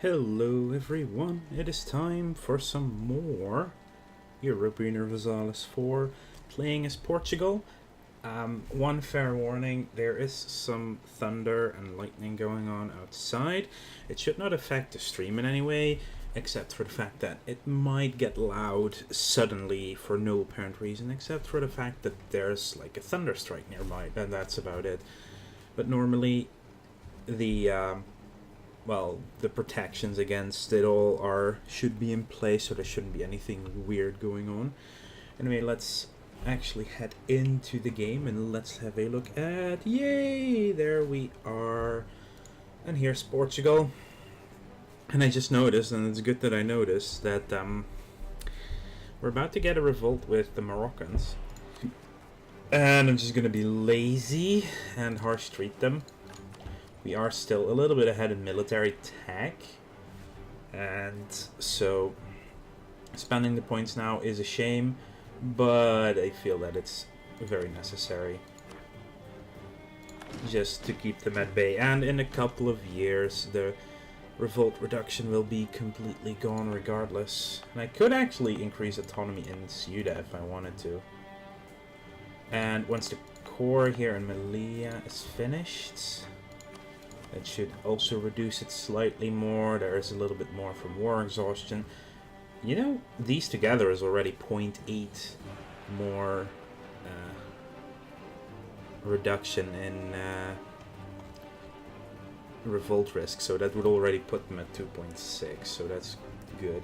Hello everyone, it is time for some more Europa Universalis 4 playing as Portugal. One fair warning, there is some thunder and lightning going on outside. It should not affect the stream in any way, except for the fact that it might get loud suddenly for no apparent reason, except for the fact that there's like a thunder strike nearby, and that's about it. But normally the the protections against it all should be in place, so there shouldn't be anything weird going on. Anyway, let's actually head into the game and let's have a look at... Yay! There we are. And here's Portugal. And I just noticed, and it's good that I noticed, that we're about to get a revolt with the Moroccans. And I'm just gonna be lazy and harsh treat them. We are still a little bit ahead in military tech, and so spending the points now is a shame, but I feel that it's very necessary just to keep them at bay. And in a couple of years the revolt reduction will be completely gone regardless, and I could actually increase autonomy in Ceuta if I wanted to. And once the core here in Melilla is finished, it should also reduce it slightly more. There is a little bit more from war exhaustion. You know, these together is already 0.8 more reduction in revolt risk. So that would already put them at 2.6. So that's good.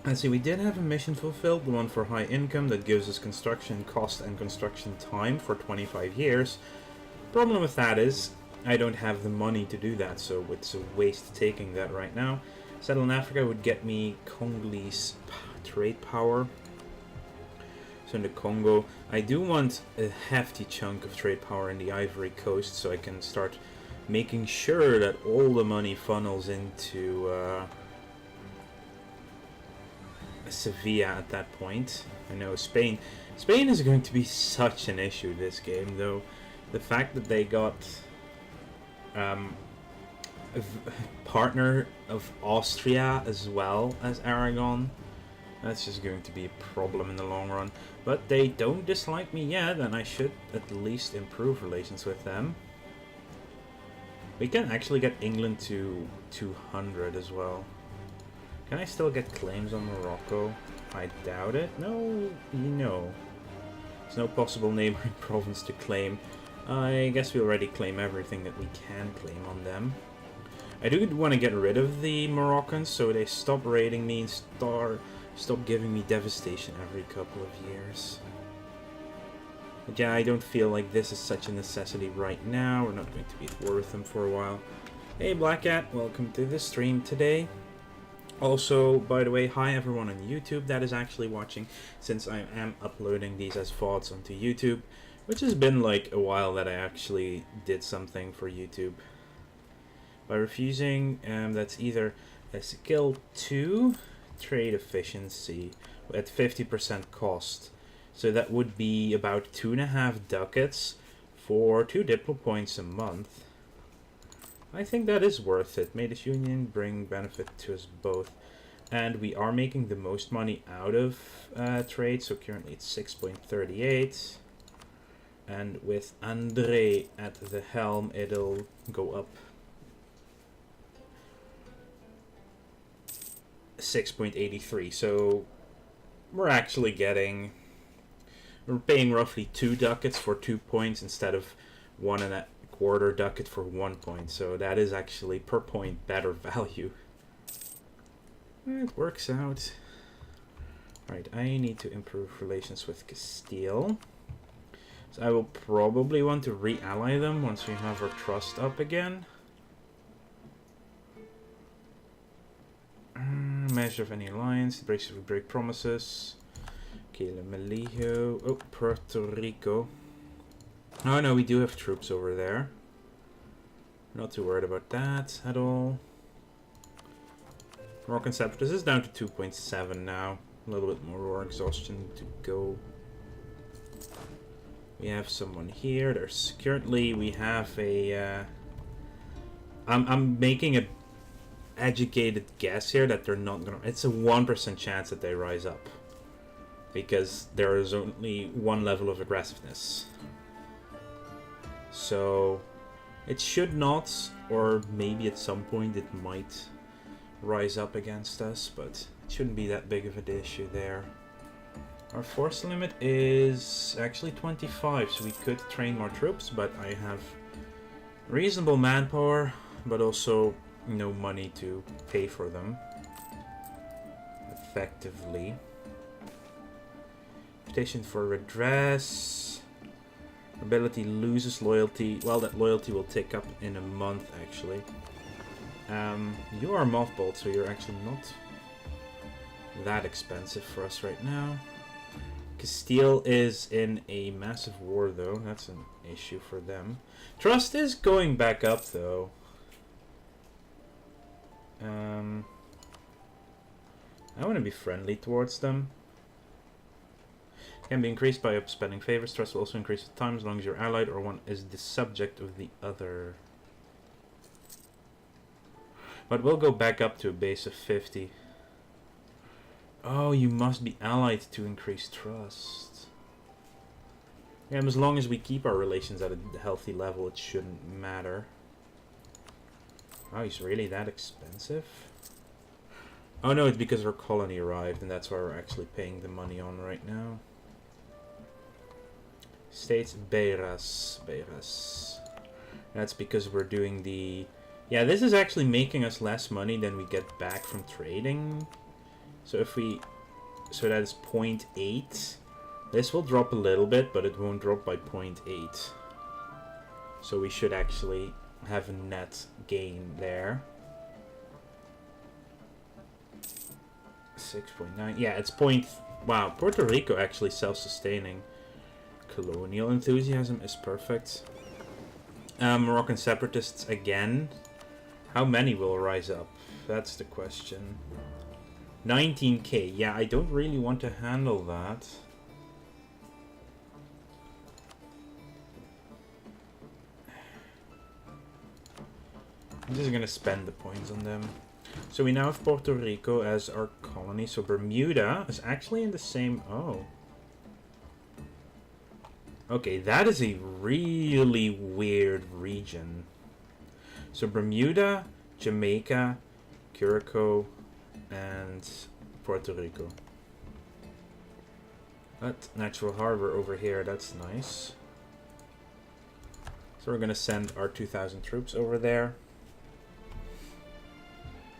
And see, we did have a mission fulfilled, the one for high income that gives us construction cost and construction time for 25 years. Problem with that is I don't have the money to do that, so it's a waste taking that right now. Settle in Africa would get me Congolese trade power. So in the Congo, I do want a hefty chunk of trade power in the Ivory Coast, so I can start making sure that all the money funnels into Sevilla at that point. I know Spain is going to be such an issue this game, though. The fact that they got a partner of Austria as well as Aragon, that's just going to be a problem in the long run. But they don't dislike me yet, and I should at least improve relations with them. We can actually get England to 200 as well. Can I still get claims on Morocco? I doubt it. No, there's no possible neighboring province to claim. I guess we already claim everything that we can claim on them. I do want to get rid of the Moroccans so they stop raiding me and stop giving me devastation every couple of years. But yeah, I don't feel like this is such a necessity right now. We're not going to be at war with them for a while. Hey Black Cat, welcome to the stream today. Also, by the way, hi everyone on YouTube that is actually watching, since I am uploading these as VODs onto YouTube. Which has been like a while that I actually did something for YouTube. By refusing, that's either a skill 2 trade efficiency at 50% cost. So that would be about 2.5 ducats for 2 diplo points a month. I think that is worth it. May this union bring benefit to us both. And we are making the most money out of trade, so currently it's 6.38. And with Andre at the helm, it'll go up 6.83. So we're actually we're paying roughly 2 ducats for 2 points instead of 1.25 ducat for 1 point. So that is actually per point better value. It works out. Right, I need to improve relations with Castile. So I will probably want to re-ally them once we have our trust up again. Measure of any alliance, break promises. Okay, Melillo. Oh, Puerto Rico. Oh no, we do have troops over there. Not too worried about that at all. Moroccan Separatist is down to 2.7 now. A little bit more war exhaustion to go. We have someone here. There's currently we have a I'm making a educated guess here that they're not gonna. It's a 1% chance that they rise up, because there is only one level of aggressiveness. So it should not, or maybe at some point it might rise up against us, but it shouldn't be that big of an issue there. Our force limit is actually 25, so we could train more troops, but I have reasonable manpower, but also no money to pay for them effectively. Petition for redress. Ability loses loyalty. Well, that loyalty will tick up in a month, actually. You are mothballed, so you're actually not that expensive for us right now. Castile is in a massive war, though. That's an issue for them. Trust is going back up, though. I want to be friendly towards them. Can be increased by upspending favors. Trust will also increase with time as long as you're allied or one is the subject of the other. But we'll go back up to a base of 50. Oh, you must be allied to increase trust. Yeah, and as long as we keep our relations at a healthy level, it shouldn't matter. Wow, he's really that expensive? Oh no, it's because our colony arrived, and that's why we're actually paying the money on right now. States Beiras. That's because we're doing the... Yeah, this is actually making us less money than we get back from trading. So if we... So that is 0.8. This will drop a little bit, but it won't drop by 0.8. So we should actually have a net gain there. 6.9. Yeah, it's point... Wow, Puerto Rico actually self-sustaining. Colonial enthusiasm is perfect. Moroccan separatists again. How many will rise up? That's the question. 19k. Yeah, I don't really want to handle that. I'm just gonna spend the points on them. So we now have Puerto Rico as our colony. So Bermuda is actually in the same... Oh. Okay, that is a really weird region. So Bermuda, Jamaica, Curacao, and Puerto Rico. That natural harbor over here, that's nice. So we're gonna send our 2,000 troops over there.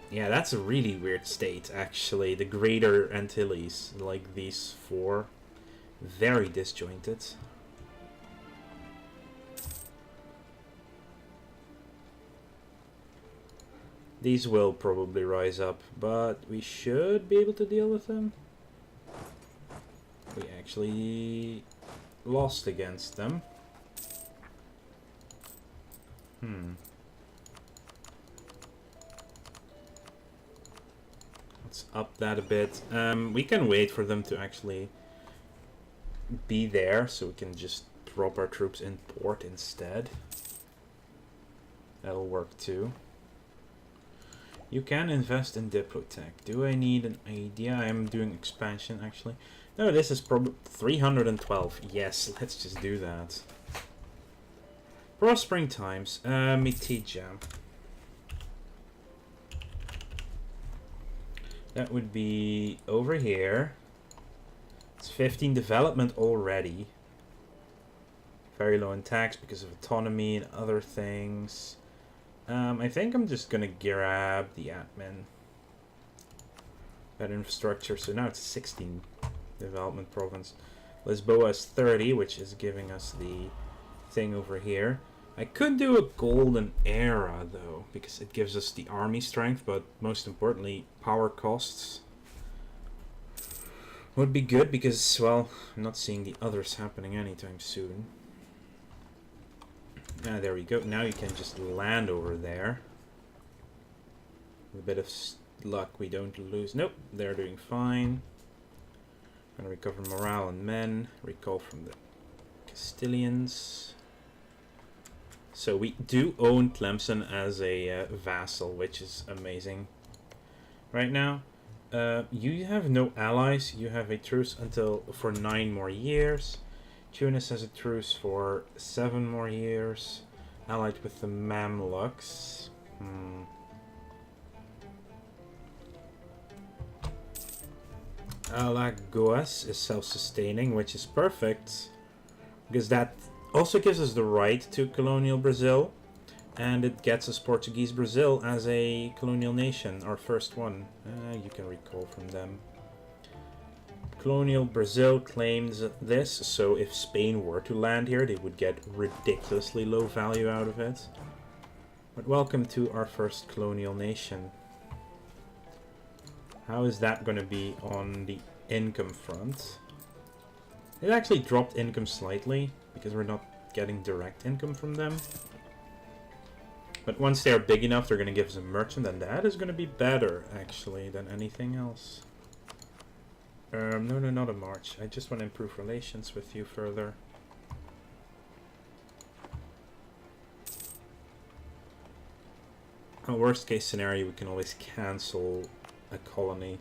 Yeah, that's a really weird state, actually. The Greater Antilles, like these four. Very disjointed. These will probably rise up, but we should be able to deal with them. We actually lost against them. Let's up that a bit. We can wait for them to actually be there, so we can just drop our troops in port instead. That'll work too. You can invest in Diplotech. Do I need an idea? I am doing expansion, actually. No, this is probably 312. Yes, let's just do that. Prospering times. Mitija. That would be over here. It's 15 development already. Very low in tax because of autonomy and other things. I think I'm just gonna grab the admin. That infrastructure, so now it's 16 development province. Lisboa is 30, which is giving us the thing over here. I could do a golden era though, because it gives us the army strength, but most importantly, power costs would be good because, well, I'm not seeing the others happening anytime soon. Ah, there we go. Now you can just land over there. With a bit of luck, we don't lose. Nope, they're doing fine. Gonna recover morale and men. Recall from the Castilians. So we do own Tlemcen as a vassal, which is amazing. Right now, you have no allies. You have a truce for 9 more years. Tunis has a truce for 7 more years. Allied with the Mamluks. Alagoas is self-sustaining, which is perfect. Because that also gives us the right to colonial Brazil. And it gets us Portuguese Brazil as a colonial nation, our first one. You can recall from them. Colonial Brazil claims this, so if Spain were to land here, they would get ridiculously low value out of it. But welcome to our first colonial nation. How is that going to be on the income front? It actually dropped income slightly, because we're not getting direct income from them. But once they are big enough, they're going to give us a merchant, and that is going to be better, actually, than anything else. No, not a march. I just want to improve relations with you further. A worst case scenario, we can always cancel a colony.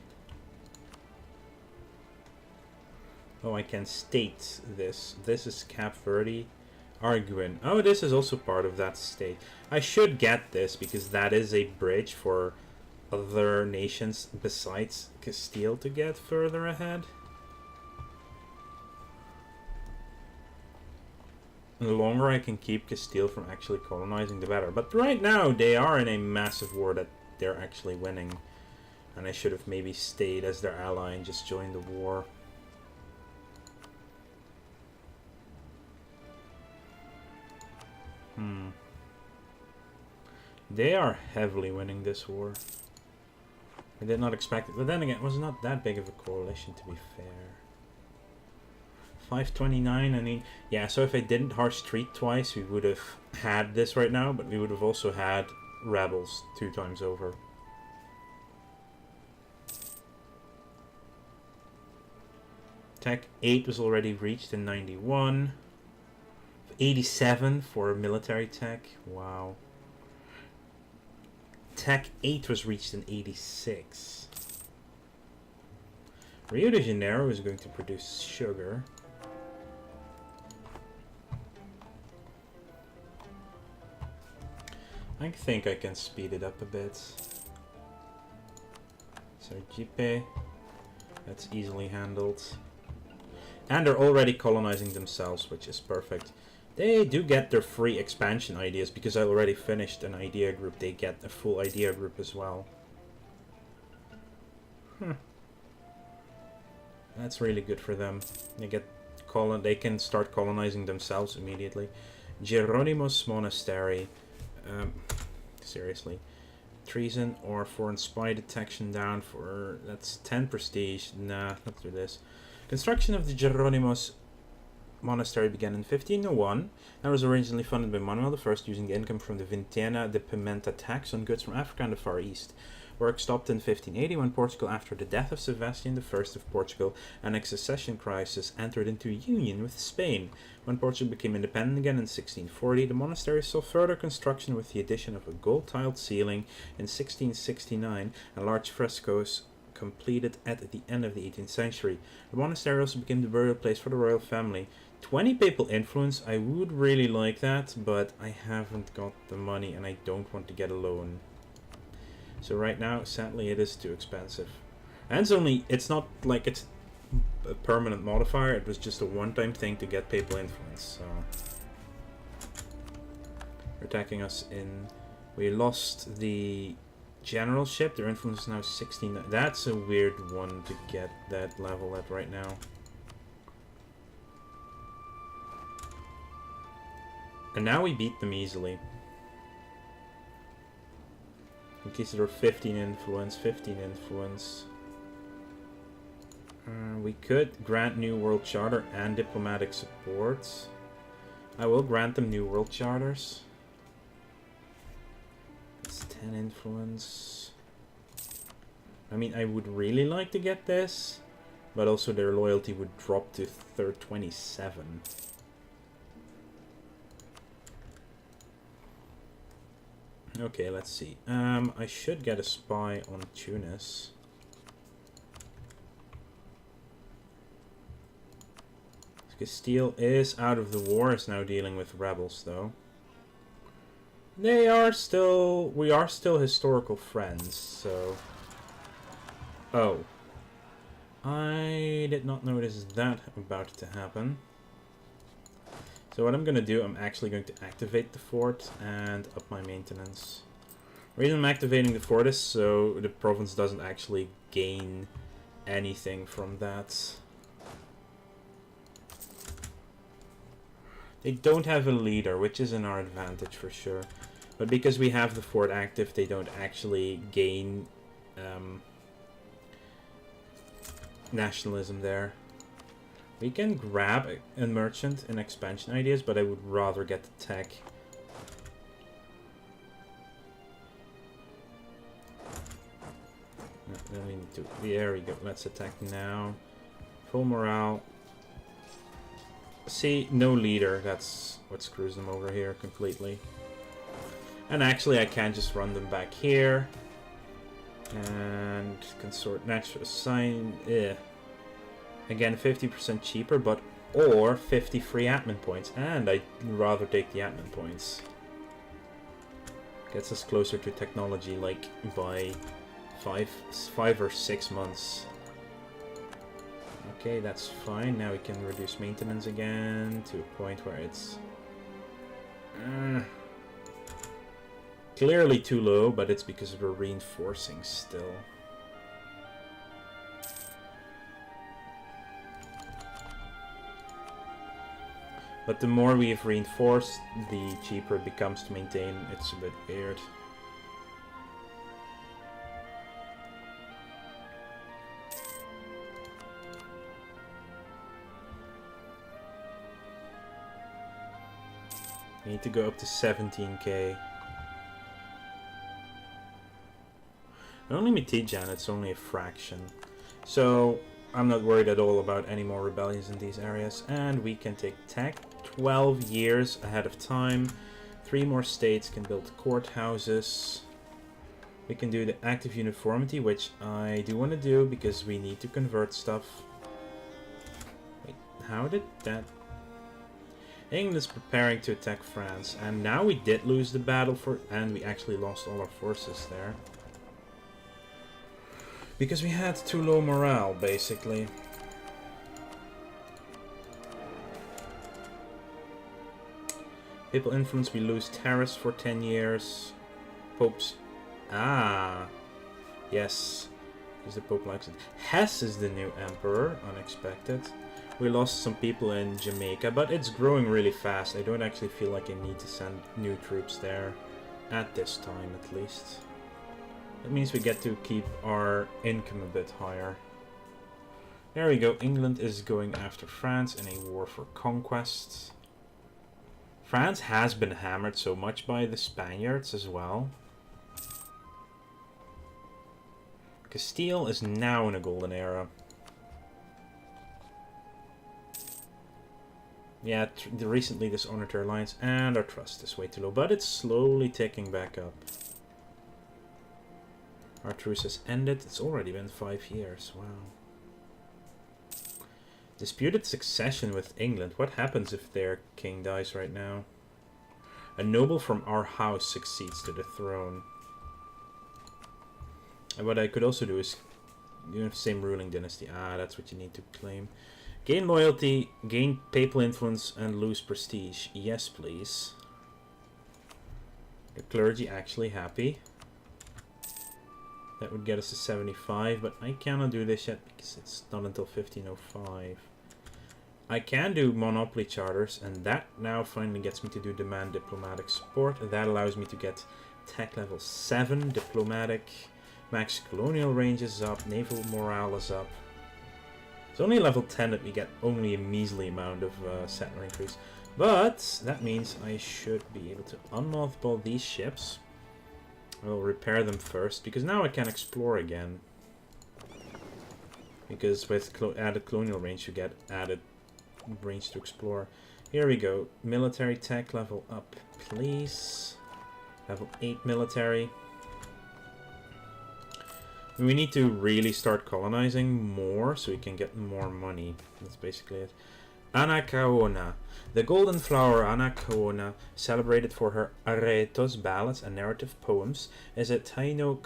Oh, I can state this. This is Cap Verde. Arguin. Oh, this is also part of that state. I should get this because that is a bridge for other nations besides Castile to get further ahead. And the longer I can keep Castile from actually colonizing, the better. But right now, they are in a massive war that they're actually winning. And I should have maybe stayed as their ally and just joined the war. They are heavily winning this war. I did not expect it. But then again, it was not that big of a coalition, to be fair. 529, I mean, yeah, so if I didn't harsh treat twice, we would have had this right now, but we would have also had rebels 2 times over. Tech 8 was already reached in 91. 87 for military tech, wow. Tech 8 was reached in 86. Rio de Janeiro is going to produce sugar. I think I can speed it up a bit. Sergipe, that's easily handled. And they're already colonizing themselves, which is perfect. They do get their free expansion ideas because I already finished an idea group. They get a full idea group as well. That's really good for them. They can start colonizing themselves immediately. Geronimo's Monastery. Seriously. Treason or foreign spy detection down for... That's 10 prestige. Nah, let's do this. Construction of the Geronimo's Monastery began in 1501 and was originally funded by Manuel I using the income from the Vintena de Pimenta tax on goods from Africa and the Far East. Work stopped in 1580 when Portugal, after the death of Sebastian I of Portugal and a succession crisis, entered into union with Spain. When Portugal became independent again in 1640, the monastery saw further construction with the addition of a gold-tiled ceiling in 1669 and large frescoes completed at the end of the 18th century. The monastery also became the burial place for the royal family. 20 papal influence, I would really like that, but I haven't got the money and I don't want to get a loan. So right now, sadly, it is too expensive. And it's not like it's a permanent modifier, it was just a one-time thing to get papal influence, so... They're attacking us in... We lost the generalship, their influence is now 16. That's a weird one to get that level at right now. And now we beat them easily. In case there were 15 influence, 15 influence. We could grant New World Charter and diplomatic support. I will grant them New World Charters. It's 10 influence. I mean, I would really like to get this, but also their loyalty would drop to 27. Okay, let's see. I should get a spy on Tunis. Castile is out of the war, is now dealing with rebels, though. We are still historical friends, so... Oh. I did not notice that about to happen. So what I'm going to do, I'm actually going to activate the fort and up my maintenance. The reason I'm activating the fort is so the province doesn't actually gain anything from that. They don't have a leader, which is in our advantage for sure. But because we have the fort active, they don't actually gain nationalism there. We can grab a merchant in expansion ideas, but I would rather get the tech. No, we need to. There we go. Let's attack now. Full morale. See, no leader. That's what screws them over here completely. And actually, I can just run them back here. And consort natural assign. Again, 50% cheaper, but or 50 free admin points. And I'd rather take the admin points. Gets us closer to technology, like by 5 or 6 months. Okay, that's fine. Now we can reduce maintenance again to a point where it's clearly too low, but it's because we're reinforcing still. But the more we have reinforced, the cheaper it becomes to maintain. It's a bit weird. We need to go up to 17k. Only Mitijan, it's only a fraction. So I'm not worried at all about any more rebellions in these areas. And we can take tech 12 years ahead of time. 3 more states can build courthouses. We can do the active uniformity, which I do want to do because we need to convert stuff. Wait, how did that... England is preparing to attack France, and now we did lose the battle and we actually lost all our forces there. Because we had too low morale, basically. Papal influence, we lose terrorists for 10 years. Popes. Ah. Yes. Because the Pope likes it. Hess is the new emperor. Unexpected. We lost some people in Jamaica, but it's growing really fast. I don't actually feel like I need to send new troops there. At this time, at least. That means we get to keep our income a bit higher. There we go. England is going after France in a war for conquest. France has been hammered so much by the Spaniards as well. Castile is now in a golden era. Yeah, recently dishonored our alliance, and our trust is way too low, but it's slowly ticking back up. Our truce has ended. It's already been 5 years. Wow. Disputed succession with England. What happens if their king dies right now? A noble from our house succeeds to the throne. And what I could also do is, you have the same ruling dynasty. Ah, that's what you need to claim. Gain loyalty, gain papal influence, and lose prestige. Yes, please. The clergy actually happy. That would get us to 75, but I cannot do this yet because it's not until 1505. I can do monopoly charters, and that now finally gets me to do demand diplomatic support. That allows me to get tech level 7 diplomatic, max colonial range is up, naval morale is up. It's only level 10 that we get only a measly amount of settler increase. But that means I should be able to unmothball these ships. I'll repair them first, because now I can explore again. Because with added colonial range you get added range to explore. Here we go. Military tech level up, please. Level 8 military. We need to really start colonizing more so we can get more money. That's basically it. Anacaona. The golden flower Anacaona, celebrated for her aretos, ballads, and narrative poems, is a Taino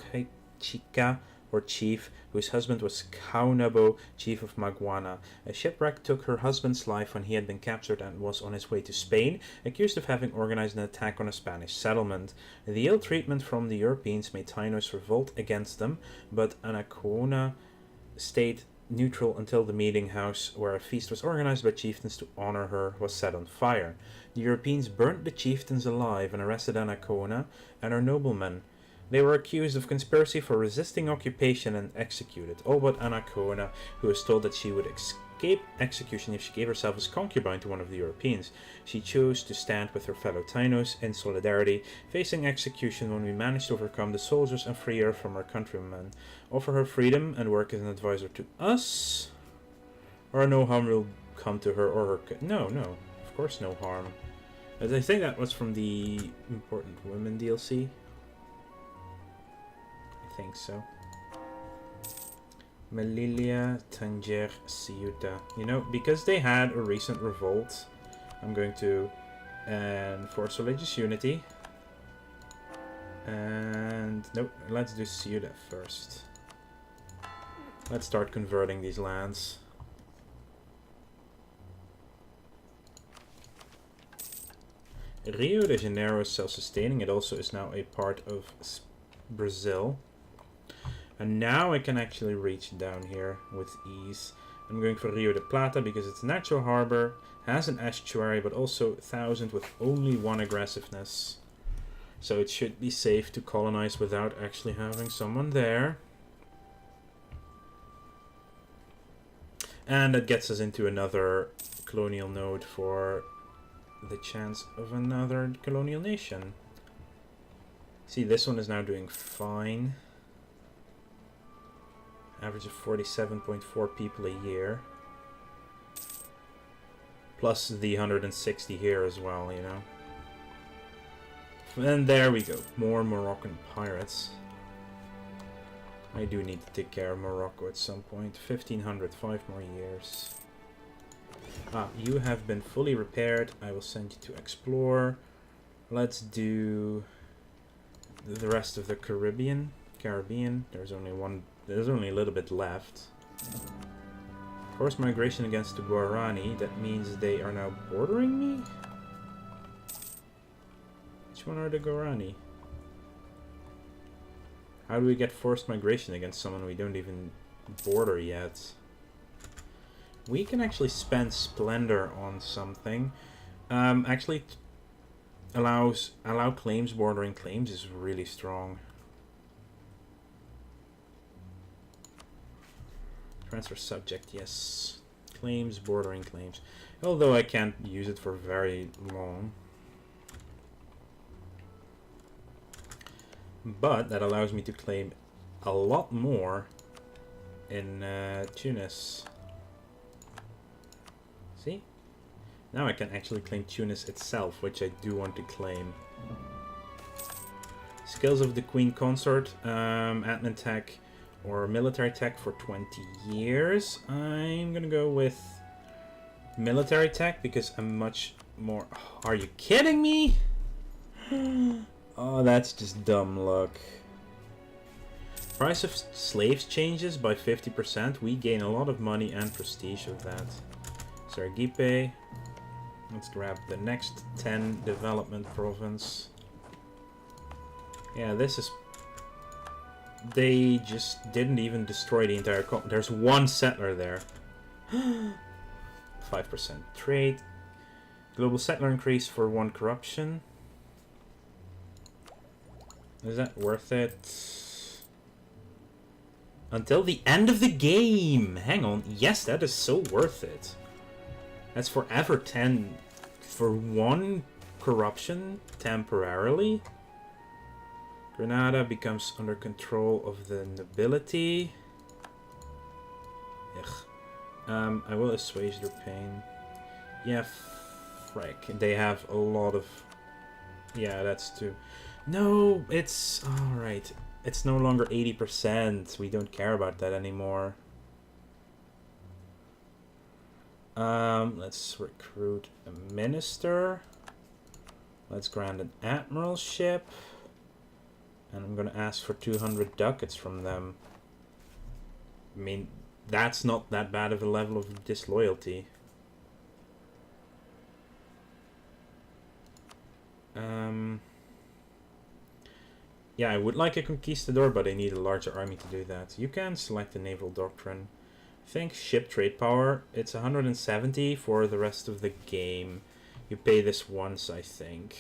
Chica, or chief, whose husband was Kaunabo, chief of Maguana. A shipwreck took her husband's life when he had been captured and was on his way to Spain, accused of having organized an attack on a Spanish settlement. The ill treatment from the Europeans made Tainos revolt against them, but Anacaona stayed neutral until the meeting house, where a feast was organized by chieftains to honor her, was set on fire. The Europeans burnt the chieftains alive and arrested Anacaona and her noblemen. They were accused of conspiracy for resisting occupation and executed, all but Anacaona, who was told that she would escape execution if she gave herself as concubine to one of the Europeans. She chose to stand with her fellow Tainos in solidarity, facing execution when we managed to overcome the soldiers and free her from her countrymen. Offer her freedom and work as an advisor to us, or no harm will come to her or her... No, of course no harm. As I think that was from the Important Women DLC. I think so. Melilla, Tanger, Ceuta. You know, because they had a recent revolt, I'm going to enforce religious unity. And nope, let's do Ceuta first. Let's start converting these lands. Rio de Janeiro is self-sustaining. It also is now a part of Brazil. And now I can actually reach down here with ease. I'm going for Rio de Plata because it's a natural harbor, has an estuary, but also 1,000 with only 1 aggressiveness. So it should be safe to colonize without actually having someone there. And that gets us into another colonial node for the chance of another colonial nation. See, this one is now doing fine. Average of 47.4 people a year. Plus the 160 here as well, you know. And there we go. More Moroccan pirates. I do need to take care of Morocco at some point. 1500, 5 more years. Ah, you have been fully repaired. I will send you to explore. Let's do the rest of the Caribbean. There's only a little bit left. Forced migration against the Guarani. That means they are now bordering me? Which one are the Guarani? How do we get forced migration against someone we don't even border yet? We can actually spend Splendor on something. Actually, allow claims bordering claims is really strong. Transfer subject, yes. Claims bordering claims. Although I can't use it for very long. But that allows me to claim a lot more in Tunis. See? Now I can actually claim Tunis itself, which I do want to claim. Skills of the Queen Consort, admin tech or military tech for 20 years. I'm gonna go with military tech because I'm much more... Oh, are you kidding me? Oh, that's just dumb luck. Price of slaves changes by 50%. We gain a lot of money and prestige of that. Sergipe. Let's grab the next 10 development province. Yeah, this is... They just didn't even destroy the entire continent. There's one settler there. 5% trade. Global settler increase for 1 corruption. Is that worth it? Until the end of the game! Hang on. Yes, that is so worth it. That's forever 10 for 1 corruption temporarily. Granada becomes under control of the nobility. Ugh. I will assuage their pain. Yeah, frick. They have a lot of... Yeah, that's too... No, it's... Alright. It's no longer 80%. We don't care about that anymore. Let's recruit a minister. Let's grant an admiralship. And I'm gonna ask for 200 ducats from them. I mean, that's not that bad of a level of disloyalty. Yeah, I would like a conquistador, but I need a larger army to do that. You can select the naval doctrine. I think ship trade power, it's 170 for the rest of the game. You pay this once, I think.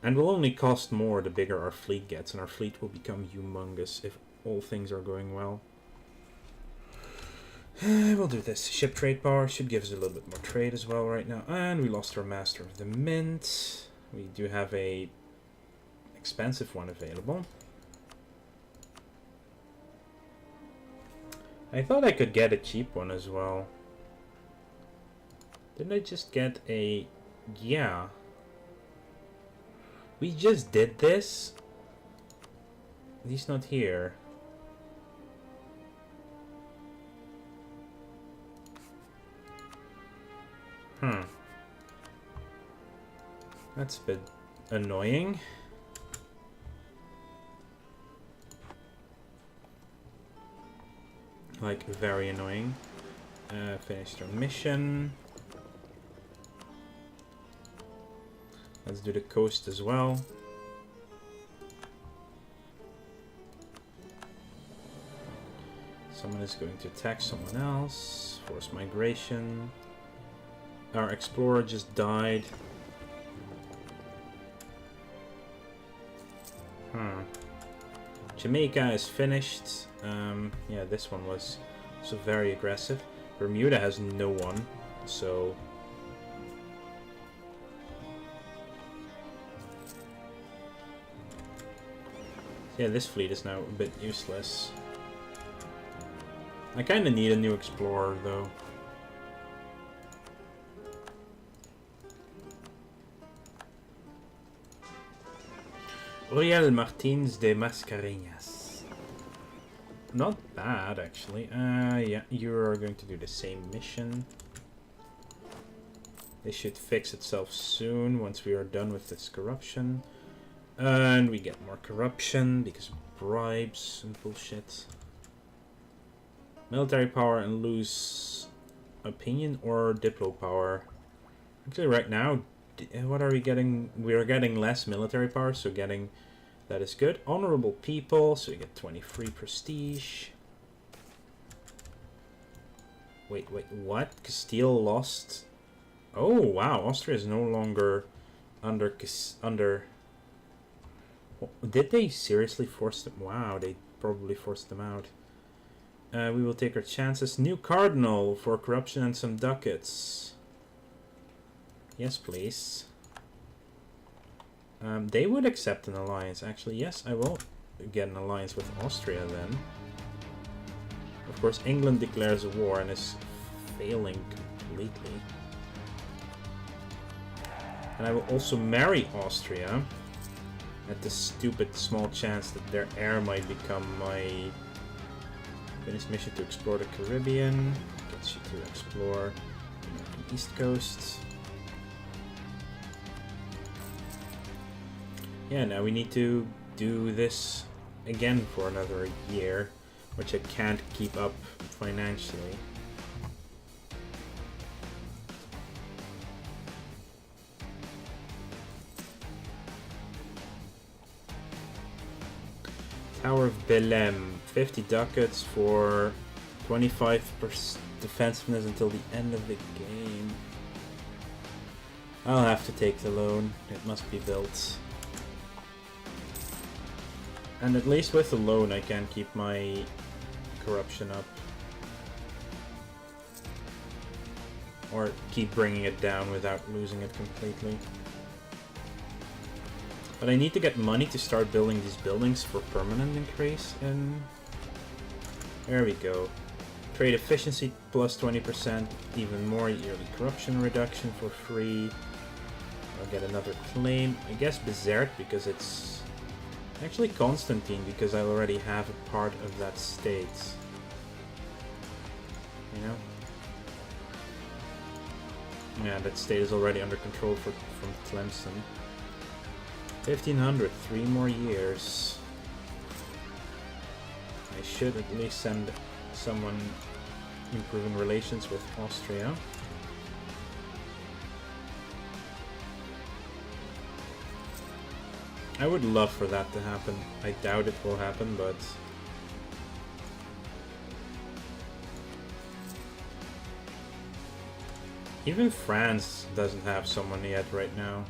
And will only cost more the bigger our fleet gets, and our fleet will become humongous if all things are going well. We'll do this. Ship trade power should give us a little bit more trade as well right now. And we lost our master of the mint. We do have a expensive one available. I thought I could get a cheap one as well. Didn't I just get a... Yeah. We just did this? He's not here. That's a bit annoying. Like, very annoying. Finished our mission. Let's do the coast as well. Someone is going to attack someone else. Forced migration. Our explorer just died. Jamaica is finished. Yeah, this one was so very aggressive. Bermuda has no one, so... Yeah, this fleet is now a bit useless. I kinda need a new explorer, though. Uriel Martins de Mascarenhas. Not bad, actually. Yeah, you're going to do the same mission. This should fix itself soon once we are done with this corruption. And we get more corruption because of bribes and bullshit. Military power and lose opinion or diplo power. Actually, right now, what are we getting? We are getting less military power, so getting that is good. Honorable people, so we get 23 prestige. Wait, what? Castile lost? Oh wow, Austria is no longer under. Did they seriously force them? Wow, they probably forced them out. We will take our chances. New cardinal for corruption and some ducats. Yes, please. They would accept an alliance, actually. Yes, I will get an alliance with Austria then. Of course, England declares a war and is failing completely. And I will also marry Austria at the stupid small chance that their heir might become my... Finish mission to explore the Caribbean. Gets you to explore the American East Coast. Yeah, now we need to do this again for another year, which I can't keep up financially. Tower of Belém, 50 ducats for 25% defensiveness until the end of the game. I'll have to take the loan, it must be built. And at least with the loan I can keep my corruption up. Or keep bringing it down without losing it completely. But I need to get money to start building these buildings for permanent increase in... There we go. Trade efficiency plus 20%, even more yearly corruption reduction for free. I'll get another claim. I guess Berserk because it's actually Constantine because I already have a part of that state. You know? Yeah, that state is already under control from Tlemcen. 1500, 3 more years. I should at least send someone improving relations with Austria. I would love for that to happen. I doubt it will happen, but... Even France doesn't have someone yet right now.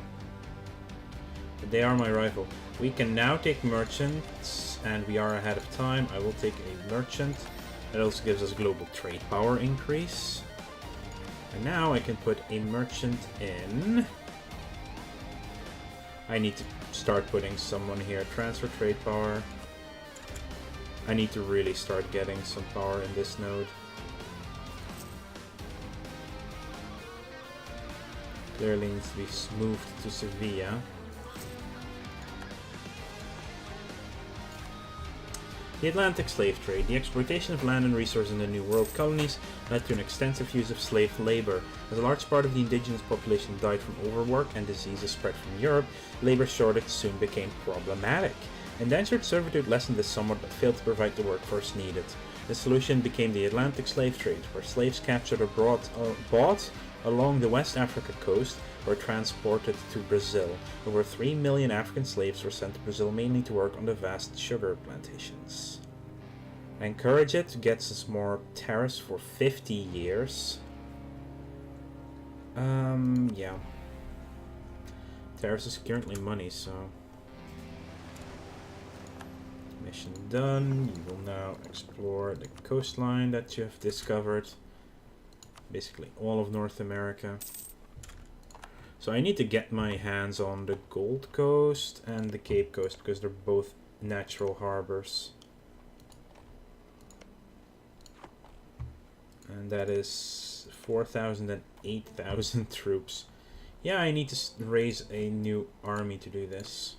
But they are my rival. We can now take merchants, and we are ahead of time. I will take a merchant. That also gives us global trade power increase. And now I can put a merchant in. I need to start putting someone here. Transfer trade power. I need to really start getting some power in this node. Clearly needs to be moved to Sevilla. The Atlantic slave trade. The exploitation of land and resources in the New World colonies led to an extensive use of slave labor. As a large part of the indigenous population died from overwork and diseases spread from Europe, labor shortage soon became problematic. Indentured servitude lessened this somewhat but failed to provide the workforce needed. The solution became the Atlantic slave trade, where slaves captured or bought along the West Africa coast were transported to Brazil. Over 3 million African slaves were sent to Brazil mainly to work on the vast sugar plantations. I encourage it to get us more tariffs for 50 years. Yeah. Tariffs is currently money, so... Mission done. You will now explore the coastline that you have discovered. Basically all of North America. So I need to get my hands on the Gold Coast and the Cape Coast because they're both natural harbors. And that is 4,000 and 8,000 troops. Yeah, I need to raise a new army to do this.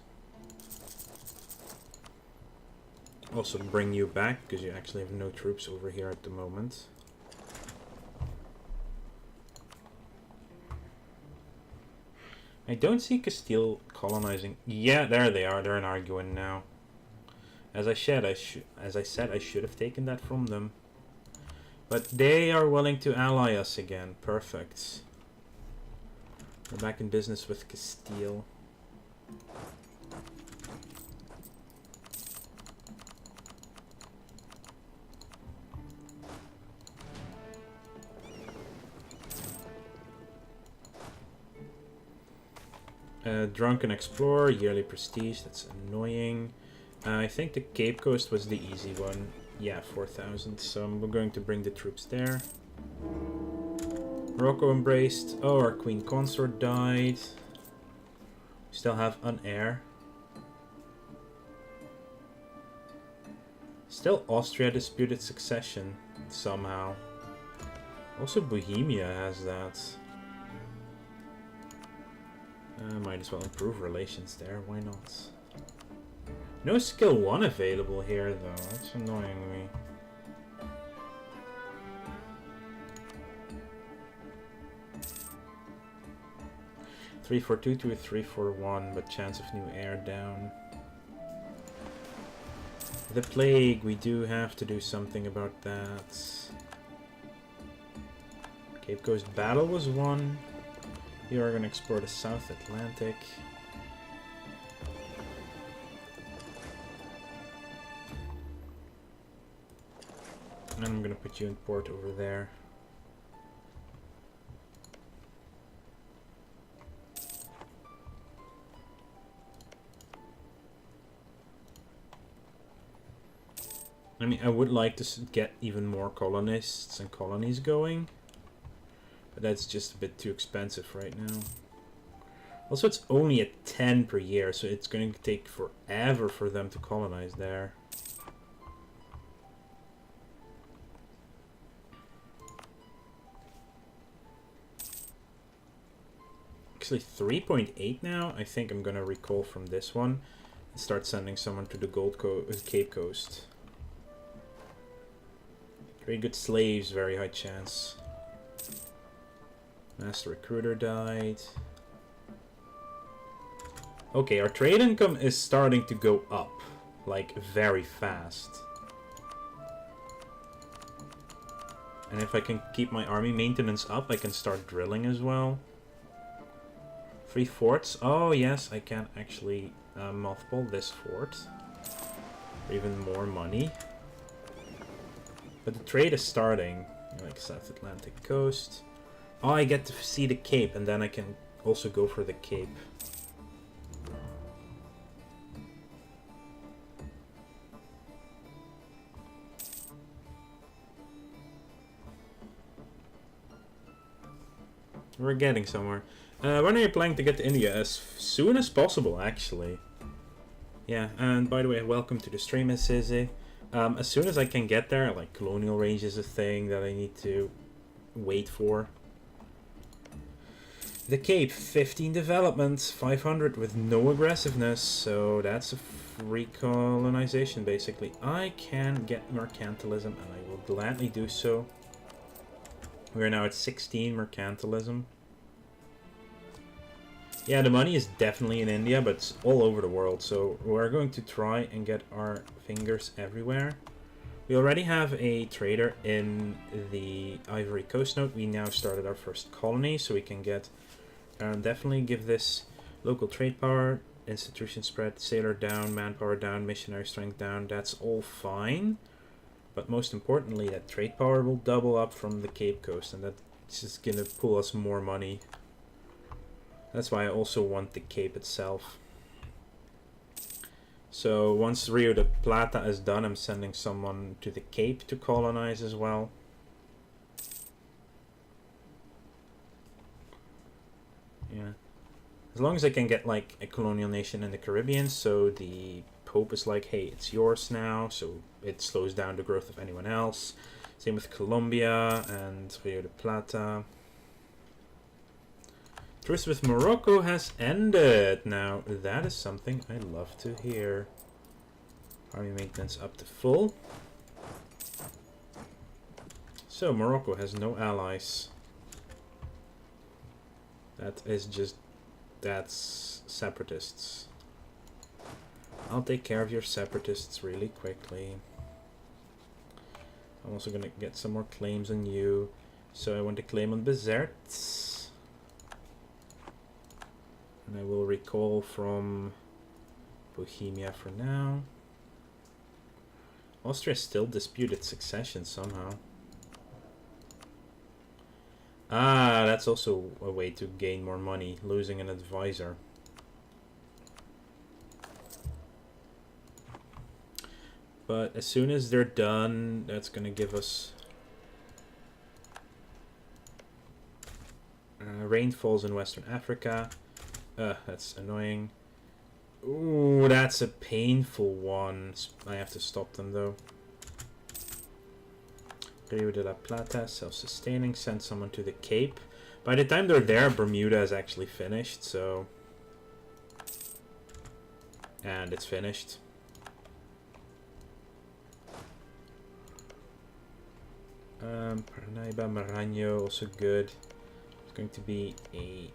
Also bring you back because you actually have no troops over here at the moment. I don't see Castile colonizing. Yeah, there they are. They're in Arguin now. As I said, I should have taken that from them. But they are willing to ally us again. Perfect. We're back in business with Castile. Drunken Explorer, yearly prestige, that's annoying. I think the Cape Coast was the easy one. Yeah, 4,000, so we're going to bring the troops there. Morocco embraced. Oh, our Queen Consort died. We still have an heir. Still Austria disputed succession, somehow. Also Bohemia has that. Might as well improve relations there, why not? No skill 1 available here though, that's annoying me. Three four two to a 3-4-1, but chance of new heir down. The plague, we do have to do something about that. Cape Coast battle was won. We are going to explore the South Atlantic. And I'm going to put you in port over there. I mean, I would like to get even more colonists and colonies going. But that's just a bit too expensive right now. Also, it's only at 10 per year, so it's going to take forever for them to colonize there. actually 3.8 now. I think I'm gonna recall from this one and start sending someone to the Cape Coast. Very good slaves, very high chance. Master recruiter died. Okay, our trade income is starting to go up, like very fast. And if I can keep my army maintenance up, I can start drilling as well. 3 forts. Oh yes, I can actually mothball this fort for even more money. But the trade is starting, like South Atlantic coast. Oh, I get to see the Cape, and then I can also go for the Cape. We're getting somewhere. When are you planning to get to India? As soon as possible, actually. Yeah, and by the way, welcome to the stream, Miss Izzy. As soon as I can get there, like colonial range is a thing that I need to wait for. The Cape, 15 development, 500 with no aggressiveness, so that's a free colonization basically. I can get mercantilism, and I will gladly do so. We're now at 16 mercantilism. Yeah, the money is definitely in India, but it's all over the world, so we're going to try and get our fingers everywhere. We already have a trader in the Ivory Coast node. We now started our first colony, so we can get definitely give this local trade power, institution spread, sailor down, manpower down, missionary strength down. That's all fine. But most importantly, that trade power will double up from the Cape Coast, and that's just gonna pull us more money. That's why I also want the Cape itself. So once Rio de Plata is done, I'm sending someone to the Cape to colonize as well. Yeah. As long as I can get like a colonial nation in the Caribbean, so the Pope is like, hey, it's yours now, so it slows down the growth of anyone else. Same with Colombia and Rio de Plata. Truce with Morocco has ended. Now, that is something I love to hear. Army maintenance up to full. So, Morocco has no allies. That is just... that's separatists. I'll take care of your separatists really quickly. I'm also gonna get some more claims on you. So I want to claim on Bizerte. And I will recall from Bohemia for now. Austria still disputed succession somehow. Ah, that's also a way to gain more money, losing an advisor. But as soon as they're done, that's gonna give us rainfalls in Western Africa. That's annoying. Ooh, that's a painful one. I have to stop them though. Rio de la Plata, self-sustaining, send someone to the Cape. By the time they're there, Bermuda is actually finished, so... and it's finished. Paranaíba, Maranhão, also good. It's going to be a...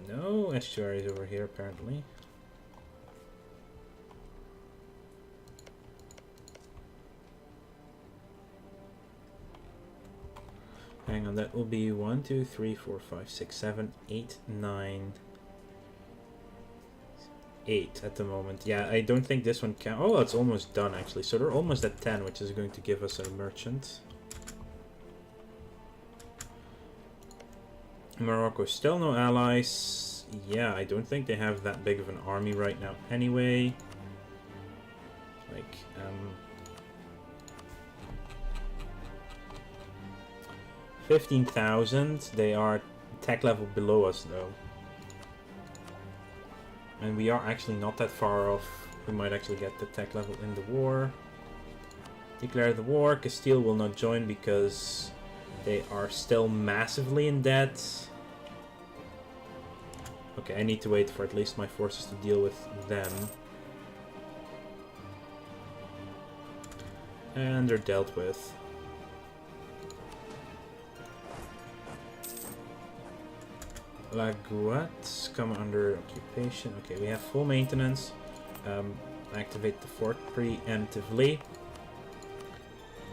no estuaries over here, apparently. Hang on, that will be 1, 2, 3, 4, 5, 6, 7, 8, 9... 8 at the moment. Yeah, I don't think this one can... oh, it's almost done, actually. So they're almost at 10, which is going to give us a merchant. Morocco, still no allies. Yeah, I don't think they have that big of an army right now anyway. Like, 15,000. They are tech level below us, though. And we are actually not that far off. We might actually get the tech level in the war. Declare the war. Castile will not join because they are still massively in debt. Okay, I need to wait for at least my forces to deal with them. And they're dealt with. Laguat come under occupation. Okay, we have full maintenance. Activate the fort preemptively.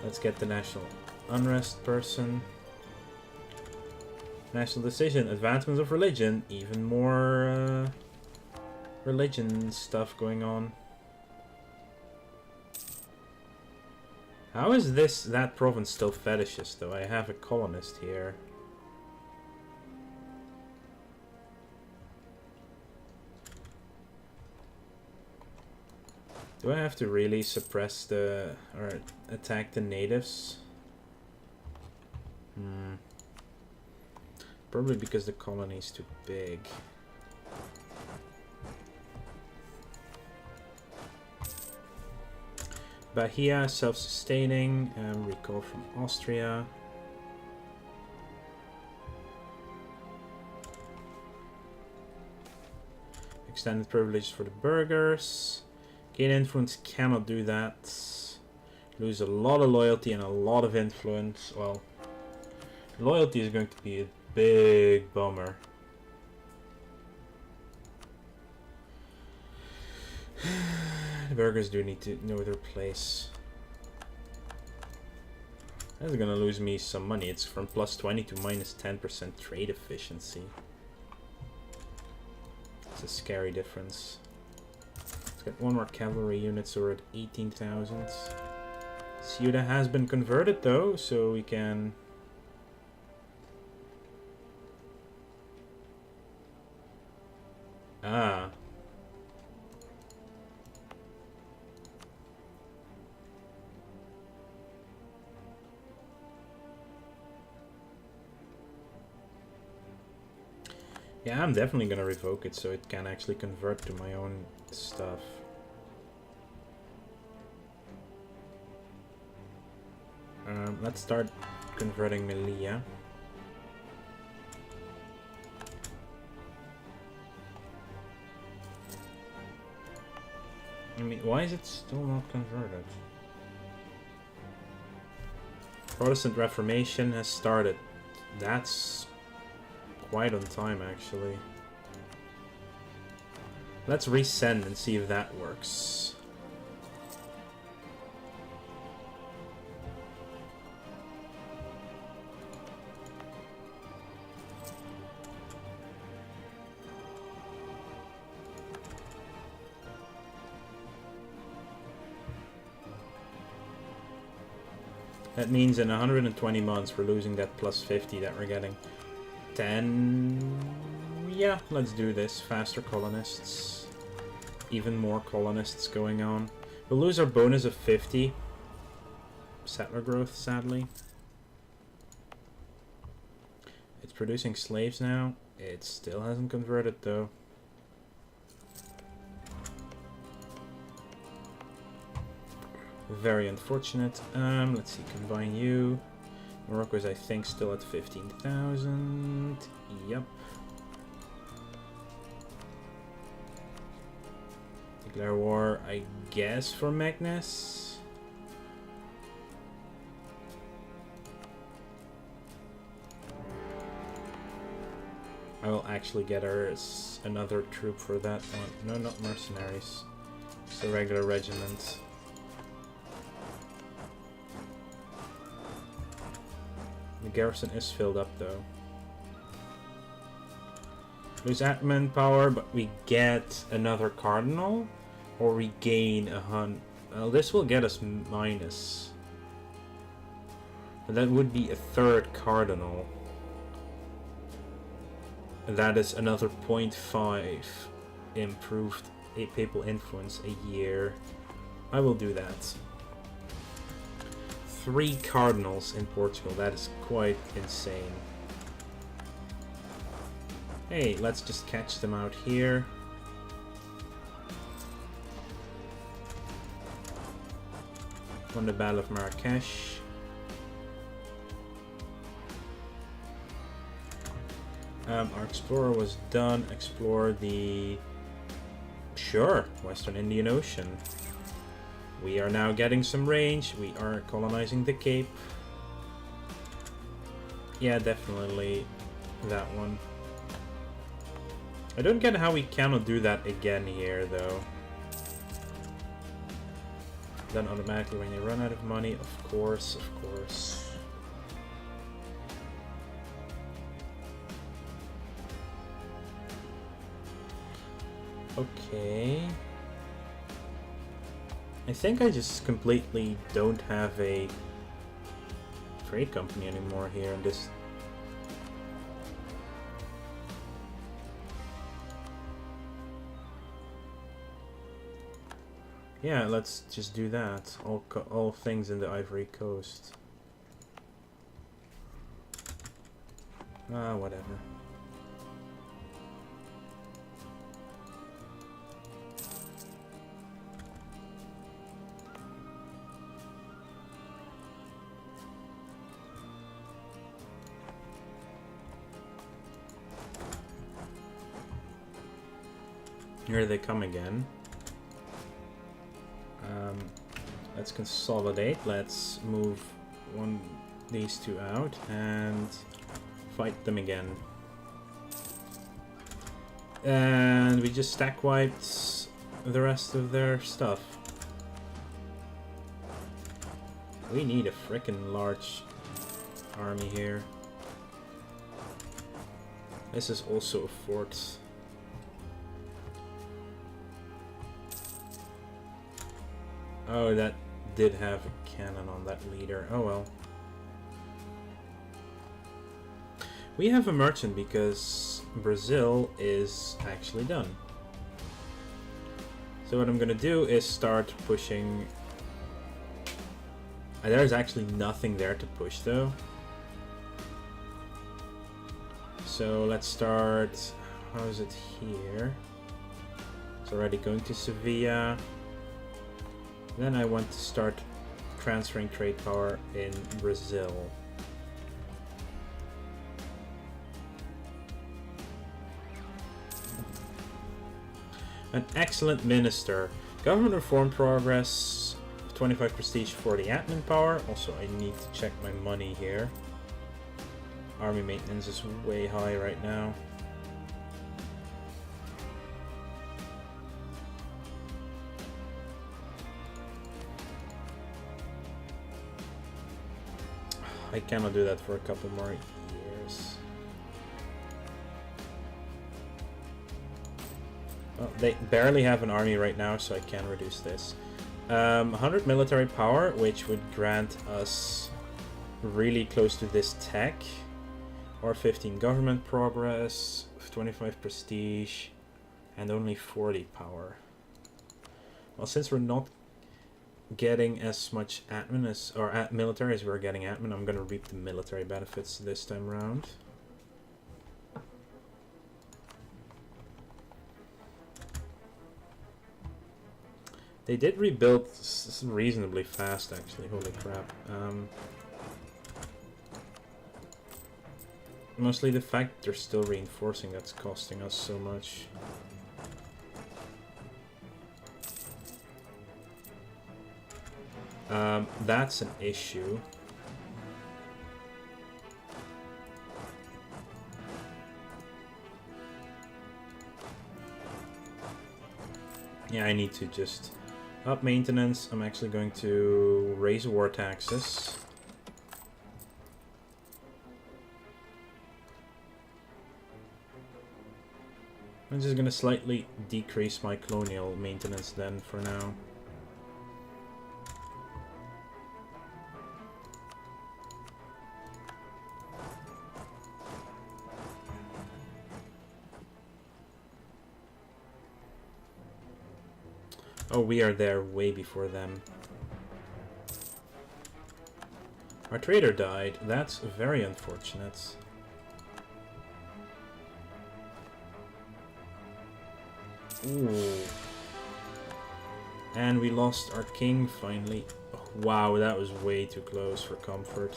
Let's get the national unrest person. National decision. Advancements of religion. Even more religion stuff going on. How is that province still fetishist though? I have a colonist here. Do I have to really suppress the... or attack the natives? Probably because the colony is too big. Bahia, self-sustaining, recall from Austria. Extended privileges for the burghers. Gain influence, cannot do that. Lose a lot of loyalty and a lot of influence. Well, loyalty is going to be a big bummer. The burghers do need to know their place. That's gonna lose me some money. It's from plus 20 to minus 10% trade efficiency. It's a scary difference. Let's get one more cavalry unit, so we're at 18,000. Ceuta has been converted though, so we can... Ah. Yeah, I'm definitely gonna revoke it so it can actually convert to my own stuff. Let's start converting Melilla. I mean, why is it still not converted? Protestant Reformation has started. That's quite on time, actually. Let's resend and see if that works. That means in 120 months we're losing that plus 50 that we're getting. 10... Yeah, let's do this. Faster colonists. Even more colonists going on. We'll lose our bonus of 50. Settler growth, sadly. It's producing slaves now. It still hasn't converted though. Very unfortunate. Let's see, combine you. Morocco is, I think, still at 15,000. Yep. Declare war, I guess, for Magnus. I will actually get us another troop for that one. No, not mercenaries. Just a regular regiment. The garrison is filled up though. Lose admin power, but we get another cardinal, or we gain a hun. Well, this will get us minus. But that would be a third cardinal. And that is another 0.5 improved papal influence a year. I will do that. 3 cardinals in Portugal, that is quite insane. Hey, let's just catch them out here. Won the Battle of Marrakesh. Our explorer was done. Explore the... Sure, Western Indian Ocean. We are now getting some range. We are colonizing the Cape. Yeah, definitely that one. I don't get how we cannot do that again here, though. Done automatically when you run out of money, of course, of course. Okay. I think I just completely don't have a trade company anymore here in this. Yeah, let's just do that. All things in the Ivory Coast. Whatever. Here they come again. Let's consolidate. Let's move these two out and fight them again. And we just stack wiped the rest of their stuff. We need a frickin' large army here. This is also a fort. Oh, that did have a cannon on that leader. Oh well. We have a merchant because Brazil is actually done. So what I'm gonna do is start pushing. There's actually nothing there to push though. So let's start. How is it here? It's already going to Sevilla. Then I want to start transferring trade power in Brazil. An excellent minister. Government reform progress. 25 prestige for the admin power. Also, I need to check my money here. Army maintenance is way high right now. I cannot do that for a couple more years. Well, they barely have an army right now, so I can reduce this. 100 military power, which would grant us really close to this tech. Or 15 government progress, 25 prestige, and only 40 power. Well, since we're not getting as much admin as, or military as we're getting admin, I'm gonna reap the military benefits this time around. They did rebuild reasonably fast, actually. Holy crap. Mostly the fact they're still reinforcing that's costing us so much. That's an issue. Yeah, I need to just up maintenance. I'm actually going to raise war taxes. I'm just gonna slightly decrease my colonial maintenance then for now. Oh, we are there way before them. Our trader died. That's very unfortunate. Ooh. And we lost our king finally. Oh, wow, that was way too close for comfort.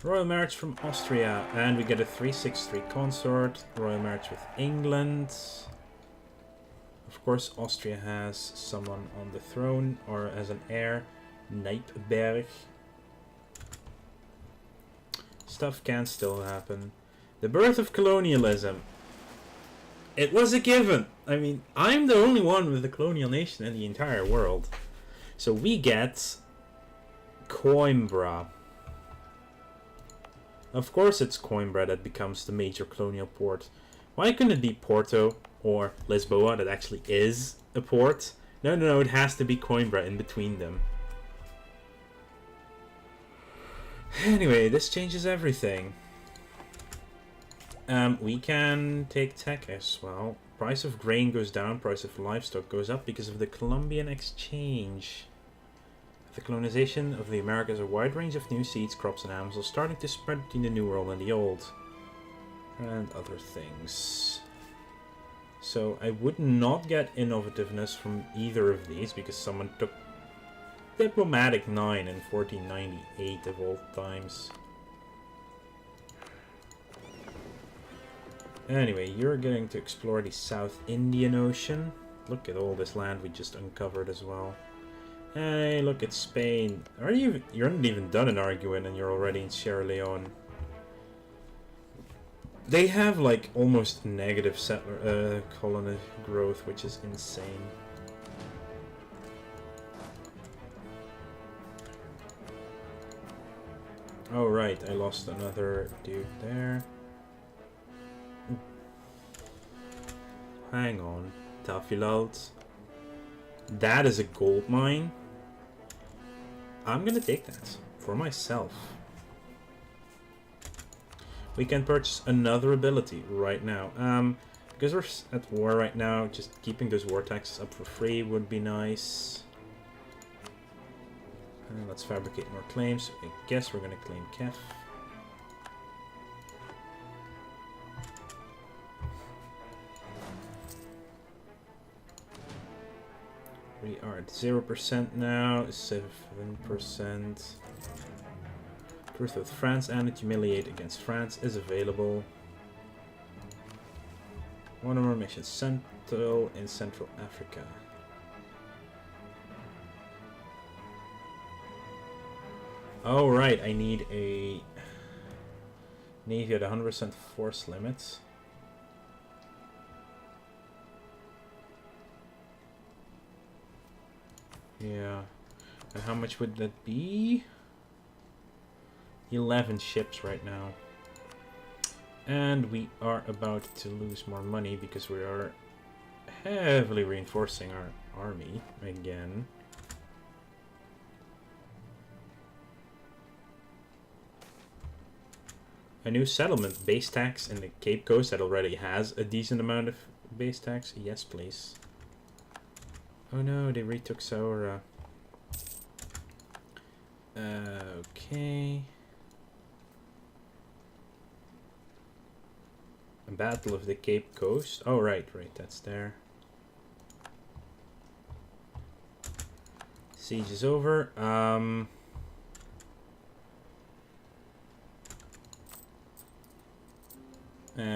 Royal marriage from Austria, and we get a 363 consort. Royal marriage with England. Of course, Austria has someone on the throne, or as an heir, Nijpberg. Stuff can still happen. The birth of colonialism. It was a given. I mean, I'm the only one with a colonial nation in the entire world. So we get Coimbra. Of course it's Coimbra that becomes the major colonial port. Why couldn't it be Porto or Lisboa that actually is a port? No, it has to be Coimbra in between them. Anyway, this changes everything. We can take tech as well. Price of grain goes down, price of livestock goes up because of the Columbian exchange. The colonization of the Americas, a wide range of new seeds, crops and animals are starting to spread between the New World and the Old. And other things. So I would not get innovativeness from either of these because someone took Diplomatic 9 in 1498 of all times. Anyway, you're going to explore the South Indian Ocean. Look at all this land we just uncovered as well. Hey, look at Spain. You're not even done in Arguin and you're already in Sierra Leone. They have like almost negative settler colony growth, which is insane. Oh right, I lost another dude there. Hang on, Tafilalt. That is a gold mine. I'm gonna take that for myself. We can purchase another ability right now. Because we're at war right now, just keeping those war taxes up for free would be nice. Let's fabricate more claims. I guess we're gonna claim Kef. We are at 0% now, 7%. Truth with France and humiliate against France is available. One more mission, Central in Central Africa. Oh right, I need a navy at 100% force limits. Yeah, and how much would that be? 11 ships right now. And we are about to lose more money because we are heavily reinforcing our army again. A new settlement, base tax in the Cape Coast that already has a decent amount of base tax. Yes, please. Oh no, they retook Saora. Okay. A Battle of the Cape Coast. Oh, right, that's there. Siege is over.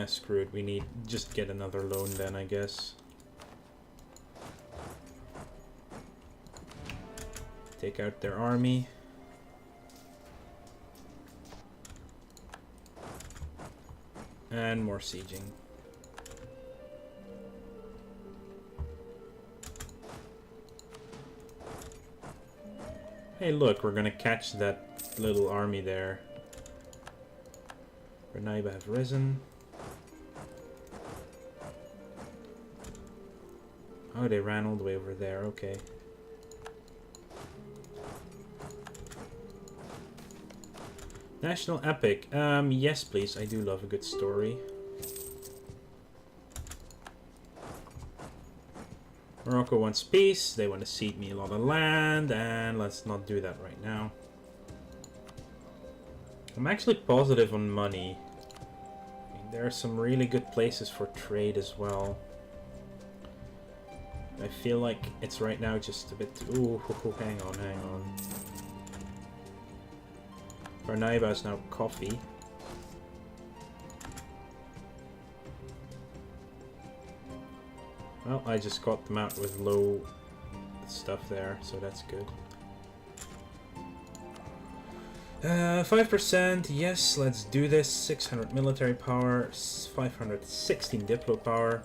Screw it. We need just get another loan then, I guess. Take out their army. And more sieging. Hey look, we're gonna catch that little army there. Renaiba have risen. Oh, they ran all the way over there, okay. National Epic. Yes, please. I do love a good story. Morocco wants peace. They want to cede me a lot of land, and let's not do that right now. I'm actually positive on money. I mean, there are some really good places for trade as well. I feel like it's right now just a bit... Ooh, hang on. Parnaíba is now coffee. Well, I just got them out with low stuff there, so that's good. 5%, yes, let's do this. 600 military power, 516 diplo power.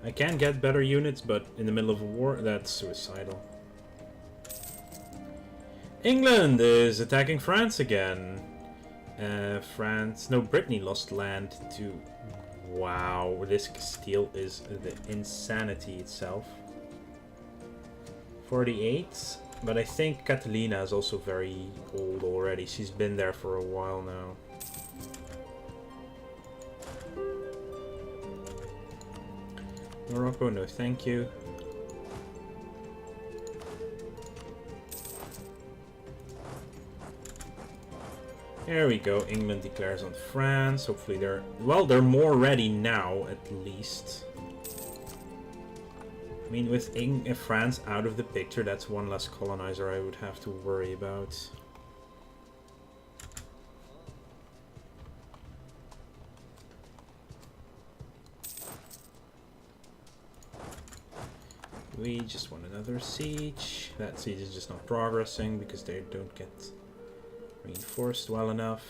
I can get better units, but in the middle of a war, that's suicidal. England is attacking France again. Brittany lost land to... Wow, this Castile is the insanity itself. 48, but I think Catalina is also very old already. She's been there for a while now. Morocco, no thank you. There we go, England declares on France. Hopefully they're... Well, they're more ready now, at least. I mean, with France out of the picture, that's one less colonizer I would have to worry about. We just want another siege. That siege is just not progressing because they don't get reinforced well enough.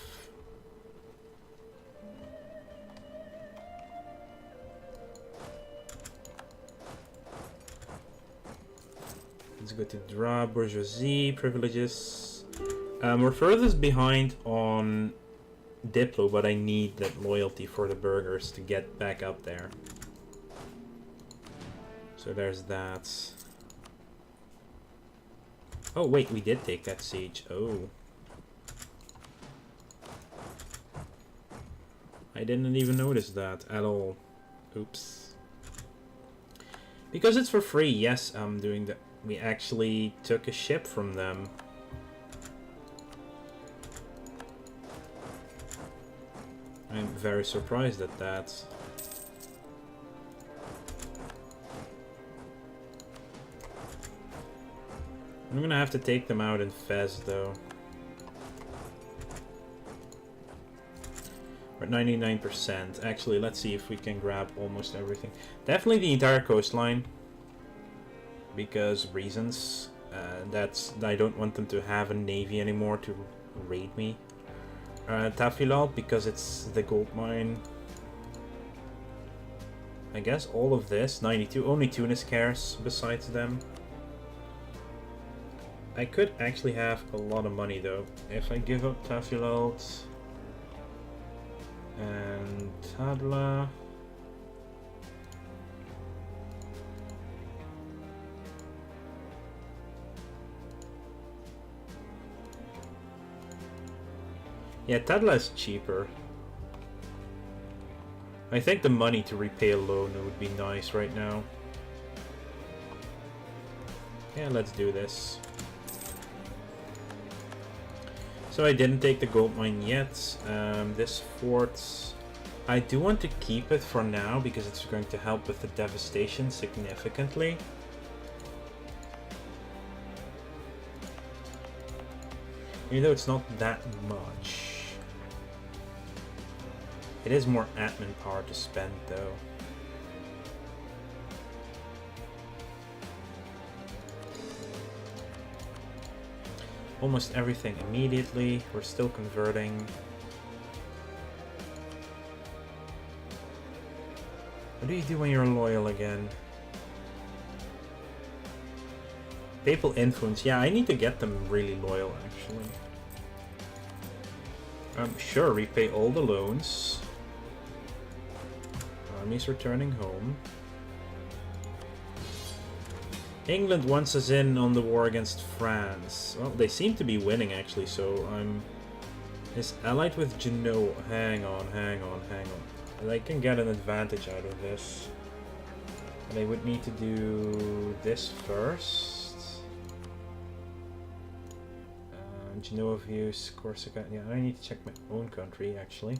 Let's go to draw bourgeoisie privileges. We're furthest behind on Diplo, but I need that loyalty for the burghers to get back up there. So there's that. Oh wait, we did take that siege. Oh. I didn't even notice that at all. Oops. Because it's for free, yes, I'm doing that. We actually took a ship from them. I'm very surprised at that. I'm gonna have to take them out in Fez though. We're at 99%. Actually, let's see if we can grab almost everything. Definitely the entire coastline. Because reasons. I don't want them to have a navy anymore to raid me. Tafilal, because it's the gold mine. I guess all of this, 92. Only Tunis cares besides them. I could actually have a lot of money though. If I give up Tafilal and Tadla. Yeah, Tadla is cheaper. I think the money to repay a loan would be nice right now. Yeah, let's do this. So I didn't take the gold mine yet. This fort, I do want to keep it for now because it's going to help with the devastation significantly. Even though it's not that much. It is more admin power to spend though. Almost everything immediately. We're still converting. What do you do when you're loyal again? Papal influence. Yeah, I need to get them really loyal actually. Sure, repay all the loans. Army's returning home. England wants us in on the war against France. Well, they seem to be winning actually, so I'm... Is allied with Genoa. Hang on. They can get an advantage out of this. They would need to do this first. Genoa views, Corsica. Yeah, I need to check my own country actually.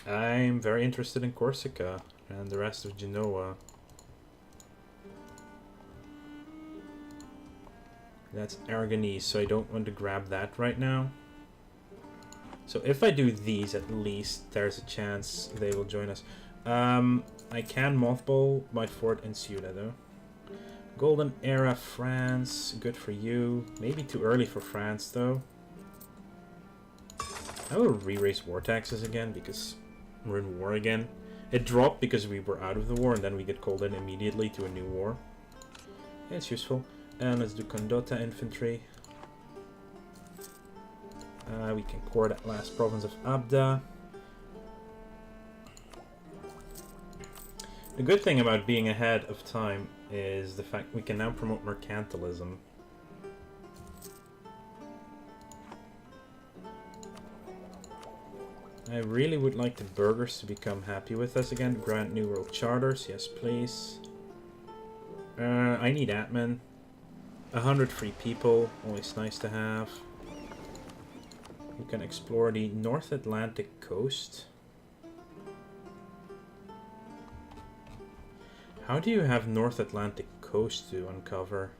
I'm very interested in Corsica and the rest of Genoa. That's Aragonese, so I don't want to grab that right now. So if I do these, at least there's a chance they will join us. I can mothball my fort in Ceuta, though. Golden Era France, good for you. Maybe too early for France, though. I will re-raise war taxes again, because we're in war again. It dropped because we were out of the war, and then we get called in immediately to a new war. Yeah, it's useful. And let's do Condotta infantry. We can core that last province of Abda. The good thing about being ahead of time is the fact we can now promote mercantilism. I really would like the burghers to become happy with us again. Grant new world charters, yes please. I need admin. 100 free people, always nice to have. We can explore the North Atlantic coast. How do you have North Atlantic coast to uncover?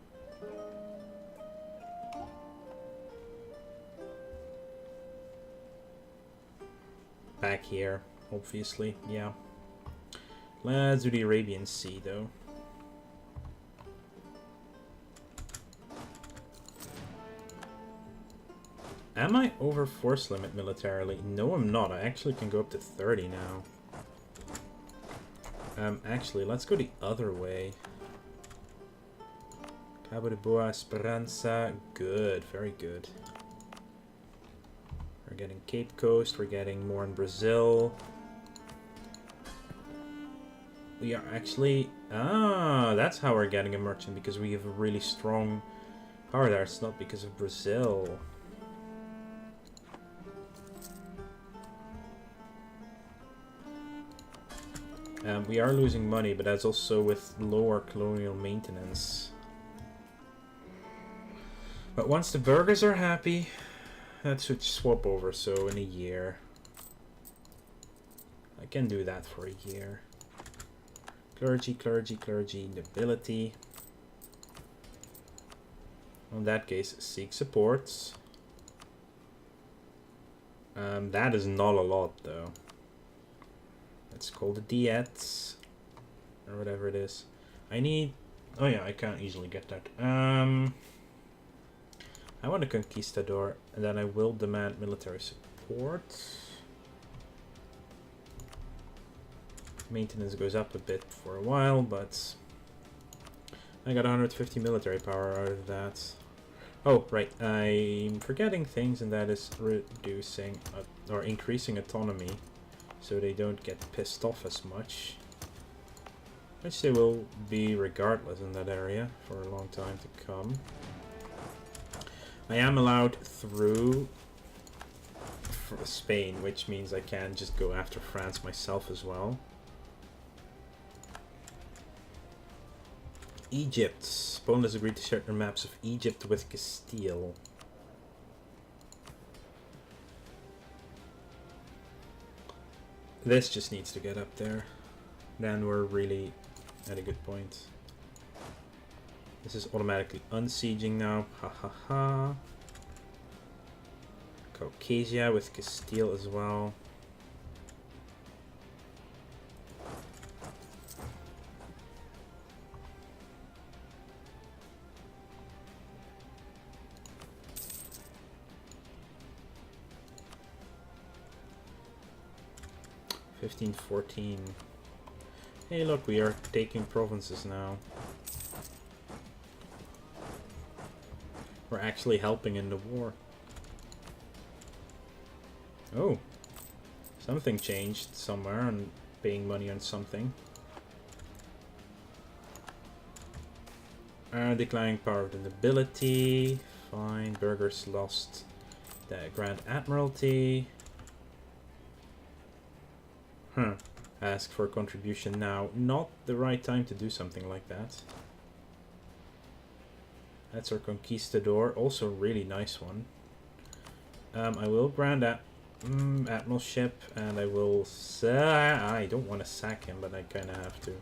Back here, obviously, yeah. Let's do the Arabian Sea, though. Am I over force limit militarily? No, I'm not. I actually can go up to 30 now. Actually, let's go the other way. Cabo de Boa Esperanza. Good, very good. We're getting Cape Coast. We're getting more in Brazil. We are actually... Ah, that's how we're getting a merchant, because we have a really strong power there. It's not because of Brazil. We are losing money, but that's also with lower colonial maintenance. But once the burghers are happy, that should swap over, so in a year. I can do that for a year. Clergy, clergy, clergy, nobility. In that case, seek supports. That is not a lot, though. Let's call the diets, or whatever it is. I need... Oh yeah, I can't easily get that. I want a conquistador, and then I will demand military support. Maintenance goes up a bit for a while, but I got 150 military power out of that. Oh, right, I'm forgetting things, and that is reducing or increasing autonomy, so they don't get pissed off as much. Which they will be regardless in that area for a long time to come. I am allowed through Spain, which means I can just go after France myself as well. Egypt. Poland has agreed to share their maps of Egypt with Castile. This just needs to get up there. Then we're really at a good point. This is automatically unsieging now. Ha ha ha. Caucasia with Castile as well. $15-14. Hey look, we are taking provinces now. We're actually helping in the war. Oh. Something changed somewhere and paying money on something. Declining power of the nobility. Fine. Burghers lost the Grand Admiralty. Huh. Ask for a contribution now. Not the right time to do something like that. That's our conquistador. Also a really nice one. I will grant that admiralship, and I will I don't want to sack him, but I kind of have to.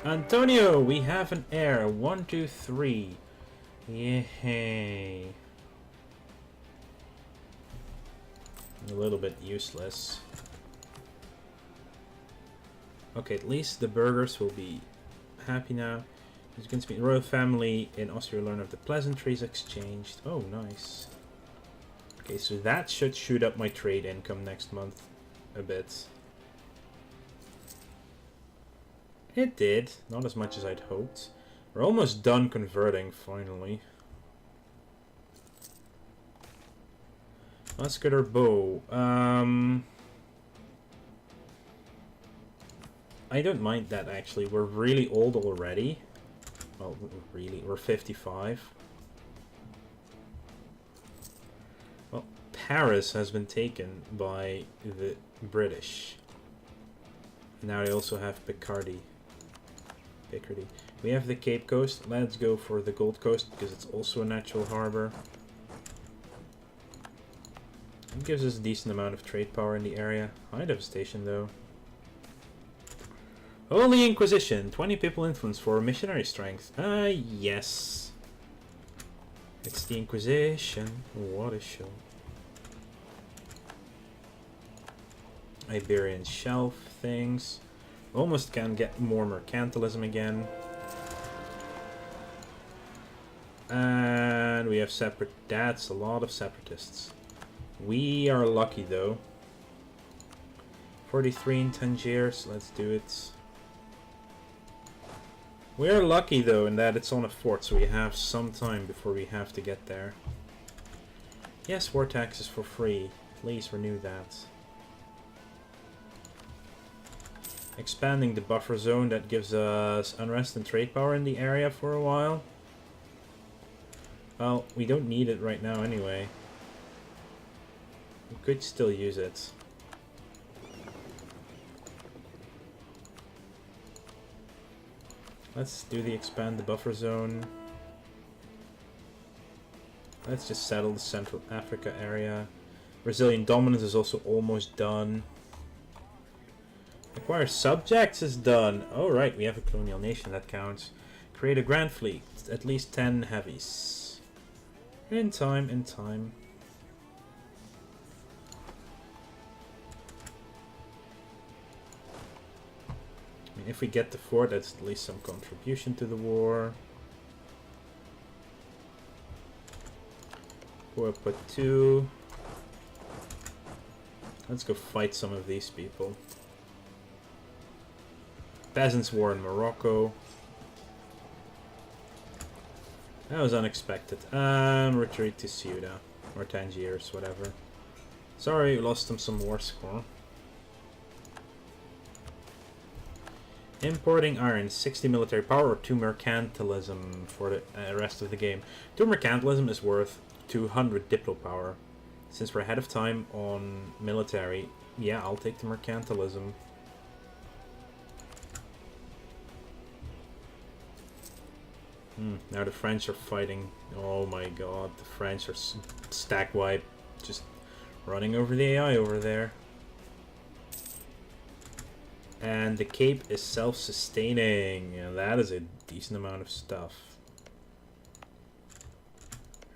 Antonio, we have an heir. 1, 2, 3. Yay. A little bit useless. Okay, at least the burghers will be happy now. There's going to be a royal family in Austria learn of the pleasantries exchanged. Oh, nice. Okay, so that should shoot up my trade income next month a bit. It did. Not as much as I'd hoped. We're almost done converting, finally. Musket or bow? I don't mind that, actually. We're really old already. Well, really, we're 55. Well, Paris has been taken by the British. Now they also have Picardy. We have the Cape Coast. Let's go for the Gold Coast because it's also a natural harbor. It gives us a decent amount of trade power in the area. High devastation though. Holy Inquisition. 20 people influence for missionary strength. Yes. It's the Inquisition. What a show. Iberian Shelf things. Almost can get more mercantilism again. And we have separate. That's a lot of separatists. We are lucky though. 43 in Tangiers. Let's do it. We are lucky though in that it's on a fort, so we have some time before we have to get there. Yes, war taxes for free. Please renew that. Expanding the buffer zone, that gives us unrest and trade power in the area for a while. Well, we don't need it right now anyway. We could still use it. Let's do the expand the buffer zone. Let's just settle the Central Africa area. Brazilian dominance is also almost done. Acquire subjects is done. Oh right, we have a colonial nation, that counts. Create a grand fleet, at least 10 heavies. In time, in time. I mean, if we get the fort, that's at least some contribution to the war. We'll put 2. Let's go fight some of these people. Peasants' War in Morocco. That was unexpected. Retreat to Ceuta. Or Tangiers, whatever. Sorry, we lost them some war score. Importing iron, 60 military power or 2 mercantilism for the rest of the game. 2 mercantilism is worth 200 diplo power. Since we're ahead of time on military, yeah, I'll take the mercantilism. Now the French are fighting. Oh my god, the French are stack wipe. Just running over the AI over there. And the Cape is self-sustaining. And that is a decent amount of stuff.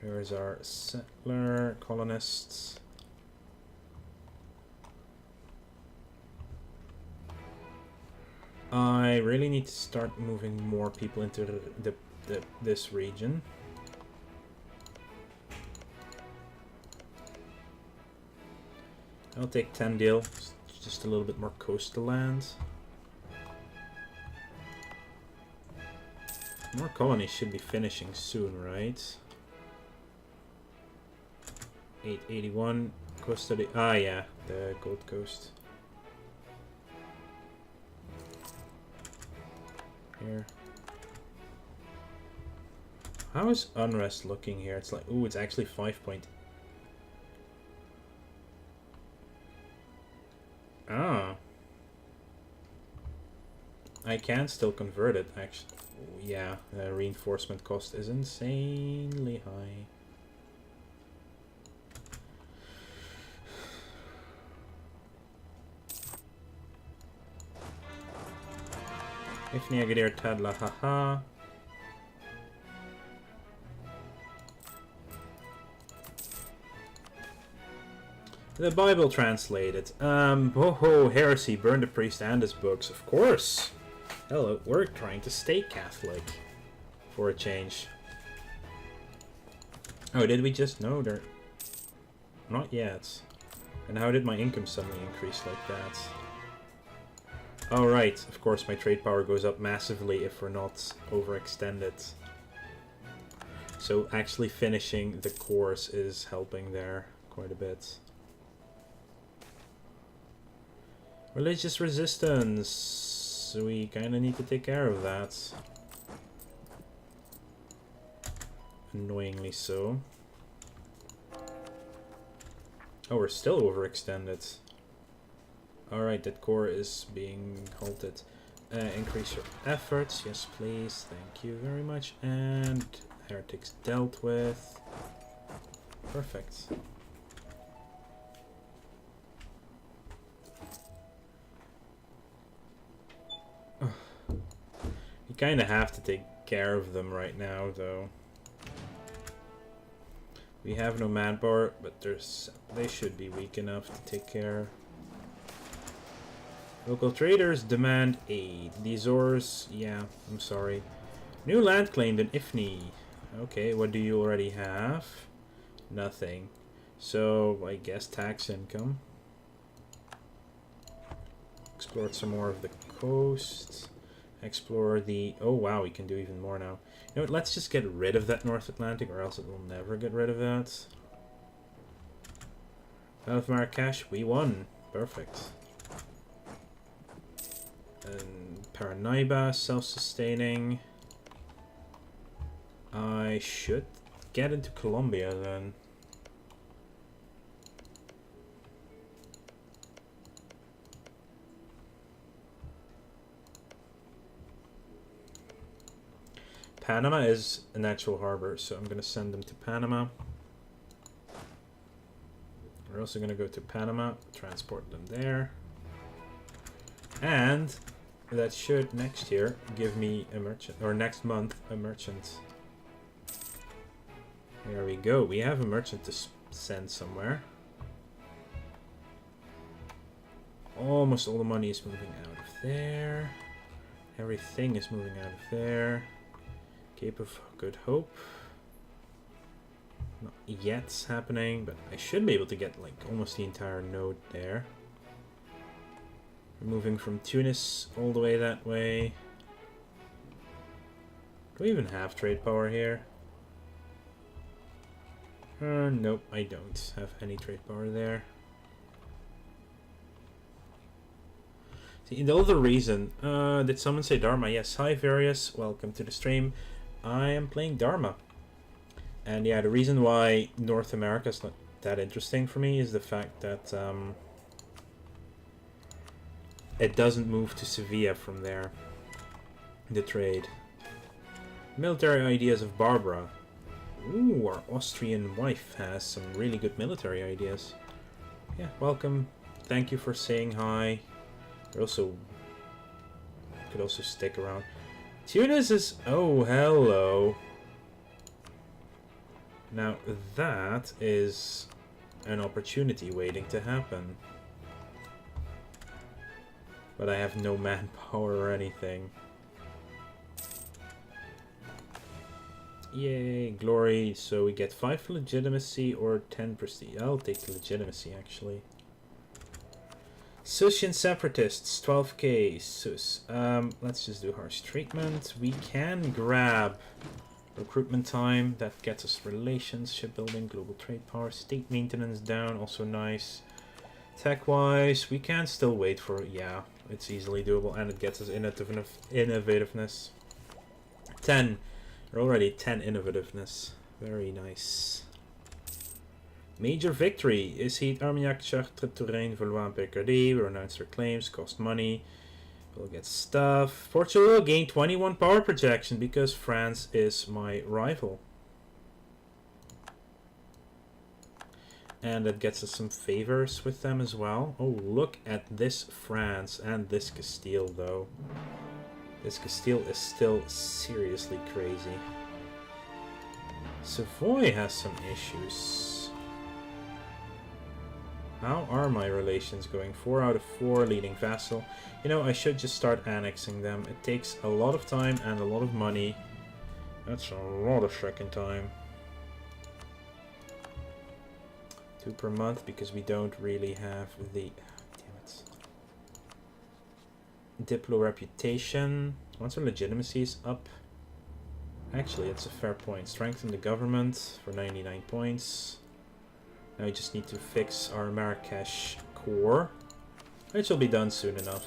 Here's our settler colonists. I really need to start moving more people into this region. I'll take Tandil, just a little bit more coastal lands. More colonies should be finishing soon, right? 881 Costa de... Ah, yeah, the Gold Coast. Here. How is unrest looking here? It's like, ooh, it's actually 5 point. Ah. I can still convert it, actually. Yeah, the reinforcement cost is insanely high. Ifni Agadir Tadla, haha. The Bible translated. Ho, heresy, burn the priest and his books. Of course. Hello, we're trying to stay Catholic. For a change. Oh, did we just know there? Not yet. And how did my income suddenly increase like that? Oh, right. Of course, my trade power goes up massively if we're not overextended. So actually finishing the course is helping there quite a bit. Religious resistance. We kind of need to take care of that. Annoyingly so. Oh, we're still overextended. Alright, that core is being halted. Increase your efforts. Yes, please. Thank you very much. And heretics dealt with. Perfect. You kind of have to take care of them right now, though. We have no manpower, but they should be weak enough to take care. Local traders demand aid. The Azores, yeah, I'm sorry. New land claimed in Ifni. Okay, what do you already have? Nothing. So, I guess tax income. Explore some more of the coast. Explore the... Oh, wow, we can do even more now. You know what, let's just get rid of that North Atlantic, or else it will never get rid of that. Out of Marrakesh, we won. Perfect. And Paranaiba, self-sustaining. I should get into Colombia then. Panama is a natural harbor, so I'm going to send them to Panama. We're also going to go to Panama, transport them there. And that should next year give me a merchant, or next month a merchant. There we go. We have a merchant to send somewhere. Almost all the money is moving out of there. Everything is moving out of there. Cape of Good Hope. Not yet happening, but I should be able to get like almost the entire node there. We're moving from Tunis all the way that way. Do we even have trade power here? Nope, I don't have any trade power there. See, the other reason, did someone say Dharma? Yes, hi Various, welcome to the stream. I am playing Dharma. And yeah, the reason why North America is not that interesting for me is the fact that it doesn't move to Sevilla from there, the trade. Military ideas of Barbara. Ooh, our Austrian wife has some really good military ideas. Yeah, welcome. Thank you for saying hi. You could also stick around. Tunis is... Oh, hello. Now, that is an opportunity waiting to happen. But I have no manpower or anything. Yay, glory. So we get 5 legitimacy or 10 prestige. I'll take legitimacy, actually. Susian separatists, 12k. Sus. Let's just do harsh treatment. We can grab recruitment time. That gets us relations, shipbuilding, global trade power, state maintenance down. Also nice. Tech-wise, we can still wait for... Yeah, it's easily doable, and it gets us innovativeness. 10. We're already 10 innovativeness. Very nice. Major victory. Is Armagnac, Chartres, Touraine, Valois, and Picardy. We renounce their claims, cost money. We'll get stuff. Portugal gained 21 power projection because France is my rival. And that gets us some favors with them as well. Oh, look at this France and this Castile, though. This Castile is still seriously crazy. Savoy has some issues. How are my relations going? 4 out of 4 leading vassal. You know, I should just start annexing them. It takes a lot of time and a lot of money. That's a lot of frickin' time. 2 per month because we don't really have the... Damn it. Diplo reputation. Once our legitimacy is up. Actually, it's a fair point. Strengthen the government for 99 points. Now we just need to fix our Marrakesh core, which will be done soon enough.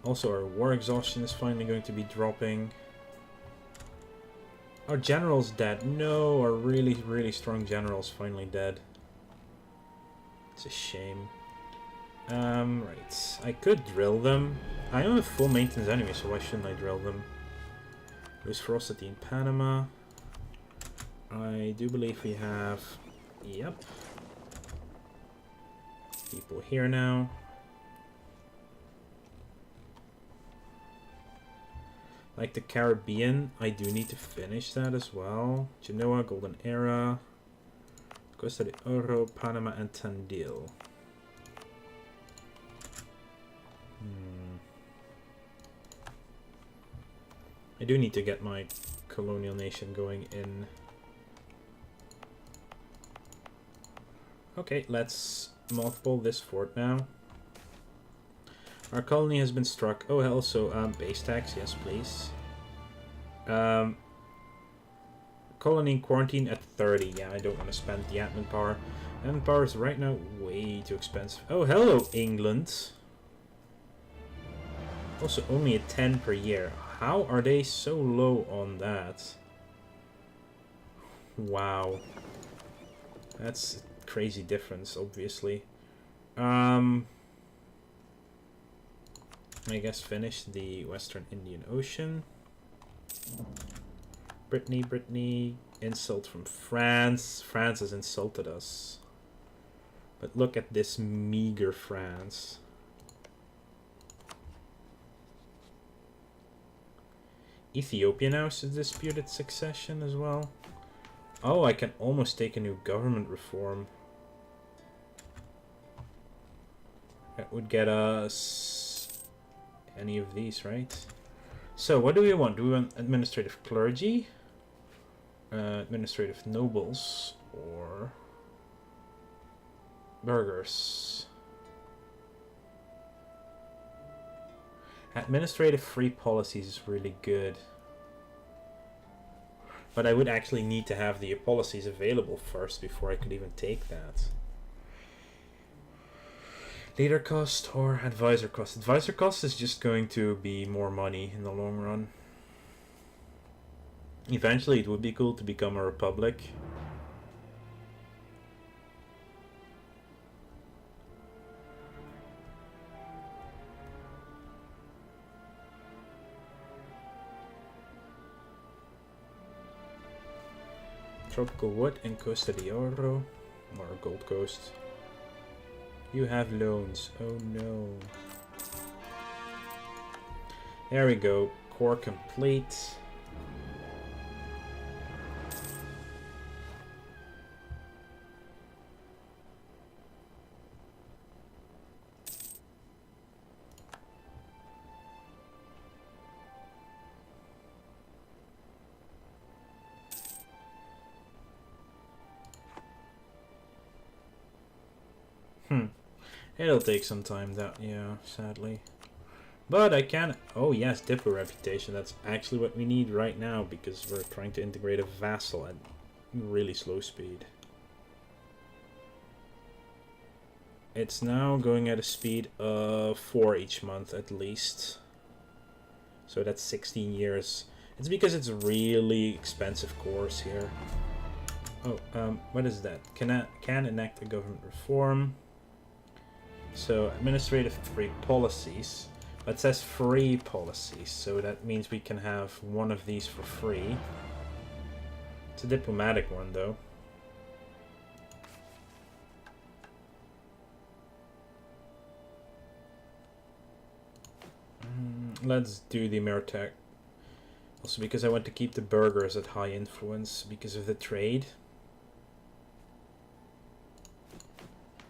Also, our war exhaustion is finally going to be dropping. Our general's dead. No, our really, really strong general's finally dead. It's a shame. Right. I could drill them. I am a full maintenance anyway, so why shouldn't I drill them? There's ferocity in Panama. I do believe we have... Yep. People here now. Like the Caribbean, I do need to finish that as well. Genoa, Golden Era, Costa de Oro, Panama, and Tandil. I do need to get my colonial nation going in. Okay, let's multiple this fort now. Our colony has been struck. Oh, also, base tax, yes, please. Colony quarantine at 30. Yeah, I don't want to spend the admin power. Admin power is right now way too expensive. Oh, hello, England. Also, only a 10 per year. How are they so low on that? Wow. That's a crazy difference, obviously. I guess finish the Western Indian Ocean. Brittany, insult from France. France has insulted us. But look at this meager France. Ethiopia now is a disputed succession as well. Oh, I can almost take a new government reform. That would get us any of these, right? So, what do we want? Do we want administrative clergy? Administrative nobles? Or burghers? Administrative free policies is really good. But I would actually need to have the policies available first before I could even take that. Leader cost or advisor cost? Advisor cost is just going to be more money in the long run. Eventually it would be cool to become a republic. Tropical wood in Costa de Oro, or Gold Coast. You have loans. Oh no. There we go. Core complete. It'll take some time, yeah, sadly. But I can... Oh yes, Diplo reputation. That's actually what we need right now because we're trying to integrate a vassal at really slow speed. It's now going at a speed of 4 each month at least. So that's 16 years. It's because it's a really expensive course here. Oh, what is that? Can enact a government reform. So, administrative free policies. But it says free policies, so that means we can have one of these for free. It's a diplomatic one, though. Let's do the Meritech. Also because I want to keep the burghers at high influence because of the trade.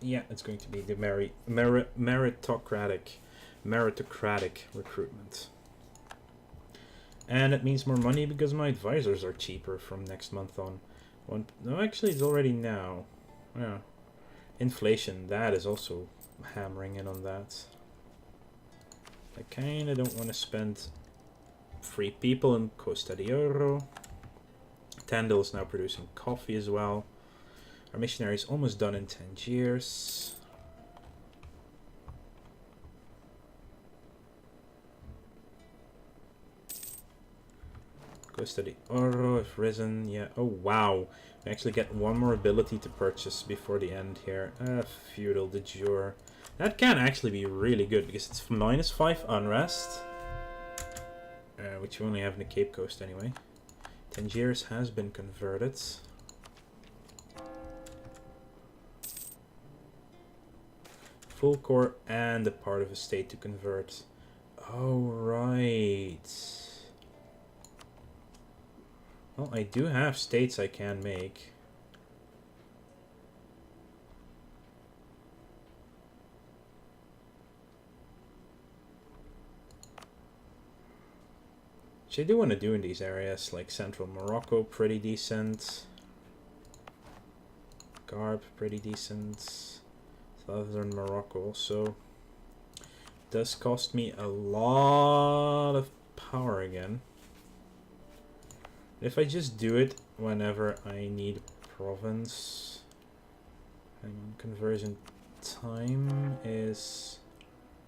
Yeah, it's going to be the meritocratic recruitment. And it means more money because my advisors are cheaper from next month on. No, actually it's already now. Yeah. Inflation, that is also hammering in on that. I kinda don't want to spend free people in Costa de Oro. Tandil is now producing coffee as well. Our missionary is almost done in 10 years. Costa de Oro have risen, yeah. Oh wow, we actually get one more ability to purchase before the end here. Feudal de jure. That can actually be really good because it's -5 unrest. Which you only have in the Cape Coast anyway. Tangiers has been converted. Full core and a part of a state to convert. Oh, right. Well, I do have states I can make. Which I do want to do in these areas, like Central Morocco, pretty decent. Garb, pretty decent. Southern Morocco also. Does cost me a lot of power again. If I just do it whenever I need province. And conversion time is...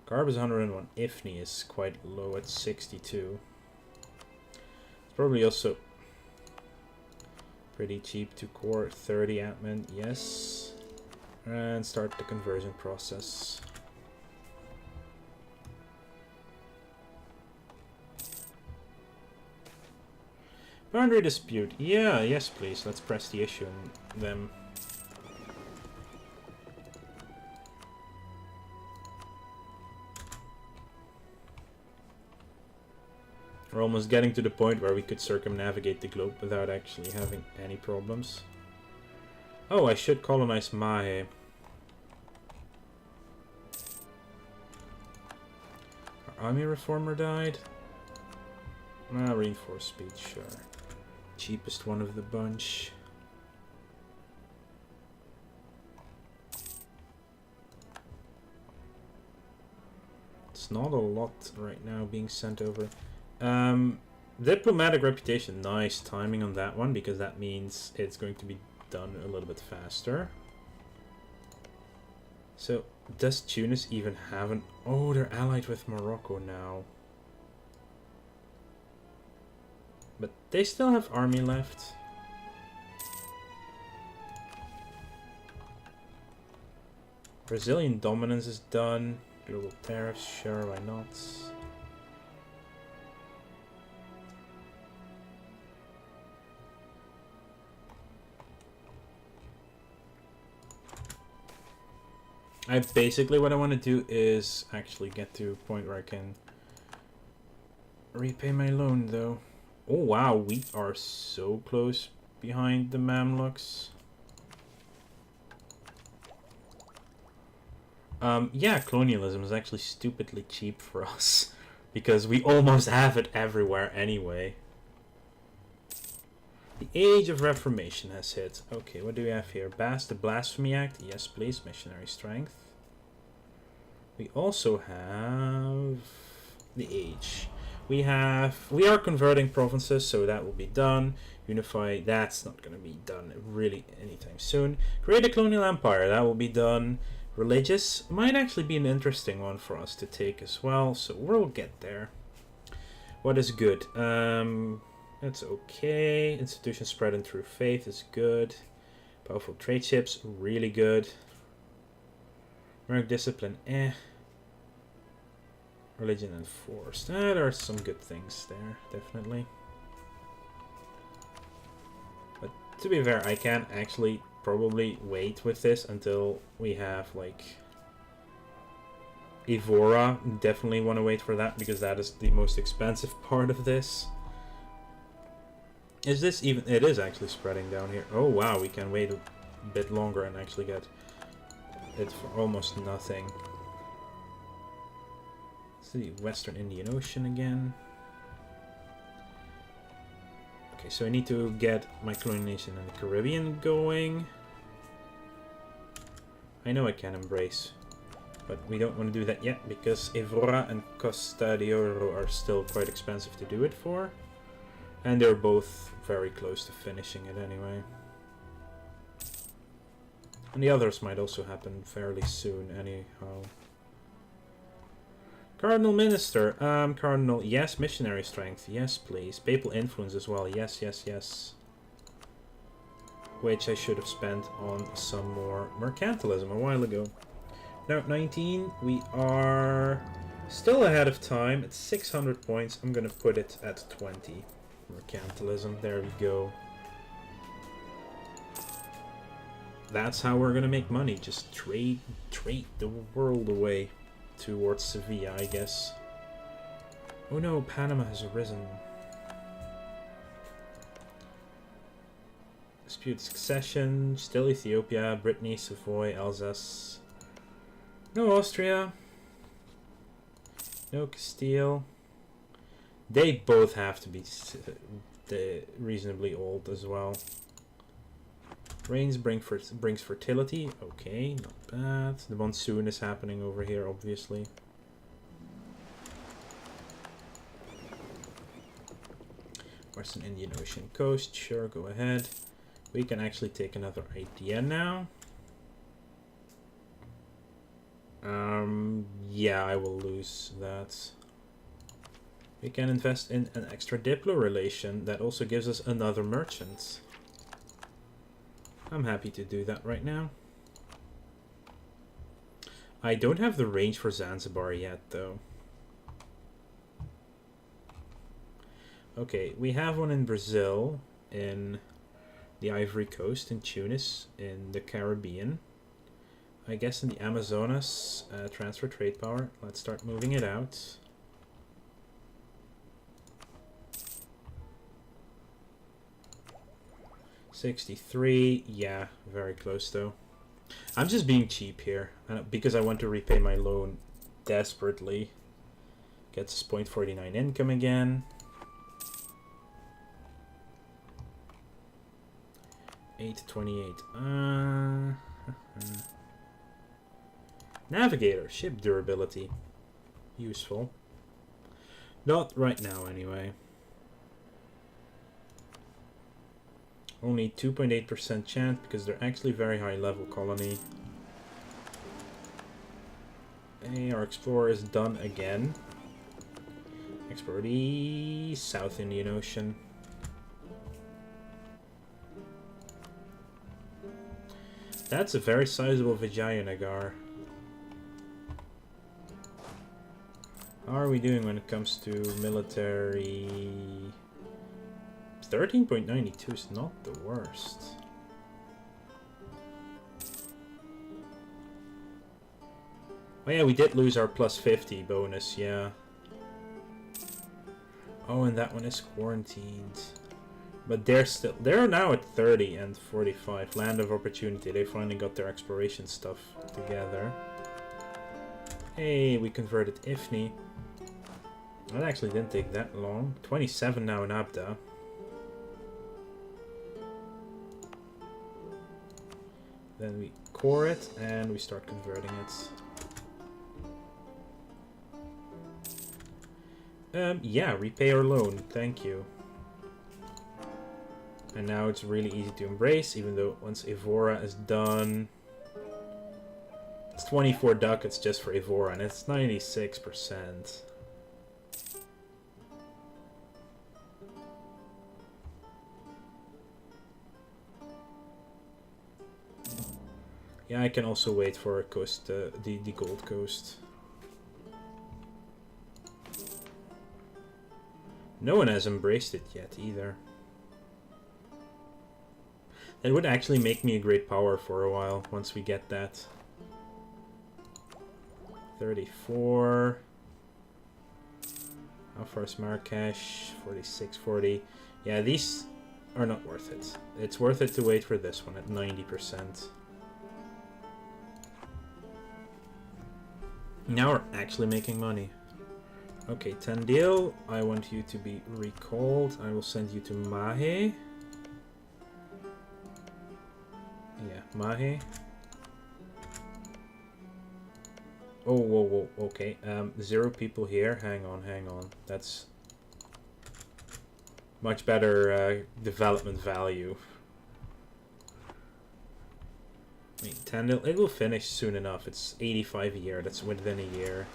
Garb is 101. Ifni is quite low at 62. It's probably also pretty cheap to core. 30 admin, yes. And start the conversion process. Boundary dispute. Yeah, yes please. Let's press the issue on them. We're almost getting to the point where we could circumnavigate the globe without actually having any problems. Oh, I should colonize Mahe. Our army reformer died. Reinforced speed, sure. Cheapest one of the bunch. It's not a lot right now being sent over. Diplomatic reputation, nice timing on that one because that means it's going to be done a little bit faster. So, does Tunis even have an... Oh, they're allied with Morocco now. But they still have army left. Brazilian dominance is done. Global tariffs, sure, why not? Basically what I want to do is actually get to a point where I can repay my loan though. Oh wow, we are so close behind the Mamluks. Yeah, colonialism is actually stupidly cheap for us because we almost have it everywhere anyway. The Age of Reformation has hit. Okay, what do we have here? The Blasphemy Act. Yes, please. Missionary Strength. We also have the Age. We are converting provinces, so that will be done. Unify, that's not going to be done really anytime soon. Create a colonial empire, that will be done. Religious might actually be an interesting one for us to take as well, so we'll get there. What is good? That's okay. Institution spread and true faith is good. Powerful trade ships, really good. Merc discipline, Religion enforced. There are some good things there, definitely. But to be fair, I can actually probably wait with this until we have like Evora, definitely want to wait for that because that is the most expensive part of this. Is this even... It is actually spreading down here. Oh wow, we can wait a bit longer and actually get it for almost nothing. It's the Western Indian Ocean again. Okay, so I need to get my colonization in the Caribbean going. I know I can embrace, but we don't want to do that yet because Evora and Costa de Oro are still quite expensive to do it for. And they're both very close to finishing it anyway. And the others might also happen fairly soon anyhow. Cardinal Minister. Cardinal, yes. Missionary strength, yes please. Papal influence as well, yes, yes, yes. Which I should have spent on some more mercantilism a while ago. Now at 19, we are still ahead of time. At 600 points, I'm going to put it at 20. Mercantilism, there we go. That's how we're gonna make money. Just trade the world away towards Sevilla, I guess. Oh no, Panama has arisen. Disputed succession, still Ethiopia, Brittany, Savoy, Alsace. No Austria. No Castile. They both have to be reasonably old as well. Rains brings fertility. Okay, not bad. The monsoon is happening over here, obviously. Western Indian Ocean coast. Sure, go ahead. We can actually take another idea now. Yeah, I will lose that. We can invest in an extra Diplo relation that also gives us another merchant. I'm happy to do that right now. I don't have the range for Zanzibar yet, though. Okay, we have one in Brazil, in the Ivory Coast, in Tunis, in the Caribbean. I guess in the Amazonas, transfer trade power. Let's start moving it out. $63, yeah, very close though. I'm just being cheap here because I want to repay my loan desperately. Gets us 0.49 income again. 828. Navigator, ship durability. Useful. Not right now anyway. Only 2.8% chance because they're actually very high level colony. Hey, our explorer is done again. Explore the South Indian Ocean. That's a very sizable Vijayanagar. How are we doing when it comes to military? 13.92 is not the worst. Oh yeah, we did lose our plus 50 bonus, yeah. Oh, and that one is quarantined. But they're now at 30 and 45. Land of Opportunity. They finally got their exploration stuff together. Hey, we converted Ifni. That actually didn't take that long. 27 now in Abda. Then we core it and we start converting it. Yeah, repay our loan. Thank you. And now it's really easy to embrace, even though once Evora is done... It's 24 ducats just for Evora, and it's 96%. Yeah, I can also wait for a coast, the Gold Coast. No one has embraced it yet either. That would actually make me a great power for a while once we get that. 34. How far is Marrakesh? 46, 40. Yeah, these are not worth it. It's worth it to wait for this one at 90%. Now we're actually making money. Okay, 10 deal. I want you to be recalled. I will send you to Mahe. Yeah, Mahe. Oh, whoa, whoa, okay. 0 people here. Hang on, hang on. That's much better development value. I mean, 10 deal. It will finish soon enough. It's 85 a year. That's within a year.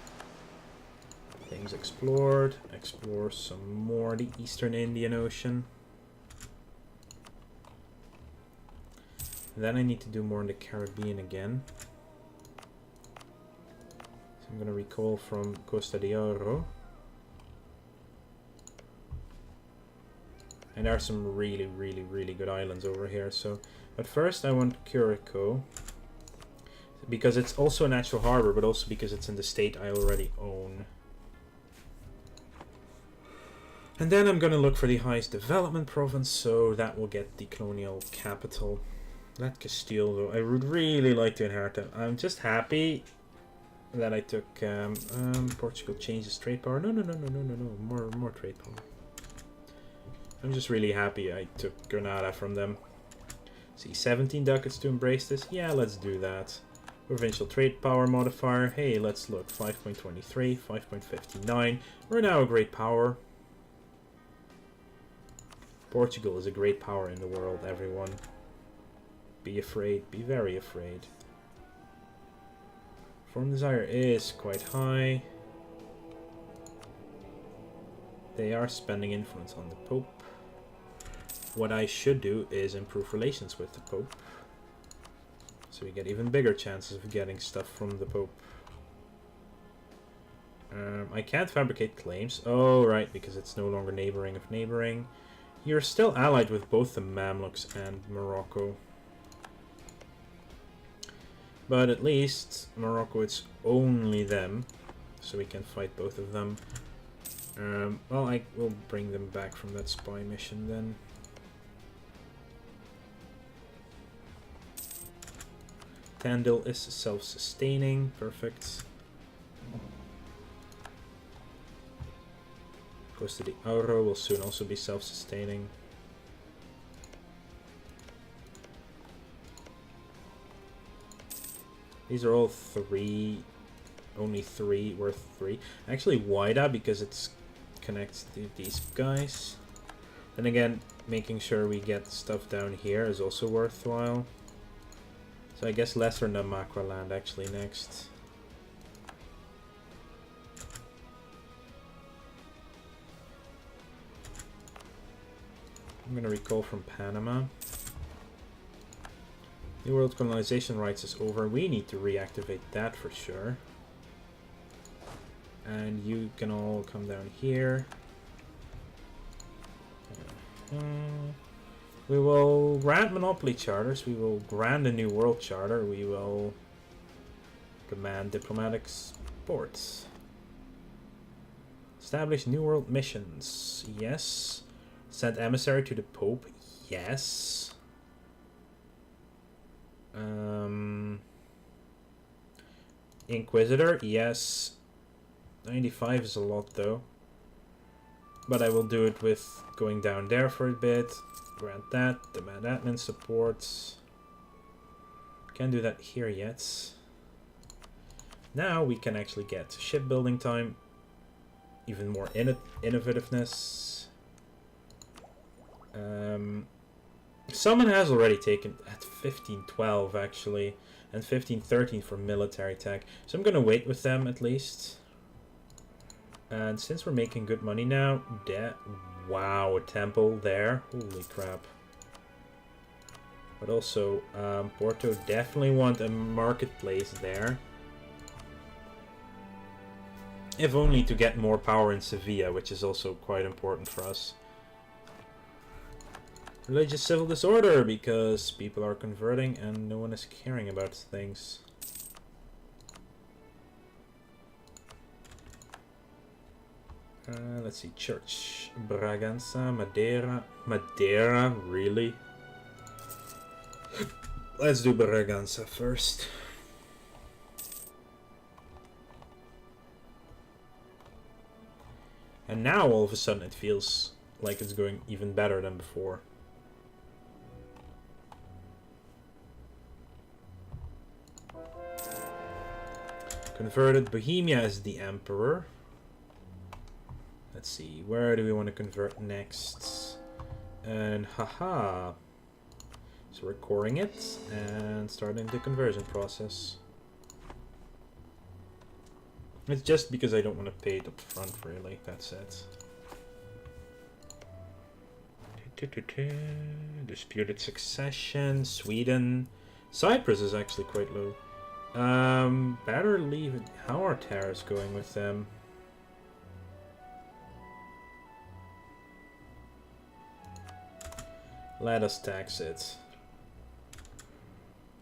Things explored. Explore some more. The Eastern Indian Ocean. And then I need to do more in the Caribbean again. So I'm going to recall from Costa de Oro. And there are some really, really, really good islands over here. So, but first I want Curacao. Because it's also a natural harbor, but also because it's in the state I already own. And then I'm going to look for the highest development province, so that will get the colonial capital. That Castile, though, I would really like to inherit that. I'm just happy that I took Portugal changes trade power. No, more trade power. I'm just really happy I took Granada from them. See, 17 ducats to embrace this. Yeah, let's do that. Provincial trade power modifier. Hey, let's look. 5.23, 5.59. We're now a great power. Portugal is a great power in the world, everyone. Be afraid. Be very afraid. Foreign desire is quite high. They are spending influence on the Pope. What I should do is improve relations with the Pope. So we get even bigger chances of getting stuff from the Pope. I can't fabricate claims. Oh, right, because it's no longer neighboring of neighboring. You're still allied with both the Mamluks and Morocco. But at least Morocco, it's only them. So we can fight both of them. Well, I will bring them back from that spy mission then. Tandil is self-sustaining. Perfect. Costa de Oro will soon also be self-sustaining. These are all three. Only 3 worth 3. Actually, Wida, because it's connects to these guys. Then again, making sure we get stuff down here is also worthwhile. So I guess Lesser Namakwa land actually next. I'm gonna recall from Panama. New World colonization rights is over. We need to reactivate that for sure. And you can all come down here. We will grant monopoly charters. We will grant a new world charter. We will command diplomatic ports. Establish new world missions. Yes. Send emissary to the Pope. Yes. Inquisitor. Yes. 95 is a lot though. But I will do it with going down there for a bit. Grant that. Demand admin supports. Can't do that here yet. Now we can actually get shipbuilding time. Even more innovativeness. Someone has already taken at 1512 actually. And 1513 for military tech. So I'm gonna wait with them at least. And since we're making good money now, wow, a temple there. Holy crap. But also, Porto definitely want a marketplace there. If only to get more power in Sevilla, which is also quite important for us. Religious civil disorder, because people are converting and no one is caring about things. Let's see, Church, Bragança, Madeira. Madeira, really? Let's do Bragança first. And now all of a sudden it feels like it's going even better than before. Converted Bohemia as the Emperor. Let's see, where do we want to convert next? And haha. So we're coring it and starting the conversion process. It's just because I don't want to pay it up front, really. That's it. Disputed succession, Sweden. Cyprus is actually quite low. Better leave it. How are tariffs going with them? Let us tax it.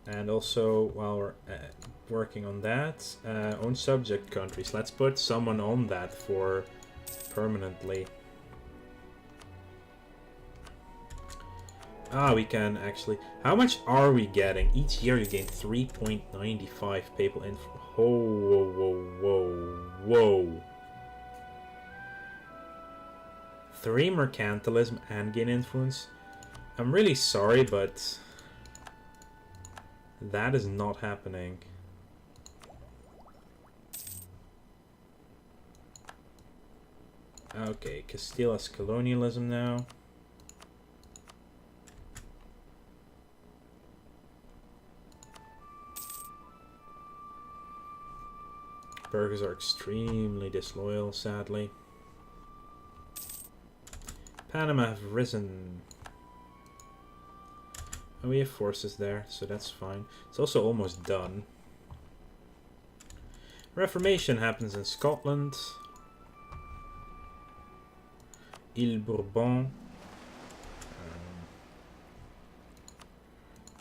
And also, while we're working on that, own subject countries. Let's put someone on that for permanently. Ah, we can actually. How much are we getting? Each year you gain 3.95 papal influence. Whoa, whoa, whoa, whoa. 3 mercantilism and gain influence. I'm really sorry, but that is not happening. Okay, Castile has colonialism now. Burghers are extremely disloyal, sadly. Panama have risen. And we have forces there, so that's fine. It's also almost done. Reformation happens in Scotland. Ile Bourbon.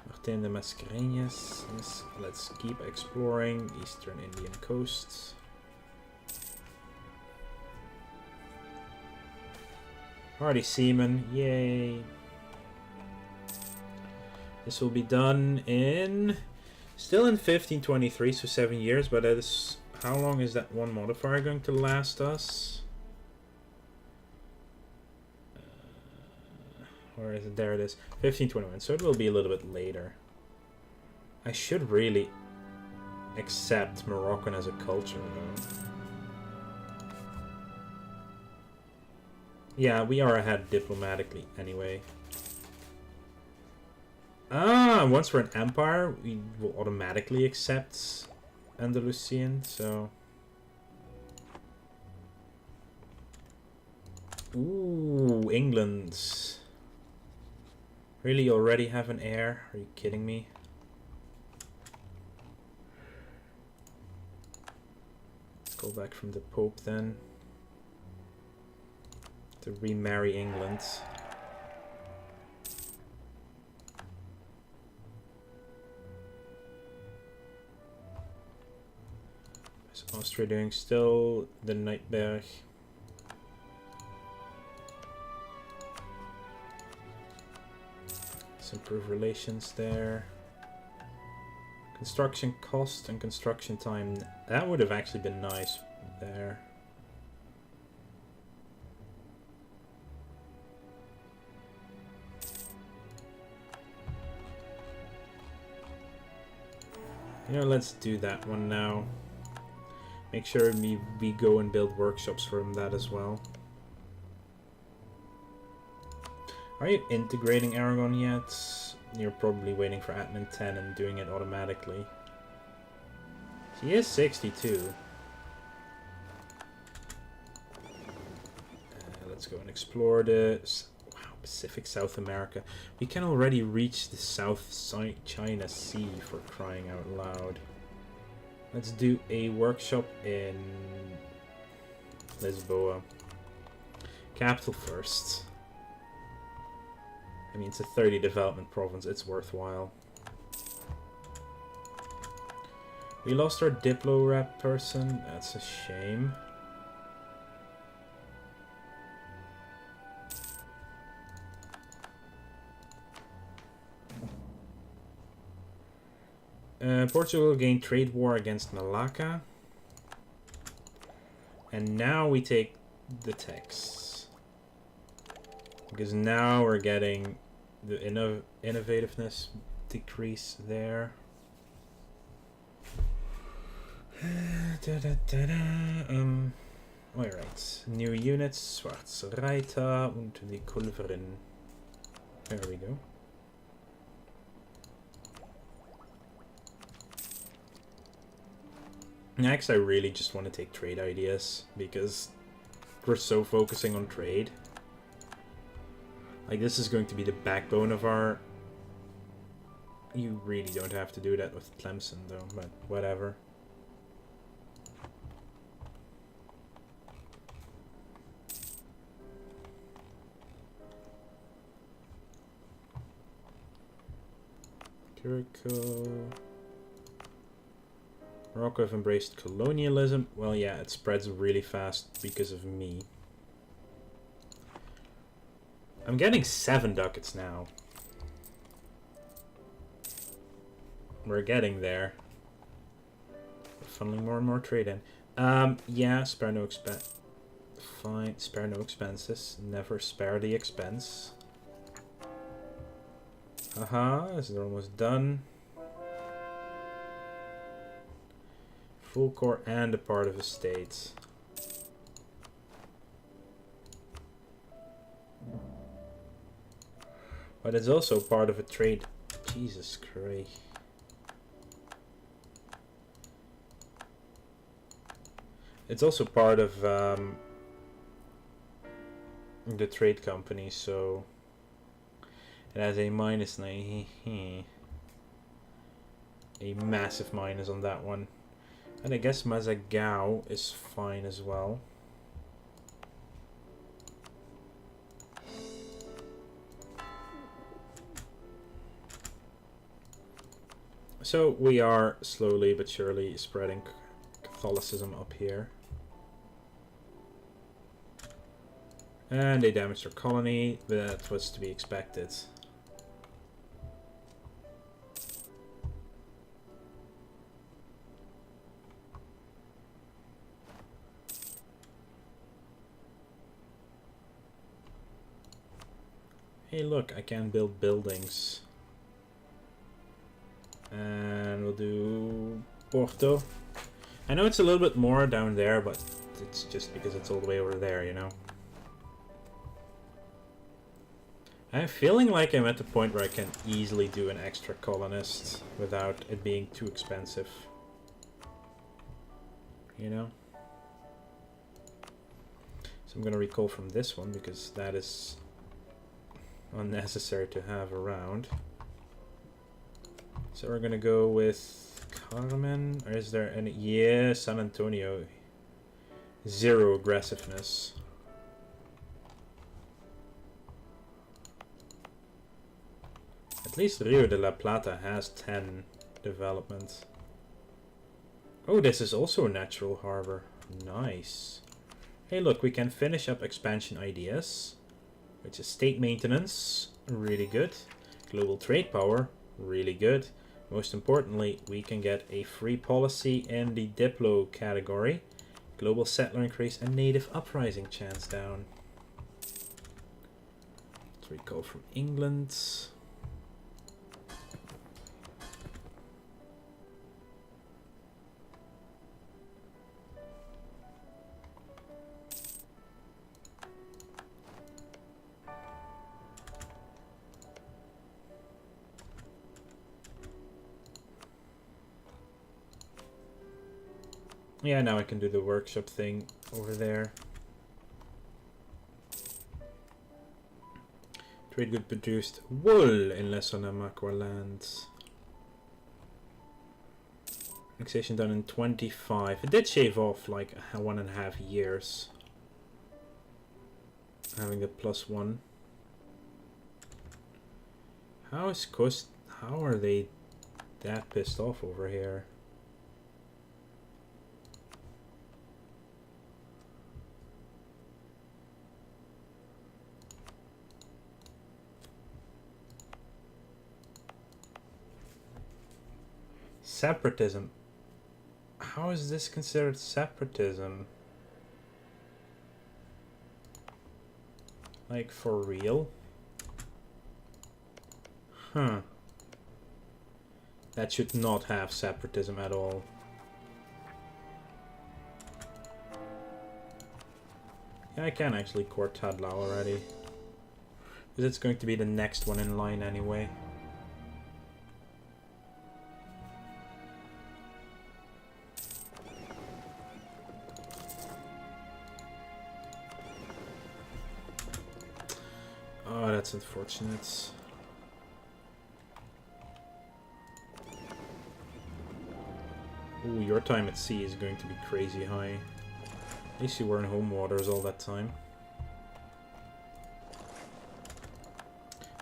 Martin de Mascarenhas. Let's keep exploring eastern Indian coasts. Hardy Seamen, yay! This will be done in... Still in 1523, so 7 years, but that is... How long is that one modifier going to last us? Where is it? There it is. 1521, so it will be a little bit later. I should really accept Moroccan as a culture, though. Yeah, we are ahead diplomatically, anyway. Ah, once we're an empire, we will automatically accept Andalusian, so... Ooh, England. Really already have an heir? Are you kidding me? Let's go back from the Pope then. To remarry England. Is Austria doing still? The Nightberg. Let's improve relations there. Construction cost and construction time. That would have actually been nice there. You know, let's do that one now. Make sure we go and build workshops for that as well. Are you integrating Aragon yet? You're probably waiting for admin 10 and doing it automatically. He is 62. Let's go and explore this. Wow, Pacific South America. We can already reach the South China Sea, for crying out loud. Let's do a workshop in Lisboa. Capital first. I mean, it's a 30 development province, it's worthwhile. We lost our Diplo rep person, that's a shame. Portugal gained trade war against Malacca. And now we take the texts. Because now we're getting the innovativeness decrease there. Alright. New units. Schwarze Reiter und die Kulverin. There we go. Next, I really just want to take trade ideas because we're so focusing on trade. Like, this is going to be the backbone of our... You really don't have to do that with Tlemcen, though, but whatever. Turco... Morocco have embraced colonialism. Well, yeah, it spreads really fast because of me. I'm getting 7 ducats now. We're getting there. We're funneling more and more trade in. Yeah, spare no expense. Fine, spare no expenses. Never spare the expense. Haha, this is almost done. Full core and a part of estates. But it's also part of a trade. Jesus Christ. It's also part of the trade company, so it has a minus 9. A massive minus on that one. And I guess Mazagao is fine as well. So we are slowly but surely spreading Catholicism up here. And they damaged our colony, but that was to be expected. Hey look, I can build buildings. And we'll do Porto. I know it's a little bit more down there, but it's just because it's all the way over there, you know. I'm feeling like I'm at the point where I can easily do an extra colonist without it being too expensive. You know? So I'm gonna recall from this one because that is unnecessary to have around. So we're gonna go with Carmen. Or is there any? Yeah, San Antonio. 0 aggressiveness. At least Rio de la Plata has 10 development. Oh, this is also a natural harbor. Nice. Hey, look, we can finish up expansion ideas. Which is state maintenance, really good. Global trade power, really good. Most importantly, we can get a free policy in the Diplo category. Global settler increase and native uprising chance down. Let's recall from England. Yeah, now I can do the workshop thing over there. Trade good produced wool in Lessonamakwa lands. Annexation done in 25. It did shave off like 1.5 years. Having the +1. How are they that pissed off over here? separatism. How is this considered separatism? Like, for real? Huh. That should not have separatism at all. Yeah, I can actually court Tadla already. Because it's going to be the next one in line anyway. Oh, that's unfortunate. Ooh, your time at sea is going to be crazy high. At least you were in home waters all that time.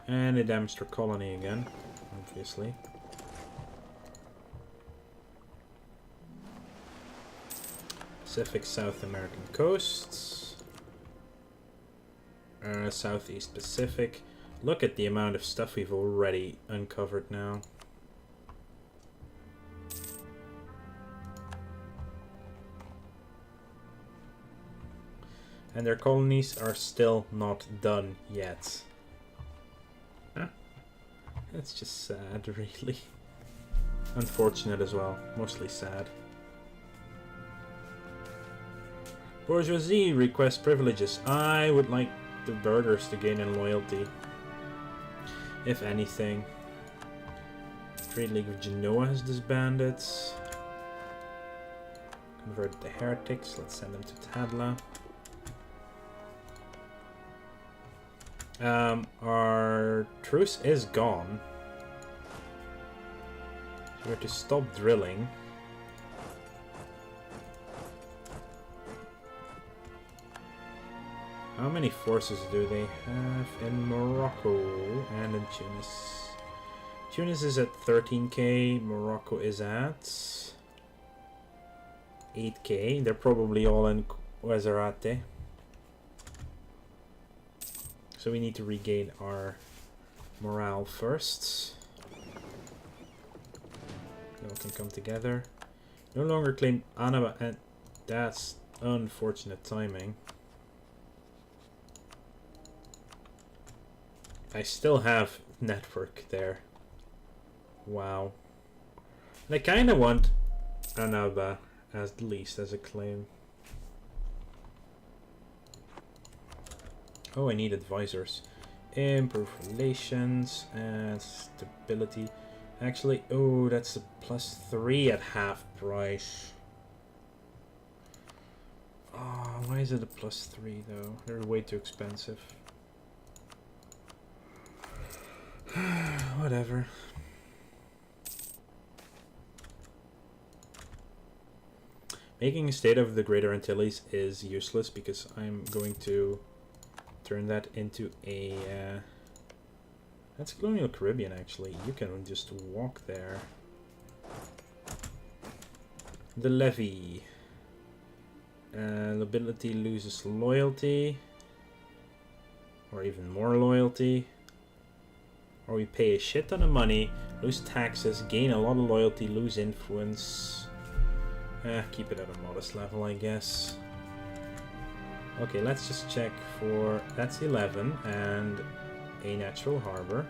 And they damaged our colony again, obviously. Pacific South American coasts. Southeast Pacific. Look at the amount of stuff we've already uncovered now. And their colonies are still not done yet. Huh? That's just sad, really. Unfortunate as well. Mostly sad. Bourgeoisie requests privileges. I would like the burghers to gain in loyalty. If anything. Trade League of Genoa has disbanded. Convert the heretics. Let's send them to Tadla. Our truce is gone. So we have to stop drilling. How many forces do they have in Morocco and in Tunis? Tunis is at 13k, Morocco is at 8k. They're probably all in Wazarate. So we need to regain our morale first. They all can come together. No longer claim Annaba, and that's unfortunate timing. I still have network there. Wow. And I kind of want Annaba at least as a claim. Oh, I need advisors. Improve relations and stability. Actually, oh, that's a +3 at half price. Oh, why is it a +3 though? They're way too expensive. Whatever. Making a state of the Greater Antilles is useless because I'm going to turn that into a that's Colonial Caribbean actually. You can just walk there. The levy. Nobility loses loyalty. Or even more loyalty. Or we pay a shit ton of money, lose taxes, gain a lot of loyalty, lose influence. Keep it at a modest level, I guess. Okay, let's just check for... That's 11 and a natural harbor.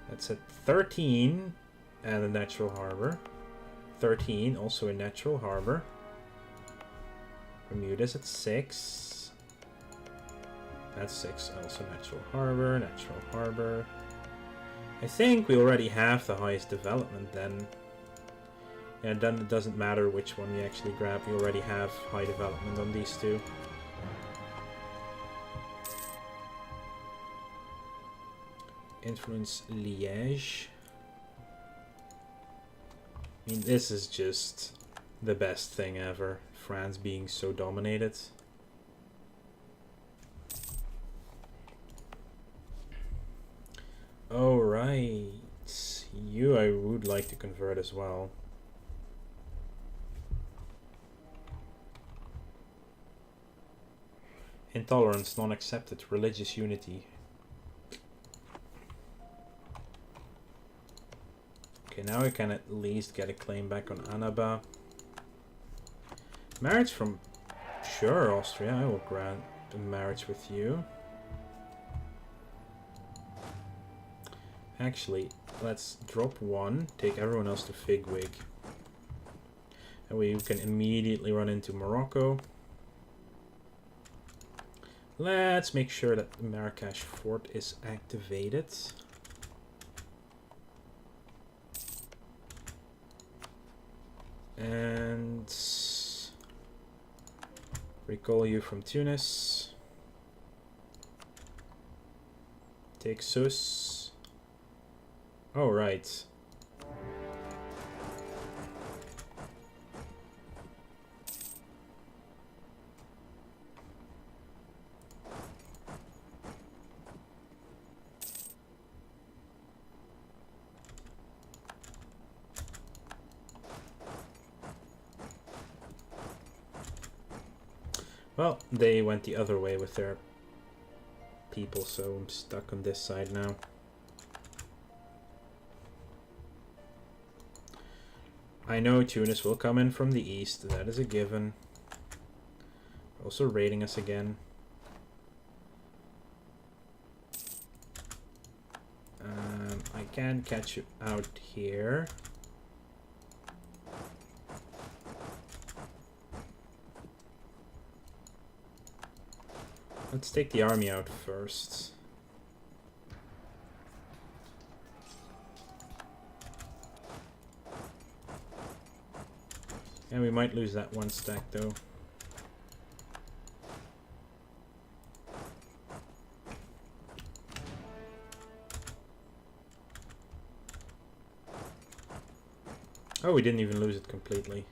That's at 13 and a natural harbor. 13, also a natural harbor. Bermuda's at 6. That's 6, also natural harbor, natural harbor. I think we already have the highest development then. Yeah, then it doesn't matter which one we actually grab, we already have high development on these two. Influence Liège. I mean, this is just the best thing ever. France being so dominated. Alright. You I would like to convert as well. Intolerance, non-accepted, religious unity. now I can at least get a claim back on Annaba. Marriage from... Sure, Austria, I will grant a marriage with you. Actually, let's drop one, take everyone else to Figwig. That way you can immediately run into Morocco. Let's make sure that the Marrakesh fort is activated. And recall you from Tunis. Take Sus. Oh, right. Well, they went the other way with their people, so I'm stuck on this side now. I know Tunis will come in from the east, that is a given. Also raiding us again. I can catch you out here. Let's take the army out first. And we might lose that one stack though. Oh, we didn't even lose it completely.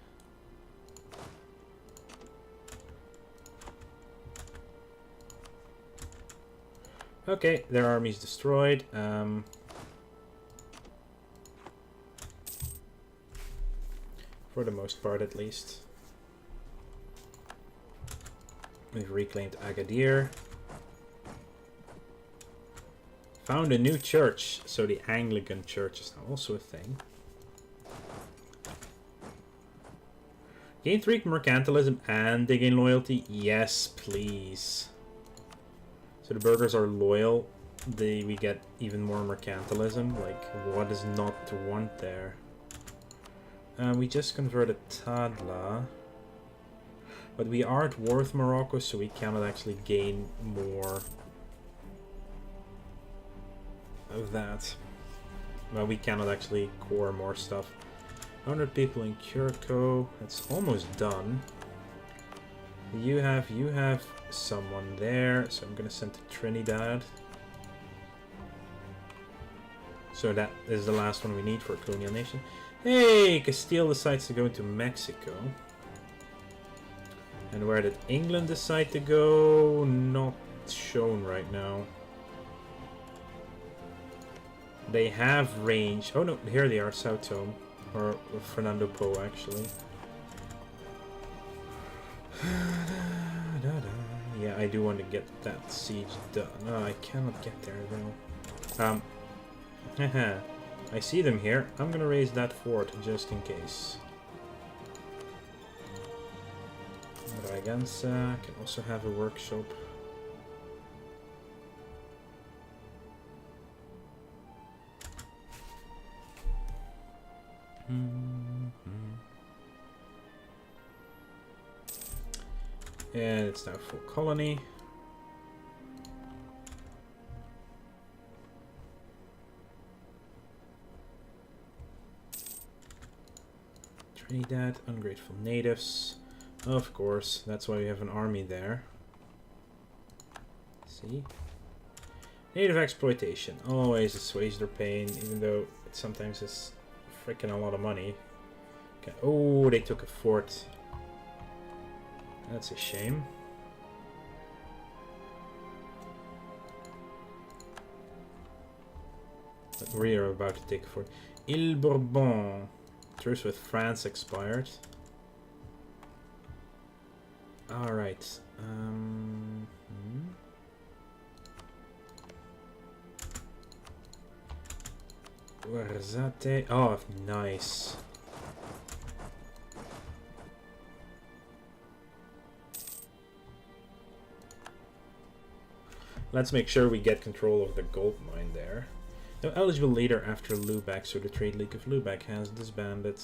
Okay, their army's destroyed. For the most part, at least. We've reclaimed Agadir. Found a new church, so the Anglican church is now also a thing. Gain 3 mercantilism and they gain loyalty? Yes, please. So the burghers are loyal. We get even more mercantilism. Like, what is not to want there? We just converted Tadla. But we are at war with Morocco, so we cannot actually gain more of that. Well, we cannot actually core more stuff. 100 people in Curacao. That's almost done. You have someone there, so I'm gonna send to Trinidad. So that is the last one we need for a colonial nation. Hey, Castile decides to go into Mexico. And where did England decide to go? Not shown right now. They have range. Oh no, here they are, Sao Tome. Or Fernando Po, actually. Yeah, I do want to get that siege done. No, I cannot get there though. I see them here. I'm gonna raise that fort just in case. Braganza can also have a workshop. And it's now full colony. Trinidad, ungrateful natives. Of course, that's why we have an army there. See? Native exploitation. Always assuage their pain, even though it sometimes is freaking a lot of money. Okay. Oh, they took a fort. That's a shame. But we are about to take a fort. Ile Bourbon. Truce with France expired. Alright. Guarzate. Oh, nice. Let's make sure we get control of the gold mine there. No eligible leader after Lubeck, so the Trade League of Lubeck has disbanded.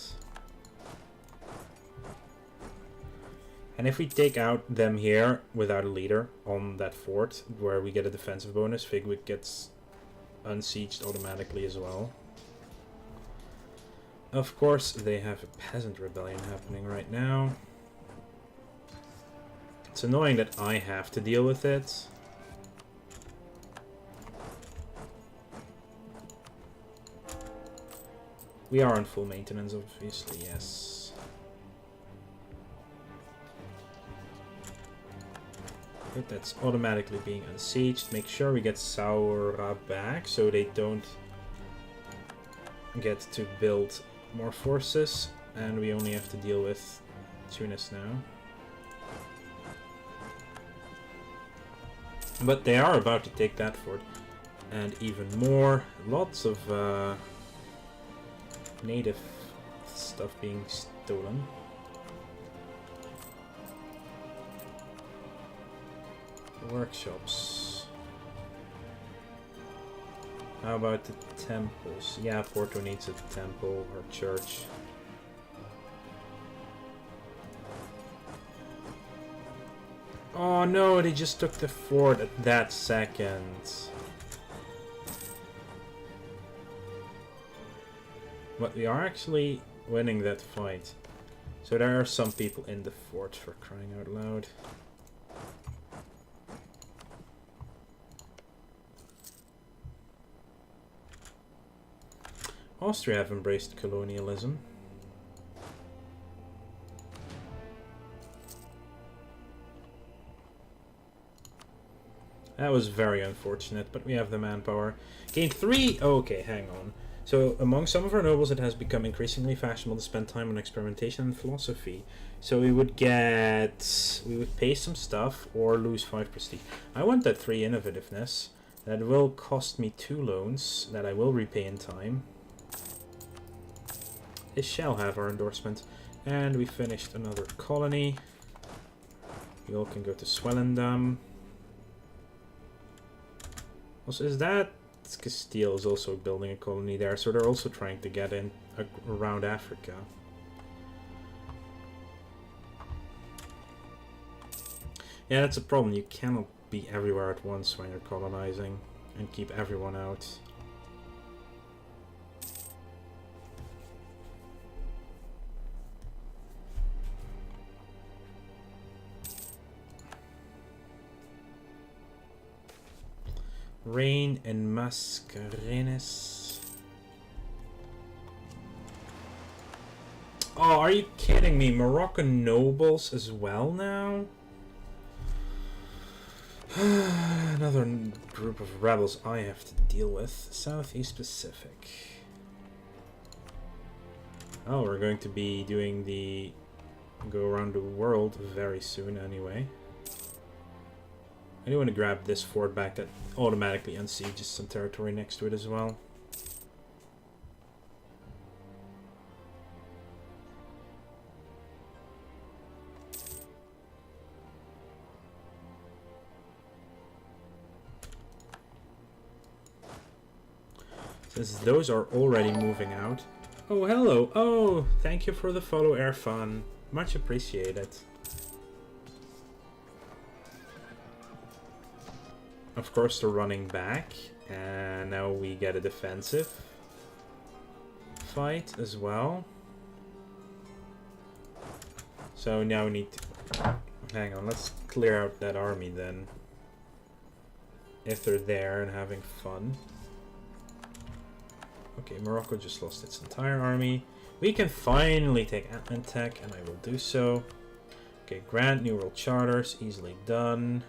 And if we take out them here without a leader on that fort, where we get a defensive bonus, Figwick gets unsieged automatically as well. Of course, they have a peasant rebellion happening right now. It's annoying that I have to deal with it. We are on full maintenance, obviously, yes. But that's automatically being unsieged. Make sure we get Saura back so they don't get to build more forces. And we only have to deal with Tunis now. But they are about to take that fort. And even more. Lots of native stuff being stolen. Workshops. How about the temples? Yeah, Porto needs a temple or church. Oh no, they just took the fort at that second. But we are actually winning that fight. So there are some people in the fort, for crying out loud. Austria have embraced colonialism. That was very unfortunate, but we have the manpower. Gain 3! Okay, hang on. So, among some of our nobles, it has become increasingly fashionable to spend time on experimentation and philosophy. So we would pay some stuff or lose 5 prestige. I want that 3 innovativeness. That will cost me 2 loans that I will repay in time. This shall have our endorsement. And we finished another colony. We all can go to Swellendam. Also, is that... Castile is also building a colony there, so they're also trying to get in around Africa. Yeah, that's a problem. You cannot be everywhere at once when you're colonizing and keep everyone out. Rain in Mascarenes. Oh, are you kidding me? Moroccan nobles as well now? Another group of rebels I have to deal with. Southeast Pacific. Oh, we're going to be doing the go around the world very soon anyway. I do want to grab this fort back that automatically unsieges some territory next to it as well. Since those are already moving out. Oh, hello. Oh, thank you for the follow, Erfan. Much appreciated. Of course, they're running back, and now we get a defensive fight as well. So now we need to... Hang on, let's clear out that army then. If they're there and having fun. Okay, Morocco just lost its entire army. We can finally take Atlantec, and I will do so. Okay, grant new world charters, easily done.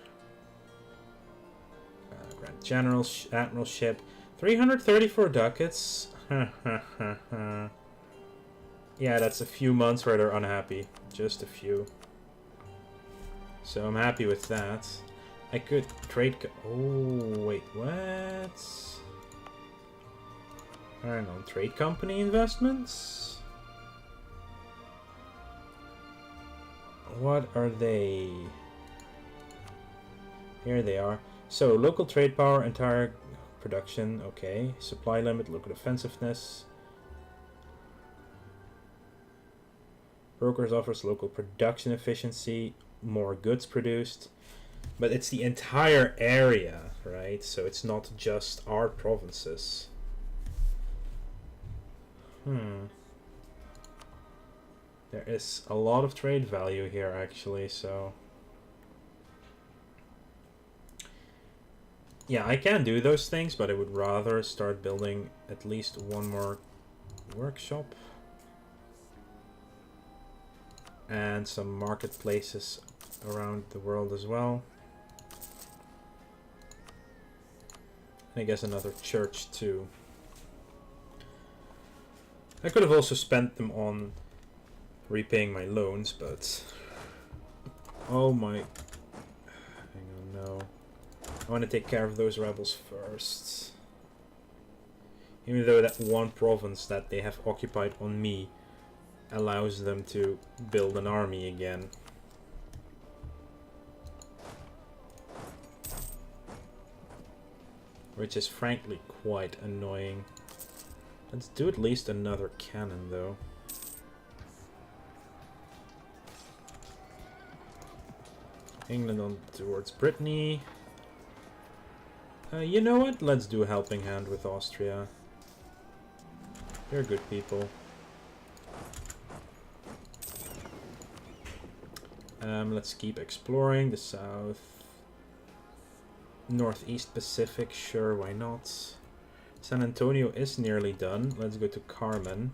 Grand General Admiralship, 334 ducats. Yeah, that's a few months where they're unhappy. Just a few. So I'm happy with that. I could trade... Oh, wait, what? Hang on, trade company investments? What are they? Here they are. So, local trade power, entire production, okay. Supply limit, local defensiveness. Brokers offers local production efficiency, more goods produced. But it's the entire area, right? So it's not just our provinces. There is a lot of trade value here, actually, so... Yeah, I can do those things, but I would rather start building at least one more workshop. And some marketplaces around the world as well. And I guess another church too. I could have also spent them on repaying my loans, but... Oh my... Hang on, no. I want to take care of those rebels first. Even though that one province that they have occupied on me allows them to build an army again. Which is frankly quite annoying. Let's do at least another cannon though. England on towards Brittany. You know what? Let's do a helping hand with Austria. They're good people. Let's keep exploring the south. Northeast Pacific, sure, why not? San Antonio is nearly done. Let's go to Carmen.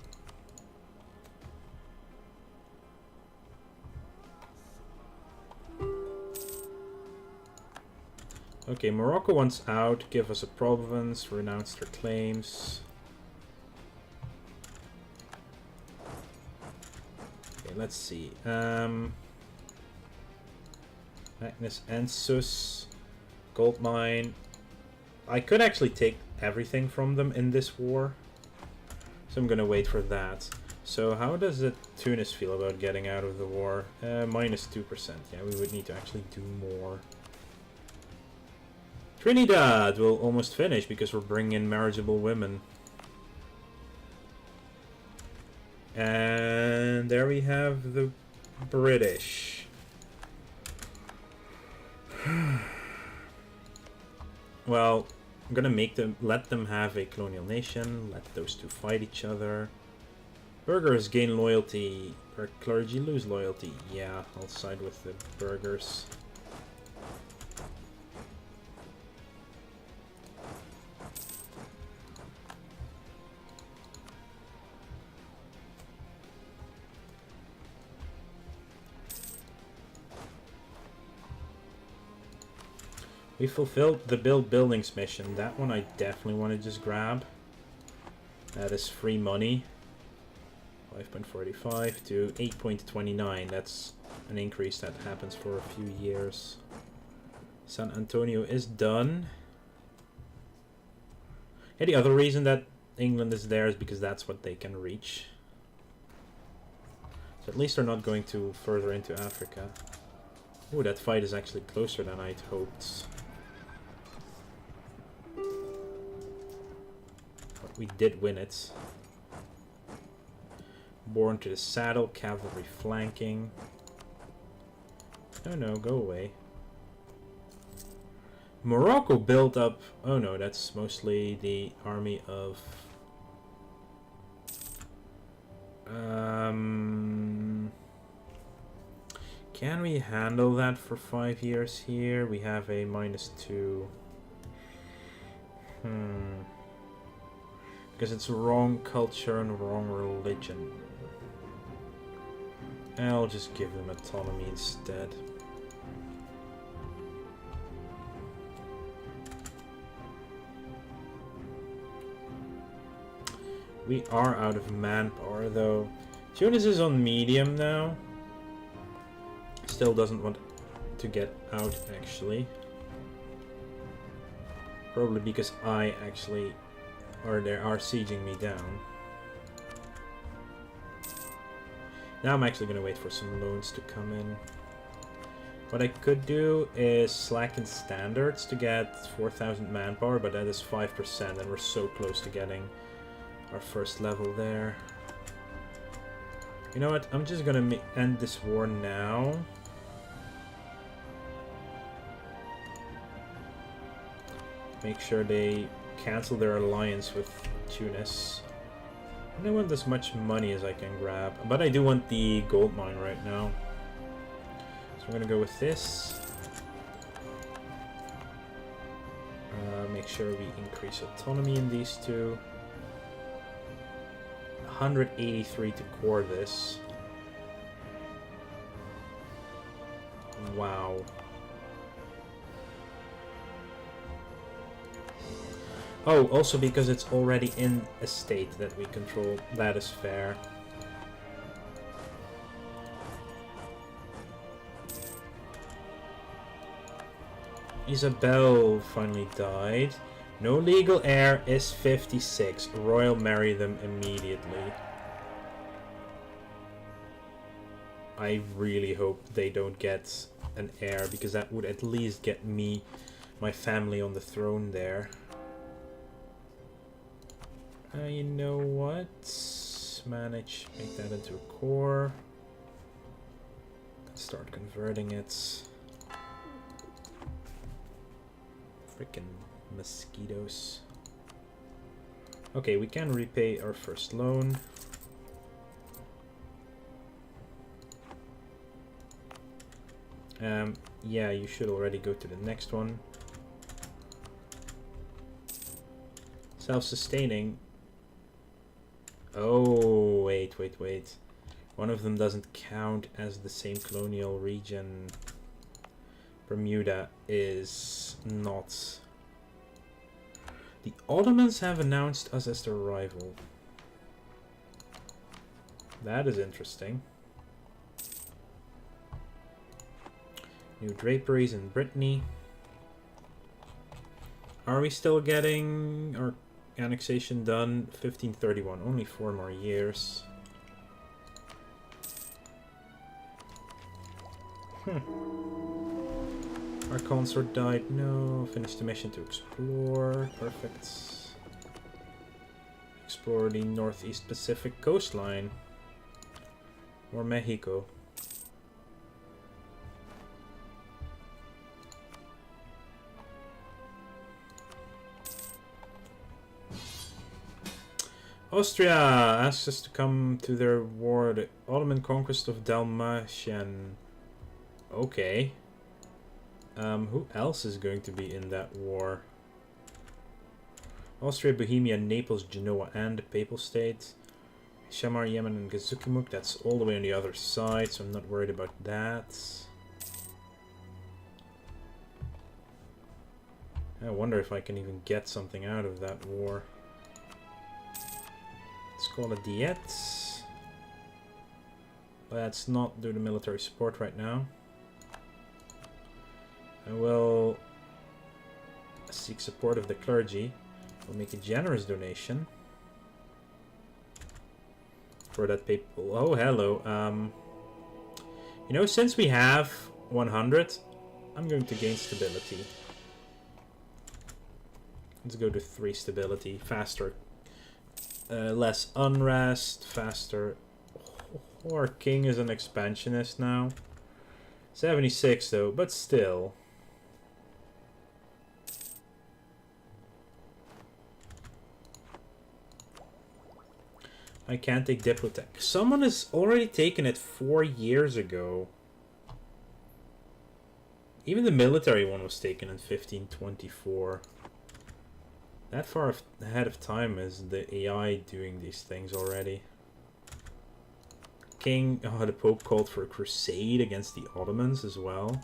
Okay, Morocco wants out, give us a province, renounce their claims. Okay, let's see. Magnus Ensus, gold mine. I could actually take everything from them in this war, so I'm gonna wait for that. So how does Tunis feel about getting out of the war? Minus 2%. Yeah, we would need to actually do more. Trinidad will almost finish because we're bringing in marriageable women. And there we have the British. Well, I'm gonna let them have a colonial nation, let those two fight each other. Burghers gain loyalty, or clergy lose loyalty. Yeah, I'll side with the burghers. We fulfilled the build buildings mission. That one I definitely want to just grab. That is free money. 5.45 to 8.29. That's an increase that happens for a few years. San Antonio is done. Yeah, the other reason that England is there is because that's what they can reach. So at least they're not going to further into Africa. Ooh, that fight is actually closer than I'd hoped. We did win it. Born to the saddle, cavalry flanking. Oh no, go away. Morocco built up... Oh no, that's mostly the army of... Can we handle that for 5 years here? We have a -2. Because it's wrong culture and wrong religion. I'll just give them autonomy instead. We are out of manpower though. Tunis is on medium now. Still doesn't want to get out actually. Probably because I actually Or they are sieging me down. Now I'm actually going to wait for some loans to come in. What I could do is slacken standards to get 4,000 manpower, but that is 5%, and we're so close to getting our first level there. You know what? I'm just going to end this war now. Make sure they cancel their alliance with Tunis. I don't want as much money as I can grab, but I do want the gold mine right now. So we're gonna go with this. Make sure we increase autonomy in these two. 183 to core this. Wow. Oh, also because it's already in a state that we control. That is fair. Isabel finally died. No legal heir is 56. Royal marry them immediately. I really hope they don't get an heir, because that would at least get me, my family on the throne there. You know what? Manage, make that into a core. Start converting it. Freaking mosquitoes. Okay, we can repay our first loan. Yeah, you should already go to the next one. Self-sustaining. Oh, wait. One of them doesn't count as the same colonial region. Bermuda is not. The Ottomans have announced us as their rival. That is interesting. New draperies in Brittany. Are we still getting our annexation done? 1531, only 4 more years. Our consort died. No, finish the mission to explore. Perfect. Explore the Northeast Pacific coastline. Or Mexico. Austria asks us to come to their war, the Ottoman conquest of Dalmatian. Okay. Who else is going to be in that war? Austria, Bohemia, Naples, Genoa, and the Papal States. Shamar, Yemen, and Gazukimuk. That's all the way on the other side, so I'm not worried about that. I wonder if I can even get something out of that war. Let's call it Diet. Let's not do the military support right now. I will seek support of the clergy. We'll make a generous donation for that papal. Oh, hello. You know, since we have 100, I'm going to gain stability. Let's go to 3 stability. Faster. Less unrest. Faster. Oh, our king is an expansionist now. 76 though, but still. I can't take Diplotech. Someone has already taken it 4 years ago. Even the military one was taken in 1524. That far ahead of time is the AI doing these things already. King, oh, the Pope called for a crusade against the Ottomans as well.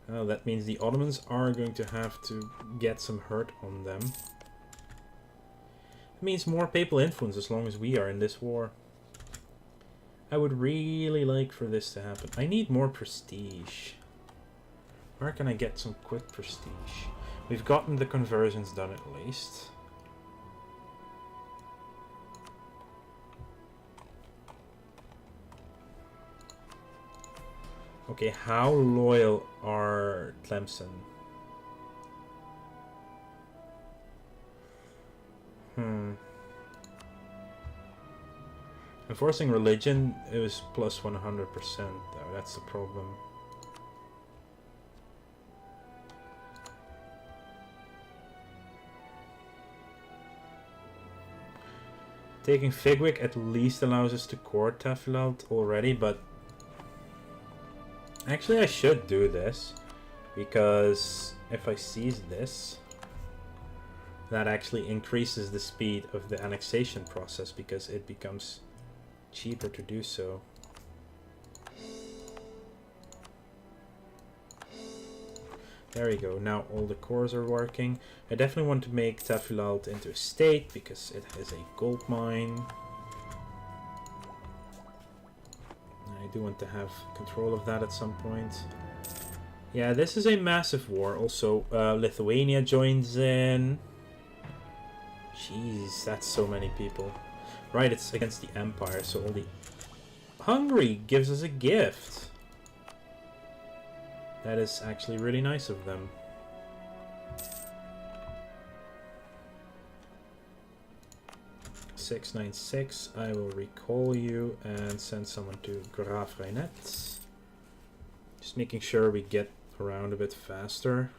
Oh, that means the Ottomans are going to have to get some hurt on them. It means more papal influence as long as we are in this war. I would really like for this to happen. I need more prestige. Where can I get some quick prestige? We've gotten the conversions done at least. Okay, how loyal are Tlemcen? Enforcing religion, it was plus 100% though, that's the problem. Taking Figwick at least allows us to court Tafilalt already, but actually I should do this, because if I seize this, that actually increases the speed of the annexation process because it becomes cheaper to do so. There we go, now all the cores are working. I definitely want to make Tafilalt into a state because it has a gold mine. I do want to have control of that at some point. Yeah, this is a massive war. Also, Lithuania joins in. Jeez, that's so many people. Right, it's against the Empire, so all the... Hungary gives us a gift. That is actually really nice of them. (696). I will recall you and send someone to Graf Reinet. Just making sure we get around a bit faster.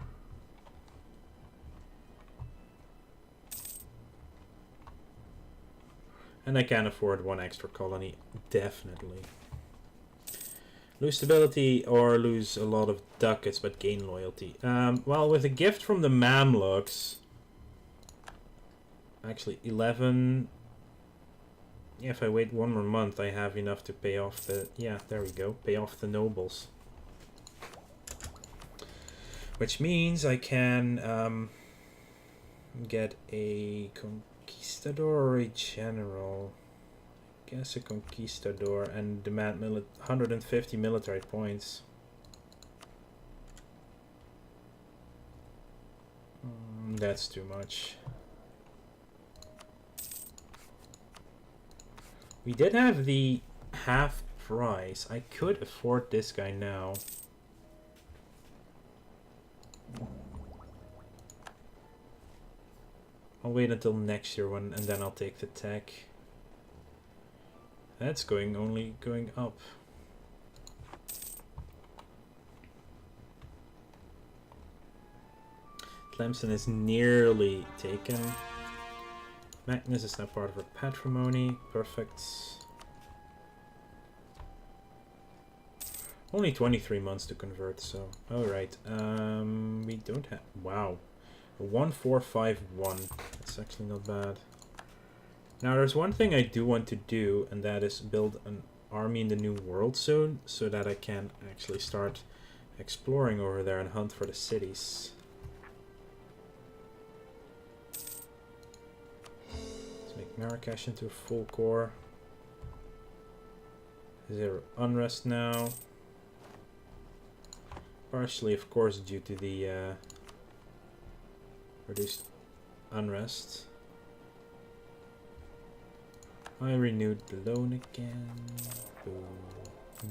And I can afford one extra colony, definitely. Lose stability or lose a lot of ducats but gain loyalty. Well, with a gift from the Mamluks, actually 11. Yeah, if I wait one more month, I have enough to pay off the... Yeah, there we go. Pay off the nobles. Which means I can get a conquistador or a general. I guess a conquistador and demand 150 military points. That's too much. We did have the half price. I could afford this guy now. I'll wait until next year and then I'll take the tech. That's only going up. Tlemcen is nearly taken. Magnus is now part of our patrimony. Perfect. Only 23 months to convert, so... Alright, we don't have... Wow. 1451. That's actually not bad. Now, there's one thing I do want to do, and that is build an army in the New World soon, so that I can actually start exploring over there and hunt for the cities. Let's make Marrakesh into a full core. Zero unrest now. Partially, of course, due to the reduced unrest. I renewed the loan again. Boo.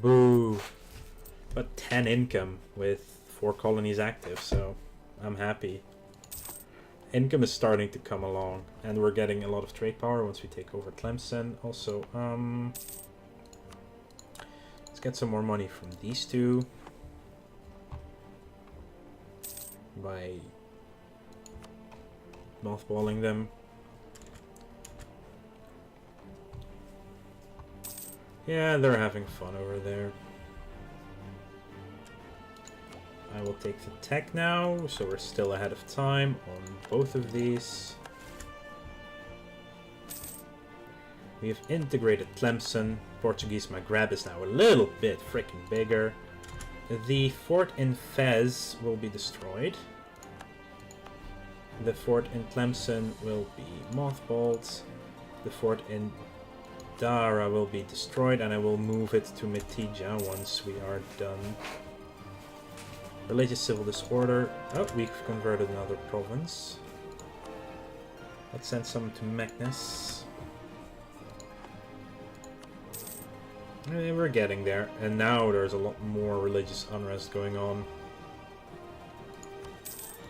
Boo. But 10 income with 4 colonies active, so I'm happy. Income is starting to come along, and we're getting a lot of trade power once we take over Tlemcen. Also, let's get some more money from these two by mothballing them. Yeah, they're having fun over there. I will take the tech now, so we're still ahead of time on both of these. We have integrated Tlemcen. Portuguese Maghreb is now a little bit freaking bigger. The fort in Fez will be destroyed. The fort in Tlemcen will be mothballed. The fort in Dara will be destroyed, and I will move it to Metija once we are done. Religious civil disorder. Oh, we've converted another province. Let's send some to Magnus. We're getting there, and now there's a lot more religious unrest going on.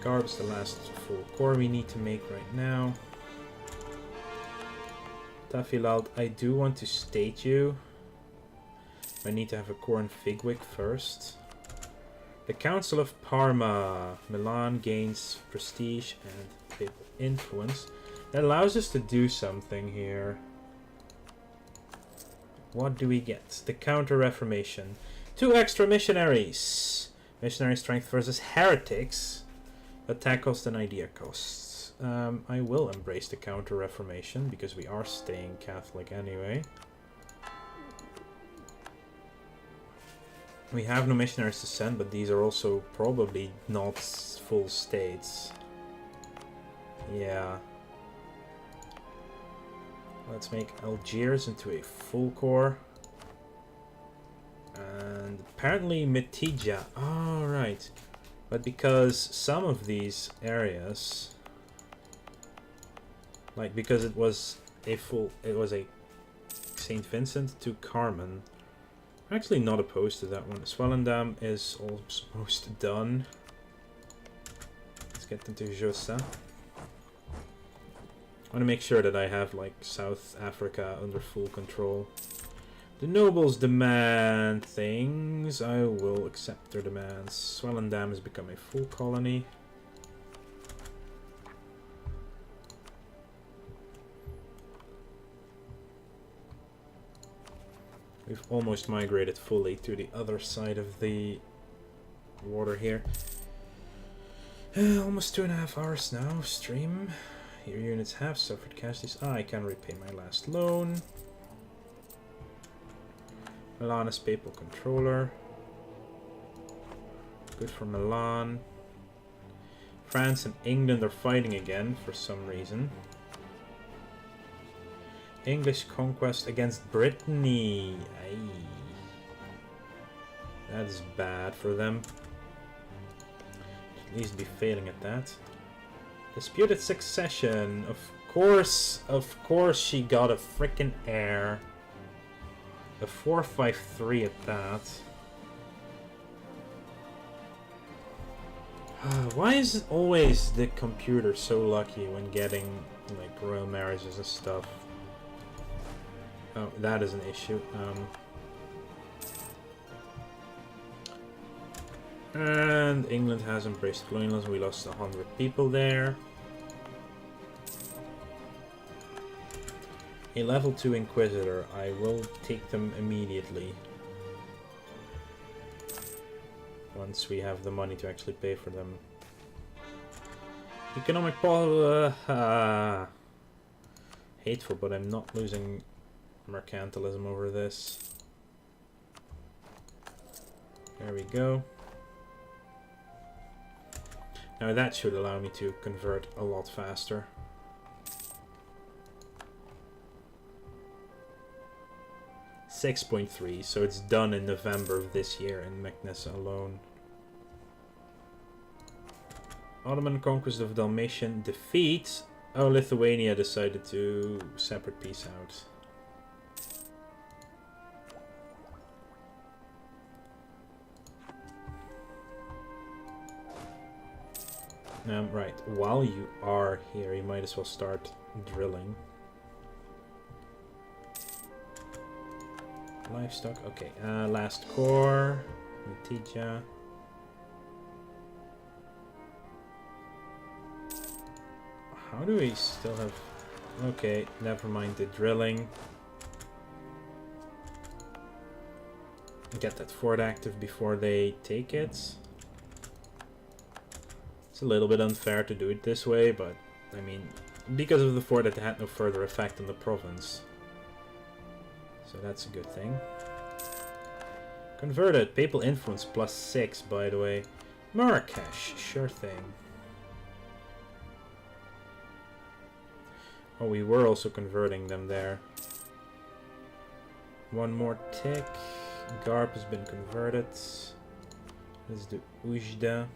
Garb is the last full core we need to make right now. Tafilalt, I do want to state you. I need to have a core in Figwick first. The Council of Parma. Milan gains prestige and papal influence. That allows us to do something here. What do we get? The Counter-Reformation. 2 extra missionaries. Missionary strength versus heretics. Attack cost and idea costs. I will embrace the Counter-Reformation because we are staying Catholic anyway. We have no missionaries to send, but these are also probably not full states. Yeah. Let's make Algiers into a full core. And apparently Mitidja. Oh, right. But because some of these areas, like because it was a St. Vincent to Carmen. I'm actually not opposed to that one. Swellendam is almost done. Let's get into Josa. I want to make sure that I have like South Africa under full control. The nobles demand things. I will accept their demands. Swellendam has become a full colony. We've almost migrated fully to the other side of the water here. Almost 2.5 hours now. Stream. Your units have suffered casualties. I can repay my last loan. Milan is papal controller. Good for Milan. France and England are fighting again for some reason. English conquest against Brittany. Aye. That's bad for them. At least be failing at that. Disputed succession. Of course she got a frickin' heir. A 453 at that. Why is always the computer so lucky when getting like royal marriages and stuff? Oh, that is an issue. And England has embraced colonialism. We lost 100 people there. A level 2 Inquisitor. I will take them immediately. Once we have the money to actually pay for them. Economic policy. Hateful, but I'm not losing mercantilism over this. There we go. Now that should allow me to convert a lot faster. $6.3, so it's done in November of this year in Magnessa alone. Ottoman conquest of Dalmatian defeat. Oh, Lithuania decided to separate peace out. Right, while you are here, you might as well start drilling. Livestock, okay. Last core. Mitidja. How do we still have... Okay, never mind the drilling. Get that fort active before they take it. It's a little bit unfair to do it this way, but I mean, because of the fort, it had no further effect on the province. So that's a good thing. Converted. Papal influence +6, by the way. Marrakesh. Sure thing. Oh, we were also converting them there. One more tick. Garp has been converted. Let's do Ujda.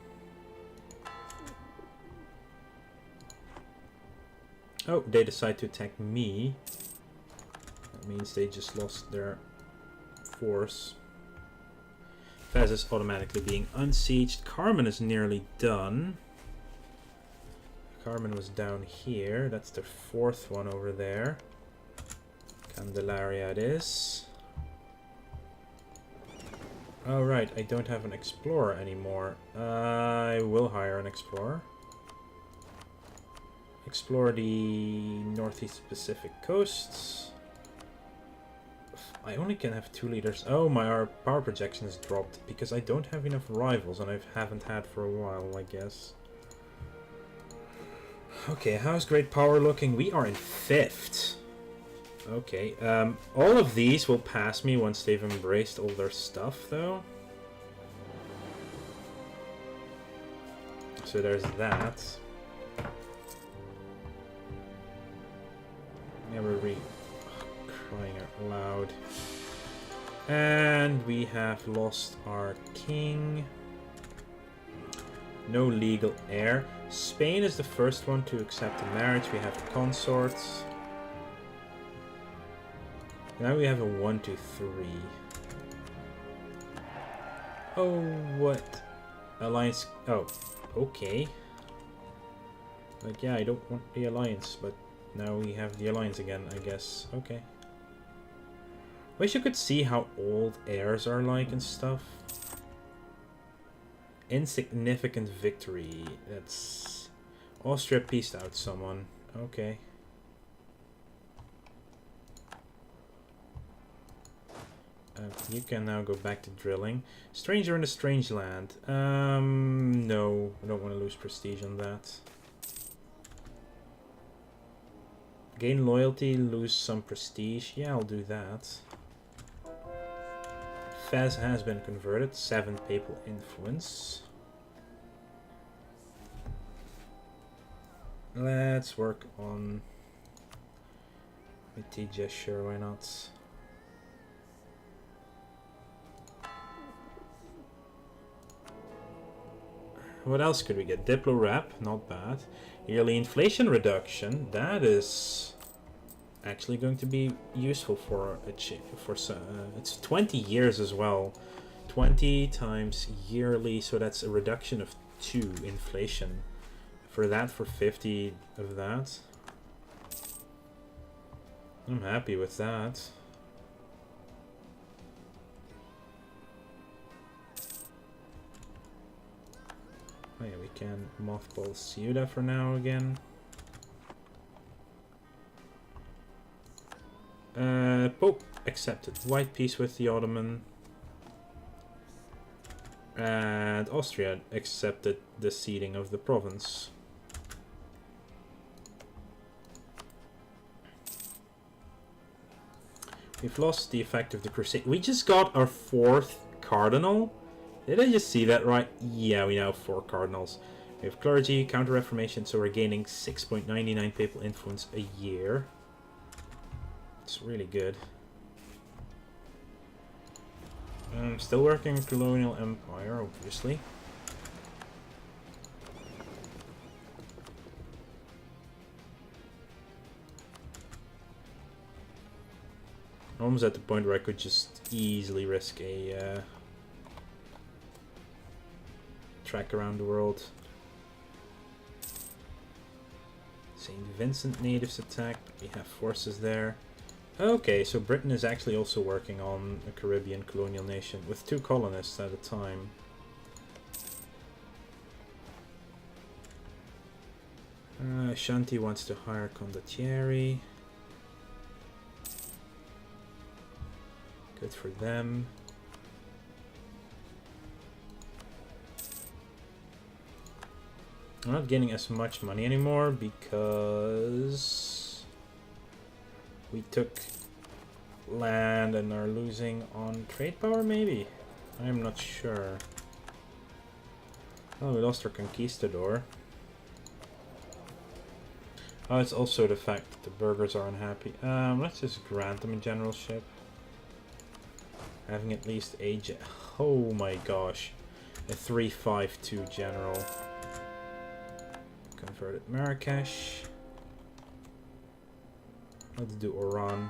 Oh, they decide to attack me. That means they just lost their force. Fez is automatically being unsieged. Carmen is nearly done. Carmen was down here. That's the fourth one over there. Candelaria it is. Oh right, I don't have an explorer anymore. I will hire an explorer. Explore the Northeast Pacific coasts. I only can have 2 leaders. Oh, my power projection has dropped because I don't have enough rivals, and I haven't had for a while, I guess. Okay, how's Great Power looking? We are in 5th. Okay, all of these will pass me once they've embraced all their stuff, though. So there's that. Never read. Crying out loud. And we have lost our king. No legal heir. Spain is the first one to accept a marriage. We have consorts. Now we have a 1, 2, 3. Oh, what? Alliance. Oh, okay. Like, yeah, I don't want the alliance, but now we have the alliance again, I guess. Okay. Wish you could see how old heirs are like and stuff. Insignificant victory. That's... Austria pieced out someone. Okay. You can now go back to drilling. Stranger in a strange land. No. I don't want to lose prestige on that. Gain loyalty, lose some prestige. Yeah, I'll do that. Fez has been converted. 7 papal influence. Let's work on Mitija, sure, why not? What else could we get? Diplo Rep, not bad. Yearly inflation reduction, that is actually going to be useful for it's 20 years as well. 20 times yearly, so that's a reduction of 2 inflation. For that, for 50 of that. I'm happy with that. Oh yeah, we can mothball Ceuta for now again. Pope accepted. White peace with the Ottoman. And Austria accepted the ceding of the province. We've lost the effect of the crusade. We just got our 4th cardinal. Did I just see that right? Yeah, we now have 4 cardinals. We have clergy, counter-reformation, so we're gaining 6.99 papal influence a year. It's really good. I'm still working with colonial empire, obviously. Almost at the point where I could just easily risk a trek around the world. St. Vincent natives attack. We have forces there. Okay, so Britain is actually also working on a Caribbean colonial nation with 2 colonists at a time. Ashanti wants to hire condottieri. Good for them. I'm not getting as much money anymore because we took land and are losing on trade power, maybe? I'm not sure. Oh, we lost our conquistador. Oh, it's also the fact that the burghers are unhappy. Let's just grant them a generalship. Having at least a oh my gosh. A 352 general. Converted Marrakesh. Let's do Oran.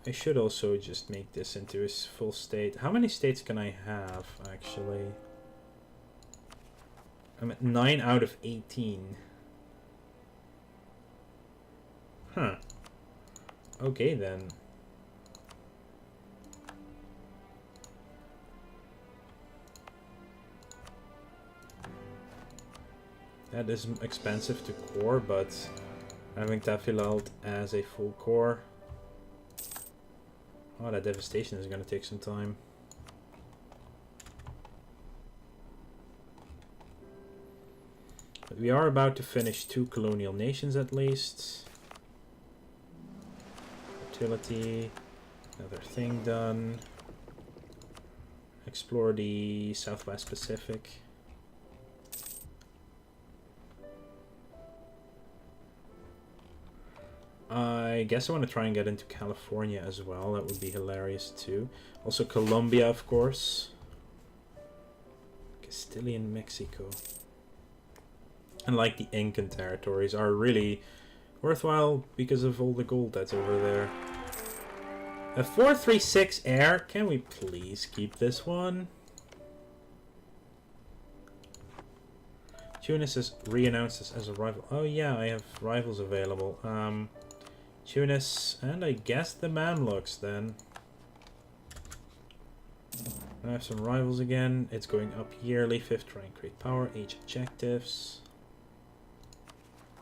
I should also just make this into a full state. How many states can I have, actually? I'm at 9 out of 18. Huh. Okay, then. That is expensive to core, but having Tafilalt as a full core. Oh, that devastation is going to take some time. But we are about to finish 2 colonial nations at least. Fertility. Another thing done. Explore the Southwest Pacific. I guess I want to try and get into California as well. That would be hilarious too. Also Colombia, of course. Castilian Mexico. And like the Incan territories are really worthwhile because of all the gold that's over there. A 436 air. Can we please keep this one? Tunis is re-announced as a rival. Oh yeah, I have rivals available. Tunis, and I guess the Mamluks then. I have some rivals again. It's going up yearly. 5th rank, great power, age objectives.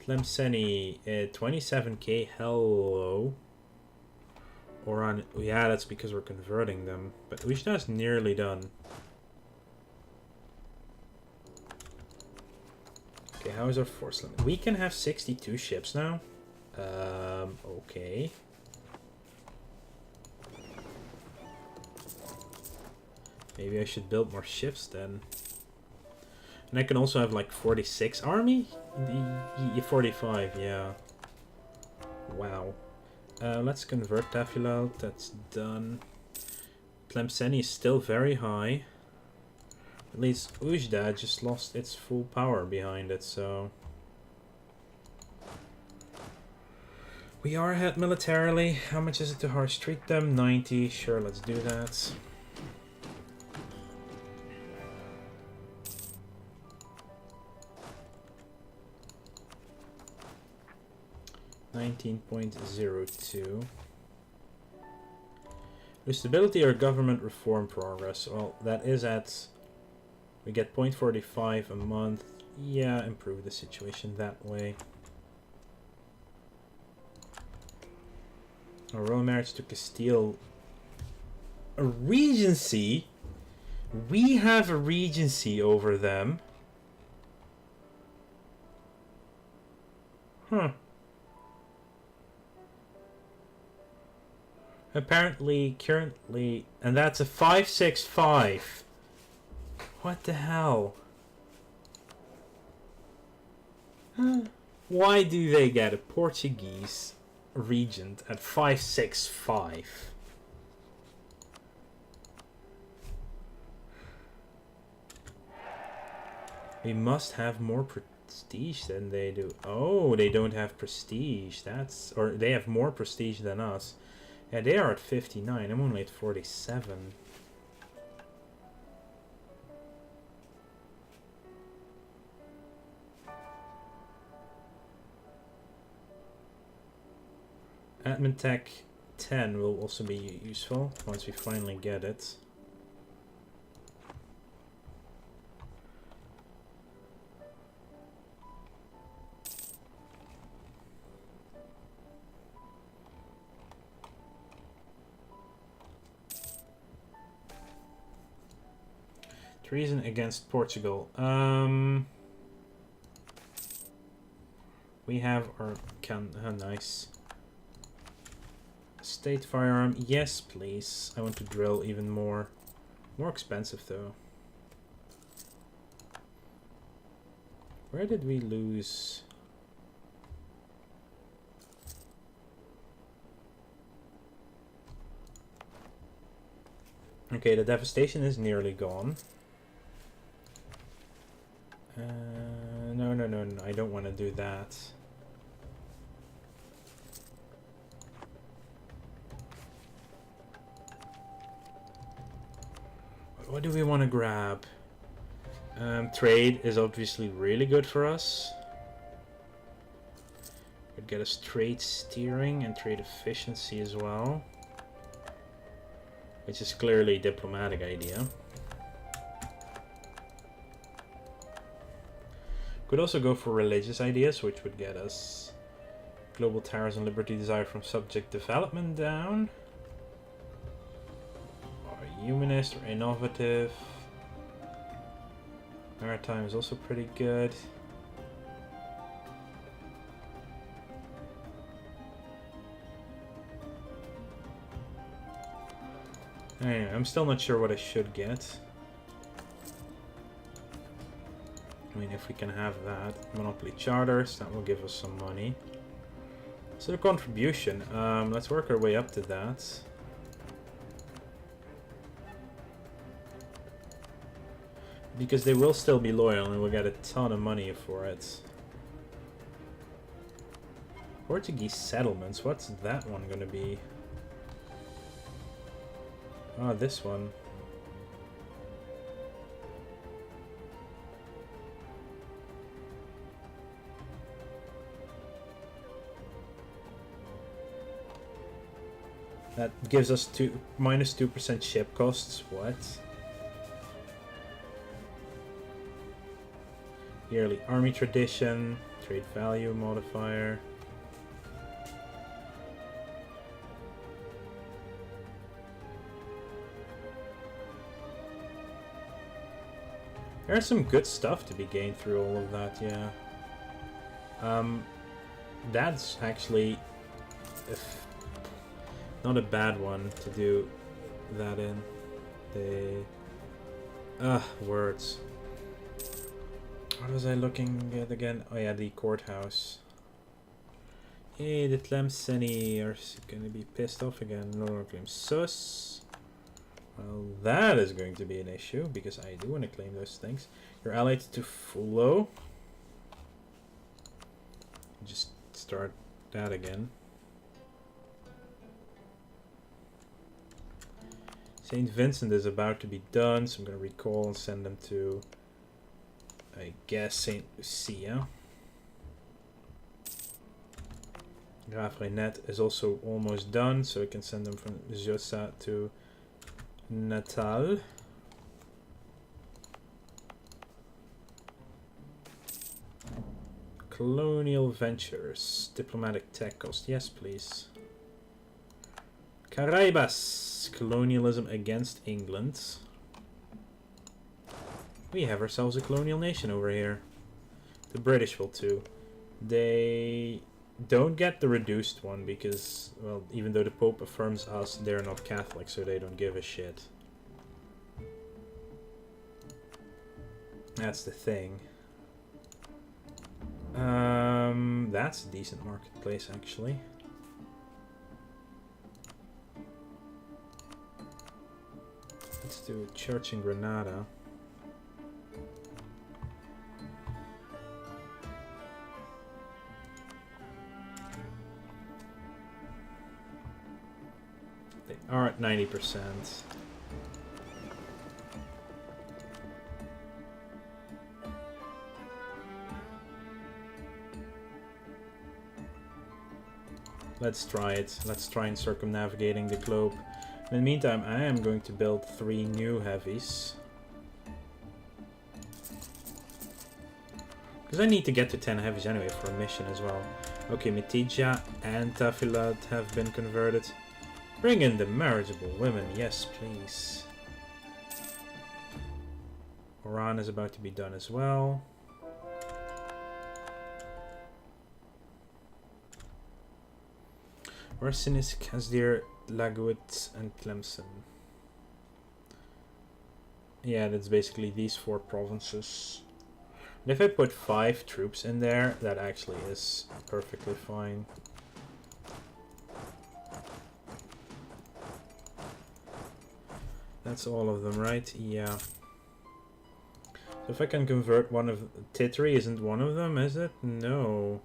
Tlemceni, 27k, hello. Oran, yeah, that's because we're converting them. But Ujda's nearly done. Okay, how is our force limit? We can have 62 ships now. Okay. Maybe I should build more ships then. And I can also have like 46 army? 45, yeah. Wow. Let's convert Tafilalt, that's done. Tlemceni is still very high. At least Ujda just lost its full power behind it, so... We are ahead militarily. How much is it to harsh treat them? 90. Sure, let's do that. $19.02. The stability or government reform progress. Well, that is at... We get 0.45 a month. Yeah, improve the situation that way. A royal marriage to Castile. A regency? We have a regency over them. Huh. Apparently, currently... And that's a 565. What the hell? Why do they get a Portuguese regent at 565? We must have more prestige than they do. Oh, they don't have prestige. That's... Or they have more prestige than us. Yeah, they are at 59. I'm only at 47. Admin Tech 10 will also be useful once we finally get it. Treason against Portugal. We have our nice. State firearm, yes please. I want to drill even more. More expensive though. Where did we lose? Okay, the devastation is nearly gone. No, I don't want to do that. what do we want to grab? Trade is obviously really good for us. Could get us trade steering and trade efficiency as well, which is clearly a diplomatic idea. Could also go for religious ideas, which would get us global tariffs and liberty desire from subject development down. Or humanist or innovative. Maritime is also pretty good. Anyway, I'm still not sure what I should get. I mean, if we can have that. Monopoly charters, that will give us some money. So the contribution, let's work our way up to that. Because they will still be loyal and we'll get a ton of money for it. Portuguese settlements, what's that one gonna be? Ah, this one. That gives us minus 2% ship costs. What? Yearly army tradition, trade value modifier. There's some good stuff to be gained through all of that, yeah. That's actually not a bad one to do that in. Words. What was I looking at again? Oh yeah, the courthouse. Hey, the Tlemceni are gonna be pissed off again. No claim sus. Well, that is going to be an issue because I do want to claim those things. You're allied to Fulo. Just start that again. St. Vincent is about to be done, so I'm going to recall and send them to, I guess, St. Lucia. Graaf Reinet is also almost done, so I can send them from Josa to Natal. Colonial Ventures. Diplomatic tech cost. Yes, please. Caraibas. Colonialism against England. We have ourselves a colonial nation over here. The British will too. They don't get the reduced one because, well, even though the Pope affirms us, they're not Catholic, so they don't give a shit. That's the thing. That's a decent marketplace, actually. Let's do a church in Granada. They are at 90%. Let's try it. Let's try and circumnavigating the globe. In the meantime, I am going to build 3 new heavies. Because I need to get to 10 heavies anyway for a mission as well. Okay, Mitidja and Tafilat have been converted. Bring in the marriageable women, yes please. Oran is about to be done as well. Warsinis, Kasdir, Laguit, and Tlemcen. Yeah, that's basically these 4 provinces. And if I put 5 troops in there, that actually is perfectly fine. That's all of them, right? Yeah. So if I can convert one of... Titri isn't one of them, is it? No.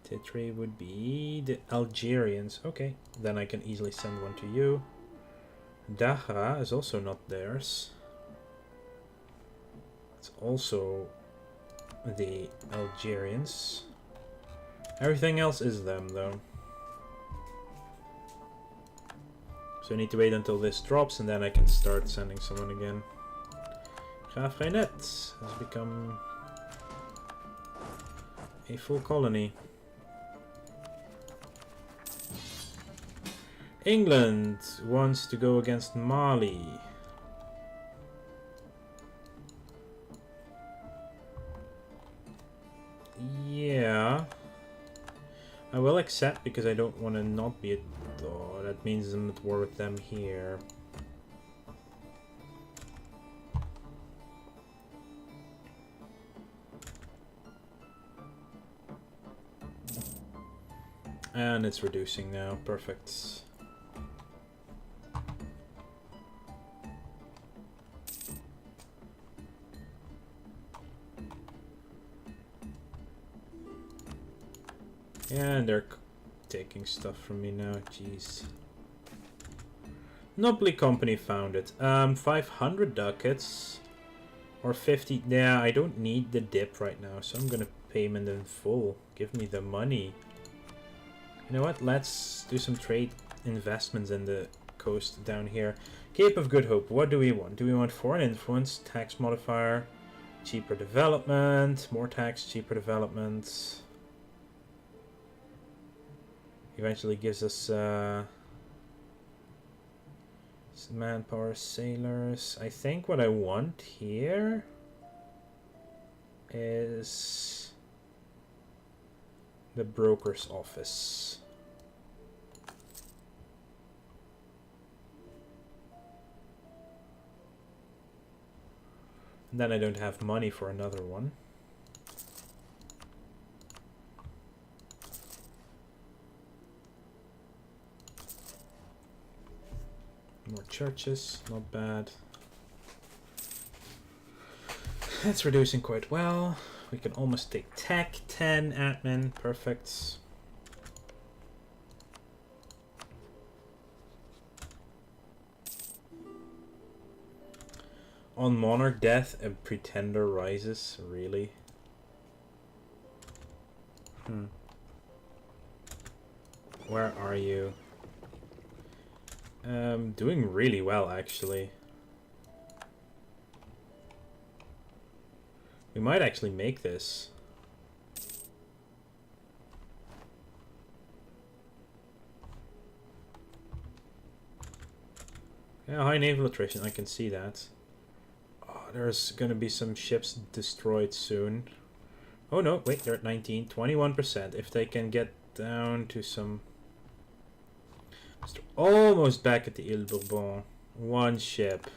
Titri would be the Algerians. Okay, then I can easily send one to you. Dahra is also not theirs. It's also the Algerians. Everything else is them, though. So I need to wait until this drops, and then I can start sending someone again. Graaf Reinet has become a full colony. England wants to go against Mali. Yeah. I will accept because I don't want to not be at... Oh, that means I'm at war with them here. And it's reducing now. Perfect. And they're taking stuff from me now. Jeez. Monopoly company founded. 500 ducats. Or 50. Yeah, I don't need the dip right now, so I'm gonna pay them in full. Give me the money. You know what? Let's do some trade investments in the coast down here. Cape of Good Hope. What do we want? Do we want foreign influence, tax modifier, cheaper development, more tax, cheaper development? Eventually gives us some manpower, sailors. I think what I want here is the broker's office. And then I don't have money for another one. More churches, not bad. That's reducing quite well. We can almost take tech, 10 admin, perfect. On monarch death, a pretender rises, really? Where are you? Doing really well, actually. We might actually make this. Yeah, high naval attrition, I can see that. Oh, there's gonna be some ships destroyed soon. Oh no, wait, they're at 19, 21%. If they can get down to some... Almost back at the Ile Bourbon. One ship.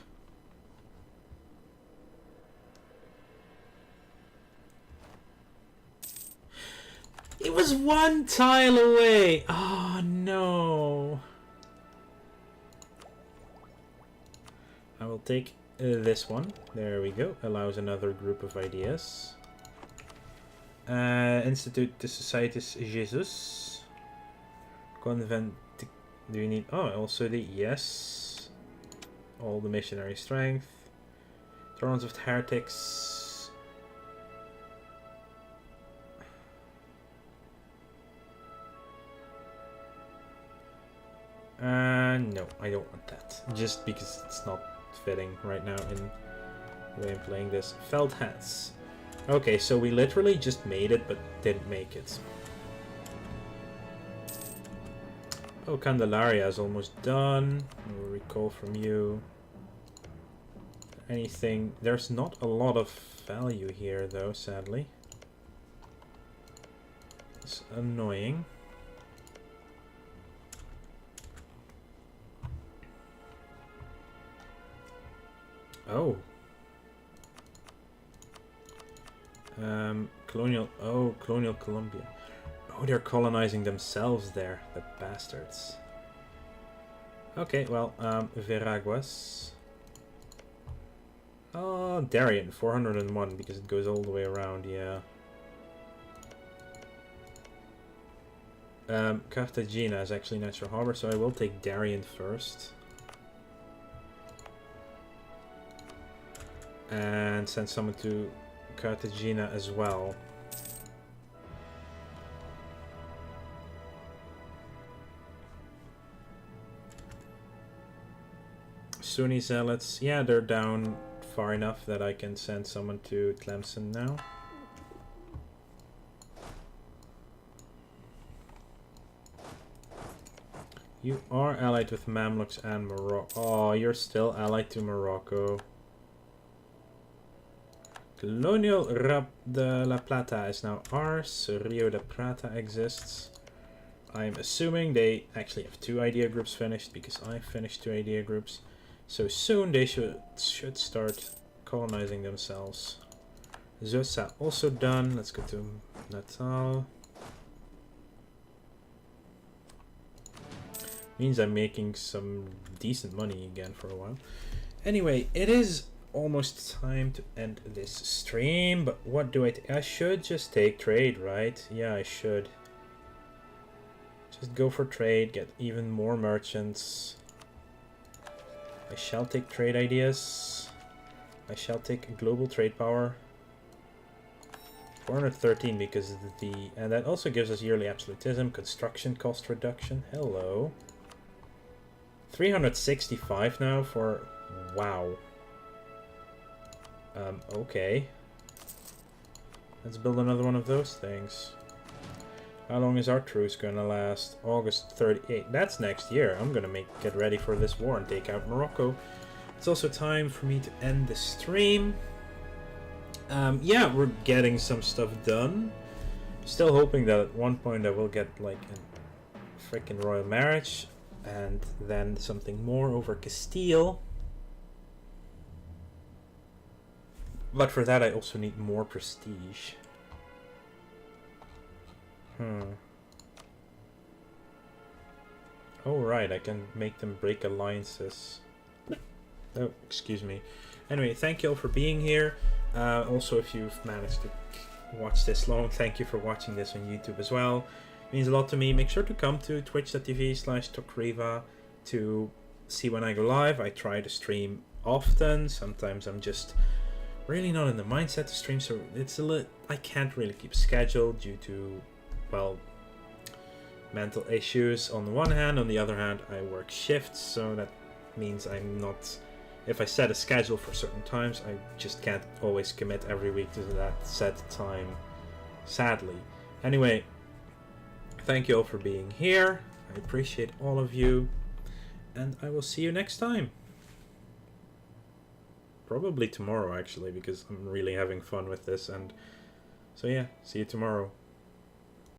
It was one tile away! Oh no! I will take this one. There we go. Allows another group of ideas. Institute de Societas Jesus. Convent. Do you need... Oh, also the... Yes. All the missionary strength. Thrones of Heretics. No, I don't want that. Just because it's not fitting right now in the way I'm playing this. Felt hats. Okay, so we literally just made it, but didn't make it. Oh, Candelaria is almost done. We'll recall from you. Anything... There's not a lot of value here, though, sadly. It's annoying. Oh. Colonial... Oh, Colonial Colombia. Oh, they're colonizing themselves there, the bastards. Okay, well, Veraguas. Oh, Darien, 401, because it goes all the way around, yeah. Cartagena is actually natural harbor, so I will take Darien first. and send someone to Cartagena as well. Sunni Zealots, yeah, they're down far enough that I can send someone to Tlemcen now. You are allied with Mamluks and Morocco. Oh, you're still allied to Morocco. Colonial de la Plata is now ours. Rio de Plata exists. I'm assuming they actually have 2 idea groups finished because I finished 2 idea groups. So soon they should start colonizing themselves. Zosa also done. Let's go to Natal. Means I'm making some decent money again for a while. Anyway, it is almost time to end this stream, but what do I should just take trade, right? Yeah, I should. Just go for trade, get even more merchants. I shall take trade ideas. I shall take a global trade power. 413 because of and that also gives us yearly absolutism, construction cost reduction. Hello. 365 now for, wow. Okay. Let's build another one of those things. How long is our truce gonna last? August 38. That's next year. I'm gonna get ready for this war and take out Morocco. It's also time for me to end the stream. Yeah, we're getting some stuff done. Still hoping that at one point I will get like a freaking royal marriage. And then something more over Castile. But for that I also need more prestige. Oh right, I can make them break alliances. Oh, excuse me. Anyway, thank you all for being here. Also, if you've managed to watch this long, thank you for watching this on YouTube as well. Means a lot to me. Make sure to come to twitch.tv/Tokriva to see when I go live. I try to stream often. Sometimes I'm just really not in the mindset to stream, so it's I can't really keep schedule due to, well, mental issues on the one hand. On the other hand, I work shifts, so that means I'm not, if I set a schedule for certain times, I just can't always commit every week to that set time, sadly. Anyway, thank you all for being here. I appreciate all of you, and I will see you next time. Probably tomorrow, actually, because I'm really having fun with this, and so yeah, see you tomorrow.